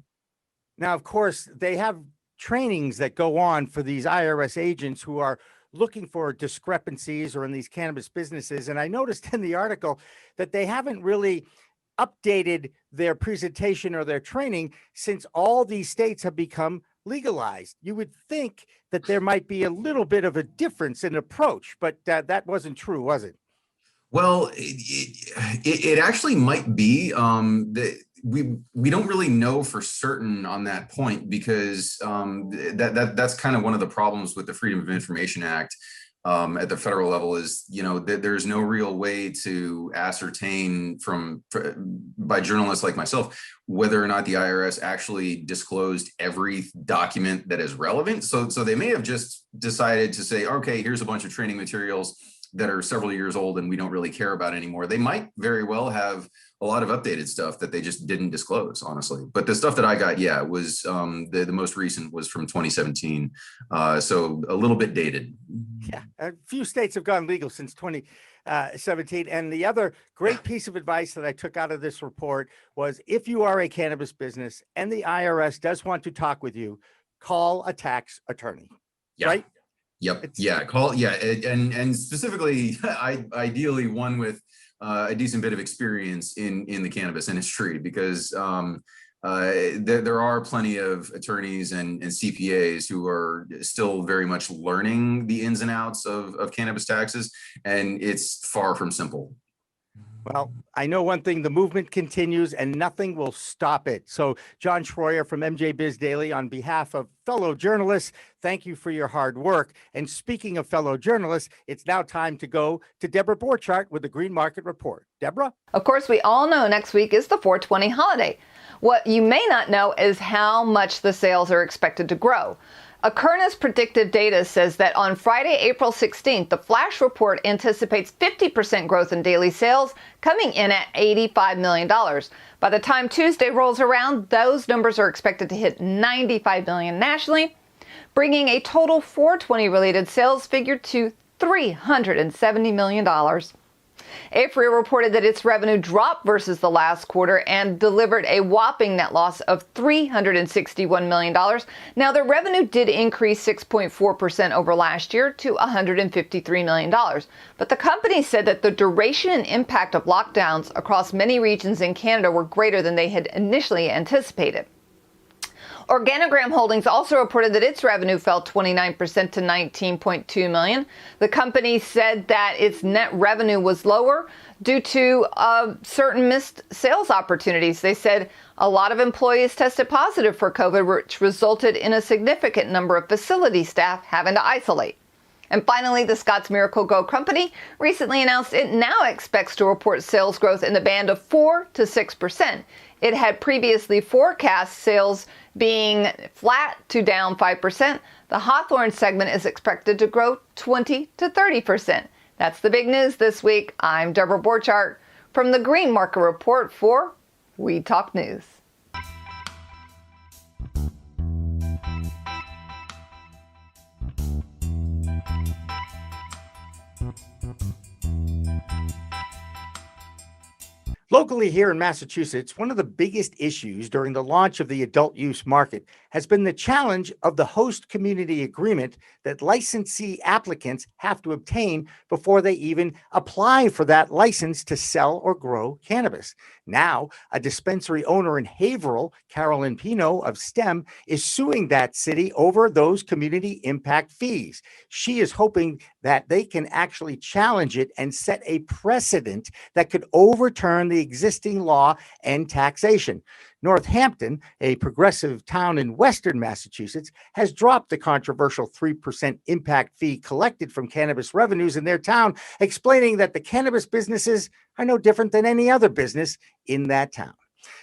Now, of course, they have trainings that go on for these IRS agents who are looking for discrepancies or in these cannabis businesses. And I noticed in the article that they haven't really updated their presentation or their training since all these states have become legalized. You would think that there might be a little bit of a difference in approach, but that wasn't true, was it? Well, it actually might be. We don't really know for certain on that point because that's kind of one of the problems with the Freedom of Information Act. At the federal level is, there's no real way to ascertain by journalists like myself whether or not the IRS actually disclosed every document that is relevant. So they may have just decided to say, okay, here's a bunch of training materials. that are several years old and we don't really care about anymore. They might very well have a lot of updated stuff that they just didn't disclose, honestly. But the stuff that I got, yeah, was the most recent was from 2017. So a little bit dated. Yeah, a few states have gone legal since 2017. And the other great piece of advice that I took out of this report was, if you are a cannabis business and the IRS does want to talk with you, call a tax attorney, right? Yep. And specifically, ideally one with a decent bit of experience in the cannabis industry, because there are plenty of attorneys and CPAs who are still very much learning the ins and outs of cannabis taxes, and it's far from simple. Well, I know one thing, the movement continues and nothing will stop it. So John Schroyer from MJ Biz Daily, on behalf of fellow journalists, thank you for your hard work. And speaking of fellow journalists, it's now time to go to Deborah Borchardt with the Green Market Report. Deborah? Of course, we all know next week is the 420 holiday. What you may not know is how much the sales are expected to grow. Akerna's predictive data says that on Friday, April 16th, the flash report anticipates 50% growth in daily sales, coming in at $85 million. By the time Tuesday rolls around, those numbers are expected to hit $95 million nationally, bringing a total 420 related sales figure to $370 million. Afria reported that its revenue dropped versus the last quarter and delivered a whopping net loss of $361 million. Now, their revenue did increase 6.4% over last year to $153 million. But the company said that the duration and impact of lockdowns across many regions in Canada were greater than they had initially anticipated. Organogram Holdings also reported that its revenue fell 29% to $19.2 million. The company said that its net revenue was lower due to certain missed sales opportunities. They said a lot of employees tested positive for COVID, which resulted in a significant number of facility staff having to isolate. And finally, the Scotts Miracle-Gro Company recently announced it now expects to report sales growth in the band of 4 to 6%. It had previously forecast sales being flat to down 5%. The Hawthorne segment is expected to grow 20 to 30%. That's the big news this week. I'm Deborah Borchardt from the Green Market Report for Weed Talk News. Locally here in Massachusetts, one of the biggest issues during the launch of the adult use market has been the challenge of the host community agreement that licensee applicants have to obtain before they even apply for that license to sell or grow cannabis. Now, a dispensary owner in Haverhill, Carolyn Pino of STEM, is suing that city over those community impact fees. She is hoping that they can actually challenge it and set a precedent that could overturn the existing law and taxation. Northampton, a progressive town in western Massachusetts, has dropped the controversial 3% impact fee collected from cannabis revenues in their town, explaining that the cannabis businesses are no different than any other business in that town.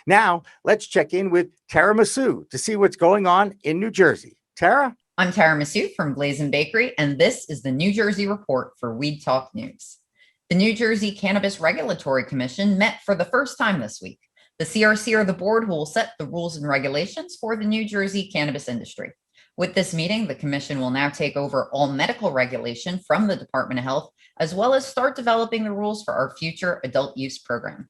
Now, let's check in with Tara Masu to see what's going on in New Jersey. Tara? I'm Tara Masu from Blazin' Bakery, and this is the New Jersey Report for Weed Talk News. The New Jersey Cannabis Regulatory Commission met for the first time this week. The CRC are the board who will set the rules and regulations for the New Jersey cannabis industry. With this meeting, the commission will now take over all medical regulation from the Department of Health, as well as start developing the rules for our future adult use program.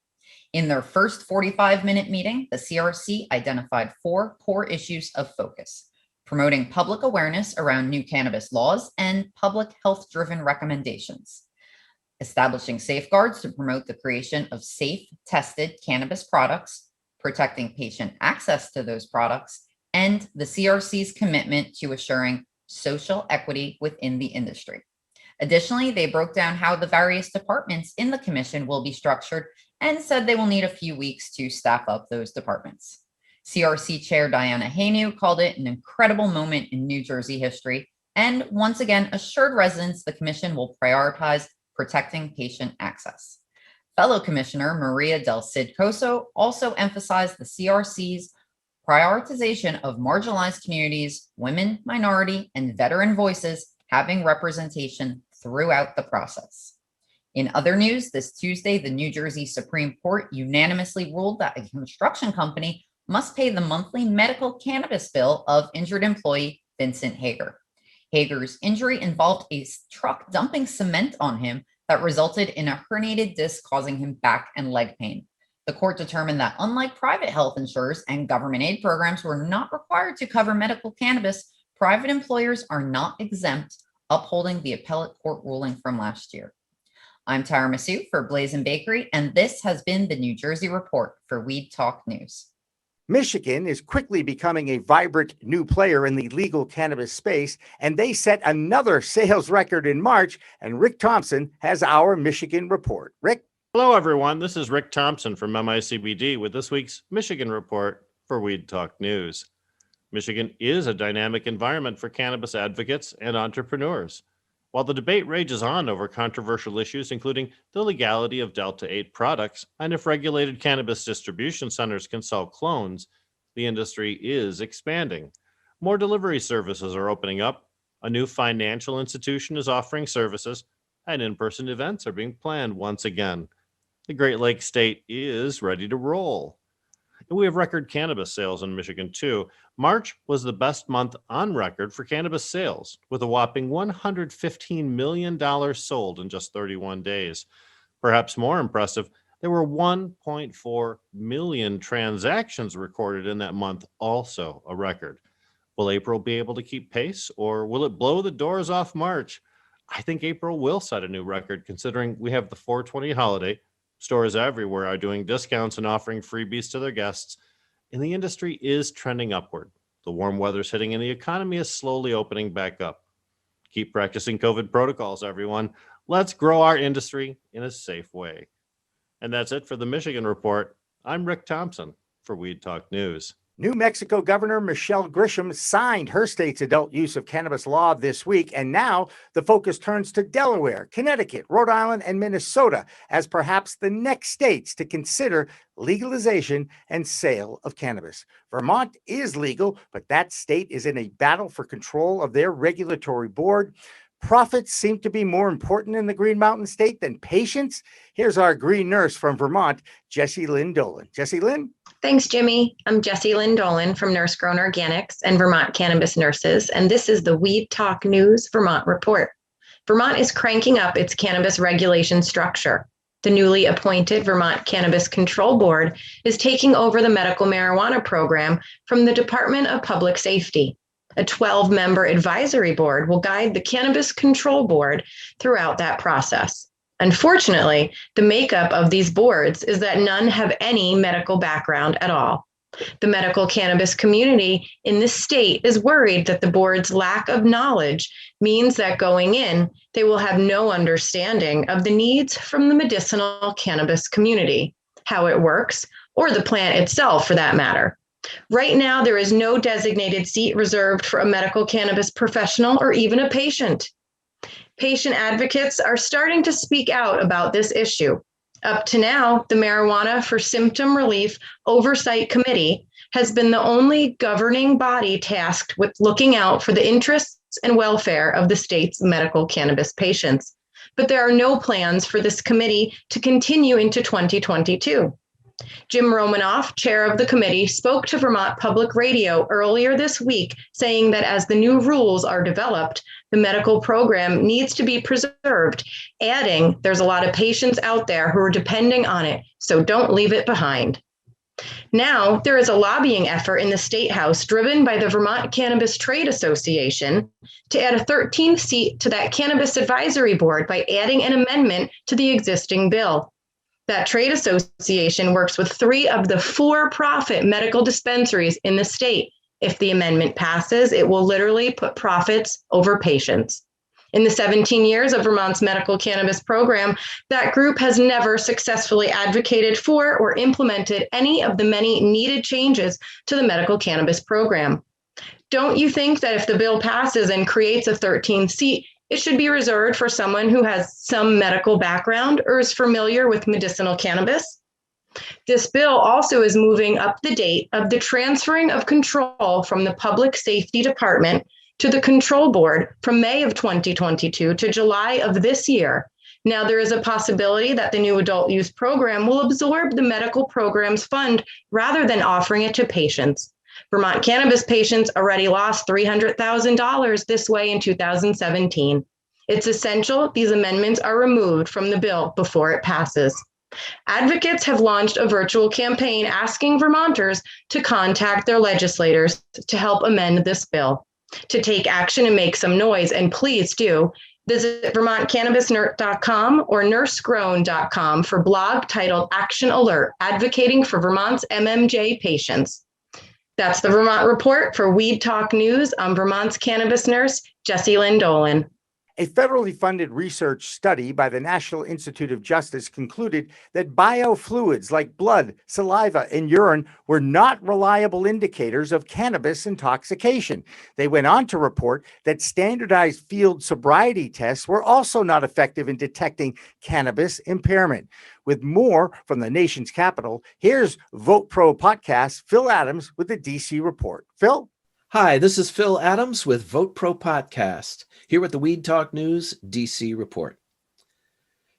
In their first 45-minute meeting, the CRC identified 4 core issues of focus: promoting public awareness around new cannabis laws and public health-driven recommendations, establishing safeguards to promote the creation of safe, tested cannabis products, protecting patient access to those products, and the CRC's commitment to assuring social equity within the industry. Additionally, they broke down how the various departments in the commission will be structured and said they will need a few weeks to staff up those departments. CRC Chair Diana Hainu called it an incredible moment in New Jersey history and once again assured residents the commission will prioritize protecting patient access. Fellow Commissioner Maria Del Cid Coso also emphasized the CRC's prioritization of marginalized communities, women, minority, and veteran voices having representation throughout the process. In other news, this Tuesday, the New Jersey Supreme Court unanimously ruled that a construction company must pay the monthly medical cannabis bill of injured employee Vincent Hager. Hager's injury involved a truck dumping cement on him that resulted in a herniated disc causing him back and leg pain. The court determined that unlike private health insurers and government aid programs were not required to cover medical cannabis, private employers are not exempt, upholding the appellate court ruling from last year. I'm Tara Masu for Blazin' Bakery, and this has been the New Jersey Report for Weed Talk News. Michigan is quickly becoming a vibrant new player in the legal cannabis space, and they set another sales record in March. And Rick Thompson has our Michigan report. Rick? Hello, everyone. This is Rick Thompson from MICBD with this week's Michigan report for Weed Talk News. Michigan is a dynamic environment for cannabis advocates and entrepreneurs. While the debate rages on over controversial issues, including the legality of Delta-8 products and if regulated cannabis distribution centers can sell clones, the industry is expanding. More delivery services are opening up, a new financial institution is offering services, and in-person events are being planned once again. The Great Lakes state is ready to roll. And we have record cannabis sales in Michigan, too. March was the best month on record for cannabis sales, with a whopping $115 million sold in just 31 days. Perhaps more impressive, there were 1.4 million transactions recorded in that month, also a record. Will April be able to keep pace, or will it blow the doors off March? I think April will set a new record, considering we have the 420 holiday. Stores everywhere are doing discounts and offering freebies to their guests, and the industry is trending upward. The warm weather's hitting and the economy is slowly opening back up. Keep practicing COVID protocols, everyone. Let's grow our industry in a safe way. And that's it for the Michigan Report. I'm Rick Thompson for Weed Talk News. New Mexico Governor Michelle Grisham signed her state's adult use of cannabis law this week, and now the focus turns to Delaware, Connecticut, Rhode Island, and Minnesota as perhaps the next states to consider legalization and sale of cannabis. Vermont is legal, but that state is in a battle for control of their regulatory board. Profits seem to be more important in the Green Mountain State than patients. Here's our green nurse from Vermont, Jessie Lynn Dolan. Jessie Lynn? Thanks, Jimmy. I'm Jessie Lynn Dolan from Nurse Grown Organics and Vermont Cannabis Nurses, and this is the Weed Talk News Vermont Report. Vermont is cranking up its cannabis regulation structure. The newly appointed Vermont Cannabis Control Board is taking over the medical marijuana program from the Department of Public Safety. A 12-member advisory board will guide the Cannabis Control Board throughout that process. Unfortunately, the makeup of these boards is that none have any medical background at all. The medical cannabis community in this state is worried that the board's lack of knowledge means that going in, they will have no understanding of the needs from the medicinal cannabis community, how it works, or the plant itself for that matter. Right now, there is no designated seat reserved for a medical cannabis professional or even a patient. Patient advocates are starting to speak out about this issue. Up to now, the Marijuana for Symptom Relief Oversight Committee has been the only governing body tasked with looking out for the interests and welfare of the state's medical cannabis patients. But there are no plans for this committee to continue into 2022. Jim Romanoff, chair of the committee, spoke to Vermont Public Radio earlier this week, saying that as the new rules are developed, the medical program needs to be preserved, adding there's a lot of patients out there who are depending on it, so don't leave it behind. Now, there is a lobbying effort in the State House driven by the Vermont Cannabis Trade Association to add a 13th seat to that Cannabis Advisory Board by adding an amendment to the existing bill. That trade association works with 3 of the for-profit medical dispensaries in the state. If the amendment passes, it will literally put profits over patients. In the 17 years of Vermont's medical cannabis program, that group has never successfully advocated for or implemented any of the many needed changes to the medical cannabis program. Don't you think that if the bill passes and creates a 13th seat, it should be reserved for someone who has some medical background or is familiar with medicinal cannabis? This bill also is moving up the date of the transferring of control from the Public Safety Department to the control board from May of 2022 to July of this year. Now, there is a possibility that the new adult use program will absorb the medical programs fund rather than offering it to patients. Vermont cannabis patients already lost $300,000 this way in 2017. It's essential these amendments are removed from the bill before it passes. Advocates have launched a virtual campaign asking Vermonters to contact their legislators to help amend this bill. To take action and make some noise, and please do, visit VermontCannabisNerd.com or NurseGrown.com for blog titled Action Alert, advocating for Vermont's MMJ patients. That's the Vermont Report for Weed Talk News. I'm Vermont's cannabis nurse, Jessie Lynn Dolan. A federally funded research study by the National Institute of Justice concluded that biofluids like blood, saliva, and urine were not reliable indicators of cannabis intoxication. They went on to report that standardized field sobriety tests were also not effective in detecting cannabis impairment. With more from the nation's capital, here's Vote Pro podcast, Phil Adams with the DC Report. Phil? Hi, this is Phil Adams with Vote Pro Podcast, here with the Weed Talk News DC Report.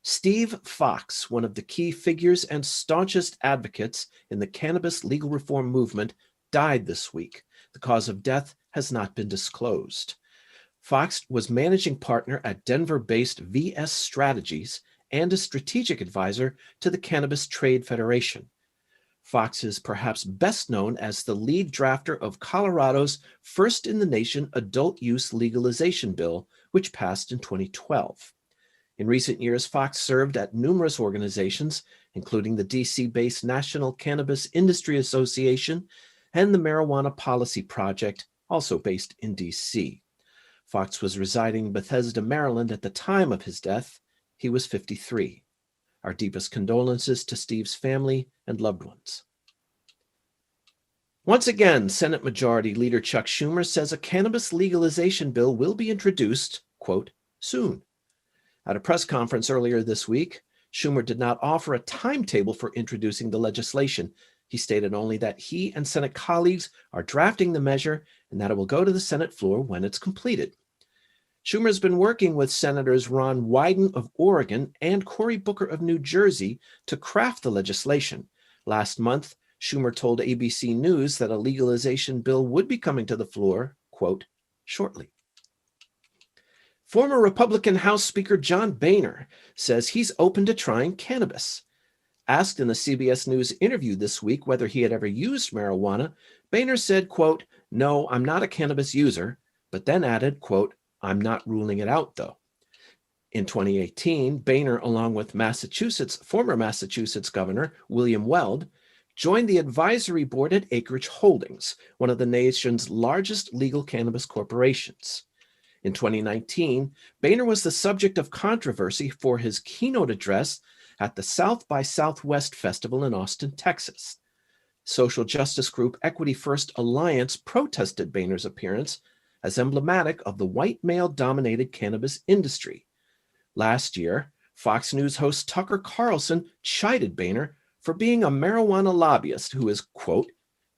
Steve Fox, one of the key figures and staunchest advocates in the cannabis legal reform movement, died this week. The cause of death has not been disclosed. Fox was managing partner at Denver-based VS Strategies and a strategic advisor to the Cannabis Trade Federation. Fox is perhaps best known as the lead drafter of Colorado's first-in-the-nation adult-use legalization bill, which passed in 2012. In recent years, Fox served at numerous organizations, including the DC-based National Cannabis Industry Association and the Marijuana Policy Project, also based in DC. Fox was residing in Bethesda, Maryland at the time of his death. He was 53. Our deepest condolences to Steve's family and loved ones. Once again, Senate Majority Leader Chuck Schumer says a cannabis legalization bill will be introduced, quote, soon. At a press conference earlier this week, Schumer did not offer a timetable for introducing the legislation. He stated only that he and Senate colleagues are drafting the measure and that it will go to the Senate floor when it's completed. Schumer has been working with Senators Ron Wyden of Oregon and Cory Booker of New Jersey to craft the legislation. Last month, Schumer told ABC News that a legalization bill would be coming to the floor, quote, shortly. Former Republican House Speaker John Boehner says he's open to trying cannabis. Asked in the CBS News interview this week whether he had ever used marijuana, Boehner said, quote, no, I'm not a cannabis user, but then added, quote, I'm not ruling it out, though. In 2018, Boehner, along with former Massachusetts Governor William Weld, joined the advisory board at Acreage Holdings, one of the nation's largest legal cannabis corporations. In 2019, Boehner was the subject of controversy for his keynote address at the South by Southwest Festival in Austin, Texas. Social justice group Equity First Alliance protested Boehner's appearance as emblematic of the white male-dominated cannabis industry. Last year, Fox News host Tucker Carlson chided Boehner for being a marijuana lobbyist who is, quote,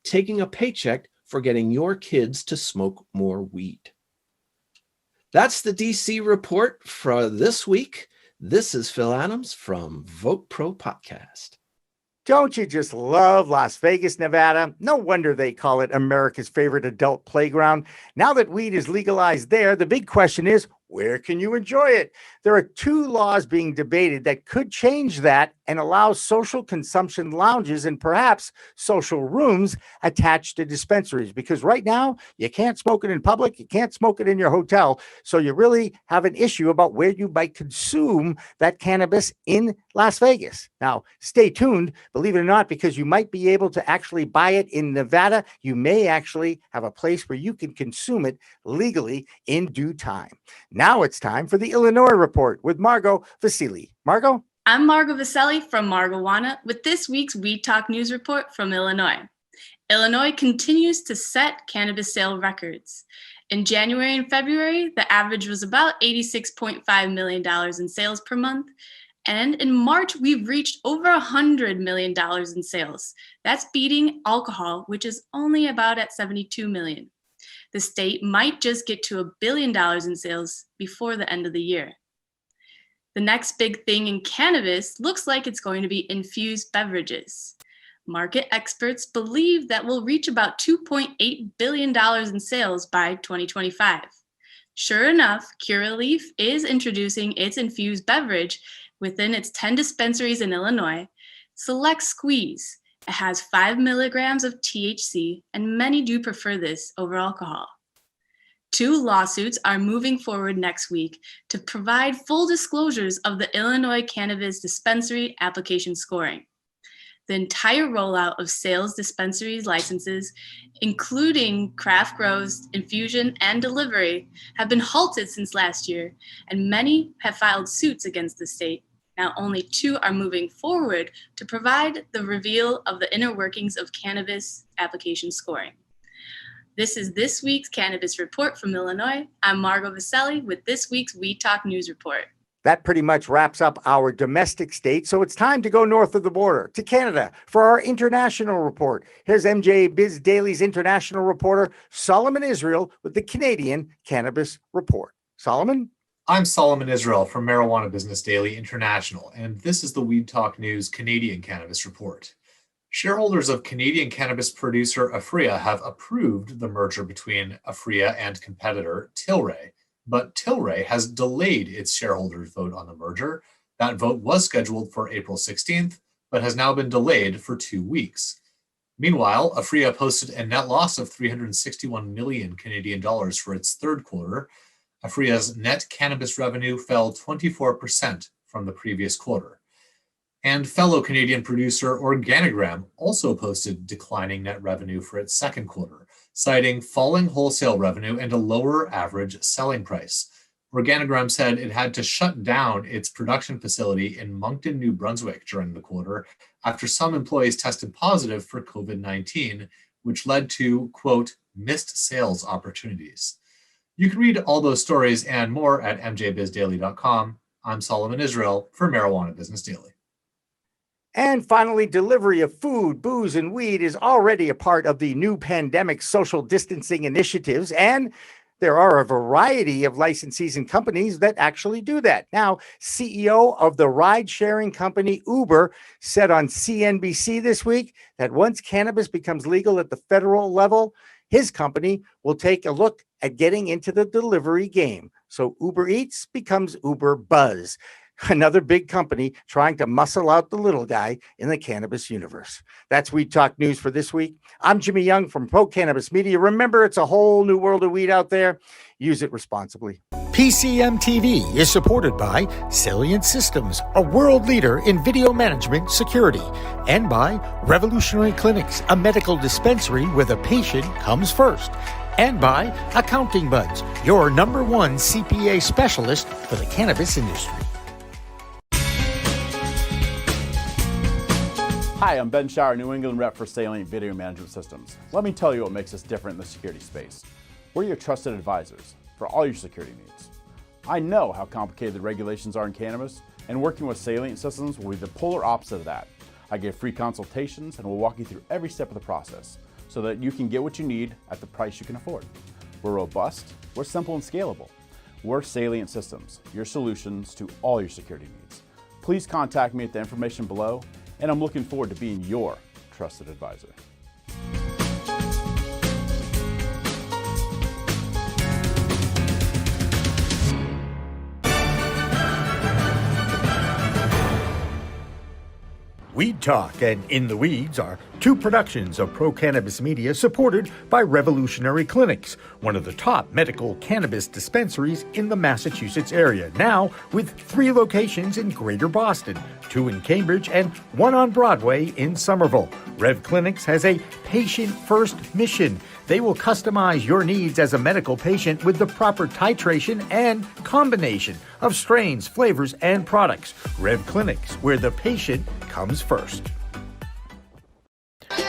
taking a paycheck for getting your kids to smoke more weed. That's the DC Report for this week. This is Phil Adams from Vote Pro Podcast. Don't you just love Las Vegas, Nevada? No wonder they call it America's favorite adult playground. Now that weed is legalized there, the big question is, where can you enjoy it? There are 2 laws being debated that could change that and allow social consumption lounges and perhaps social rooms attached to dispensaries. Because right now, you can't smoke it in public, you can't smoke it in your hotel. So you really have an issue about where you might consume that cannabis in Las Vegas. Now, stay tuned, believe it or not, because you might be able to actually buy it in Nevada. You may actually have a place where you can consume it legally in due time. Now it's time for the Illinois Report with Margot Vasili. Margot? I'm Margot Vasili from Margowana with this week's Weed Talk News Report from Illinois. Illinois continues to set cannabis sale records. In January and February, the average was about $86.5 million in sales per month. And in March, we've reached over $100 million in sales. That's beating alcohol, which is only about at $72 million. The state might just get to $1 billion in sales before the end of the year. The next big thing in cannabis looks like it's going to be infused beverages. Market experts believe that we'll reach about $2.8 billion in sales by 2025. Sure enough, Curaleaf is introducing its infused beverage within its 10 dispensaries in Illinois, Select Squeeze. It has 5 milligrams of THC, and many do prefer this over alcohol. 2 lawsuits are moving forward next week to provide full disclosures of the Illinois Cannabis Dispensary application scoring. The entire rollout of sales dispensaries licenses, including craft grows, infusion, and delivery, have been halted since last year, and many have filed suits against the state. Now only 2 are moving forward to provide the reveal of the inner workings of cannabis application scoring. This is this week's Cannabis Report from Illinois. I'm Margot Vaselli with this week's Weed Talk News Report. That pretty much wraps up our domestic state, so it's time to go north of the border to Canada for our international report. Here's MJ Biz Daily's international reporter, Solomon Israel, with the Canadian Cannabis Report. Solomon? I'm Solomon Israel from Marijuana Business Daily International, and this is the Weed Talk News Canadian Cannabis Report. Shareholders of Canadian cannabis producer Aphria have approved the merger between Aphria and competitor Tilray, but Tilray has delayed its shareholders' vote on the merger. That vote was scheduled for April 16th, but has now been delayed for 2 weeks. Meanwhile, Aphria posted a net loss of 361 million Canadian dollars for its third quarter. Aphria's net cannabis revenue fell 24% from the previous quarter. And fellow Canadian producer Organigram also posted declining net revenue for its second quarter, citing falling wholesale revenue and a lower average selling price. Organigram said it had to shut down its production facility in Moncton, New Brunswick during the quarter after some employees tested positive for COVID-19, which led to, quote, missed sales opportunities. You can read all those stories and more at mjbizdaily.com. I'm Solomon Israel for Marijuana Business Daily. And finally, delivery of food, booze, and weed is already a part of the new pandemic social distancing initiatives, and there are a variety of licensees and companies that actually do that. Now, CEO of the ride-sharing company Uber said on CNBC this week that once cannabis becomes legal at the federal level, his company will take a look at getting into the delivery game. So Uber Eats becomes Uber Buzz. Another big company trying to muscle out the little guy in the cannabis universe. That's Weed Talk News for this week. I'm Jimmy Young from Pro Cannabis Media. Remember, it's a whole new world of weed out there. Use it responsibly. PCM TV is supported by Salient Systems, a world leader in video management security, and by Revolutionary Clinics, a medical dispensary where the patient comes first, and by Accounting Buds, your #1 CPA specialist for the cannabis industry. Hi, I'm Ben Shower, New England rep for Salient Video Management Systems. Let me tell you what makes us different in the security space. We're your trusted advisors for all your security needs. I know how complicated the regulations are in cannabis, and working with Salient Systems will be the polar opposite of that. I give free consultations and will walk you through every step of the process so that you can get what you need at the price you can afford. We're robust, we're simple and scalable. We're Salient Systems, your solutions to all your security needs. Please contact me at the information below, and I'm looking forward to being your trusted advisor. Weed Talk and In the Weeds are 2 productions of Pro Cannabis Media supported by Revolutionary Clinics, one of the top medical cannabis dispensaries in the Massachusetts area, now with 3 locations in Greater Boston, 2 in Cambridge and 1 on Broadway in Somerville. Rev Clinics has a patient-first mission. They will customize your needs as a medical patient with the proper titration and combination of strains, flavors, and products. Rev Clinics, where the patient comes first.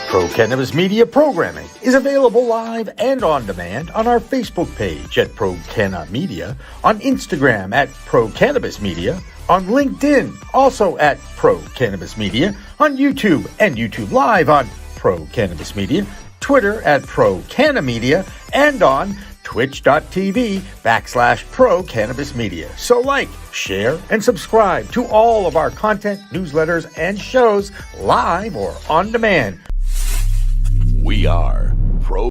Pro Cannabis Media programming is available live and on demand on our Facebook page at Pro Canna Media, on Instagram at Pro Cannabis Media, on LinkedIn also at Pro Cannabis Media, on YouTube and YouTube Live on Pro Cannabis Media, Twitter at ProCannamedia, and on twitch.tv/ProCannabisMedia. So like, share, and subscribe to all of our content, newsletters, and shows live or on demand. We are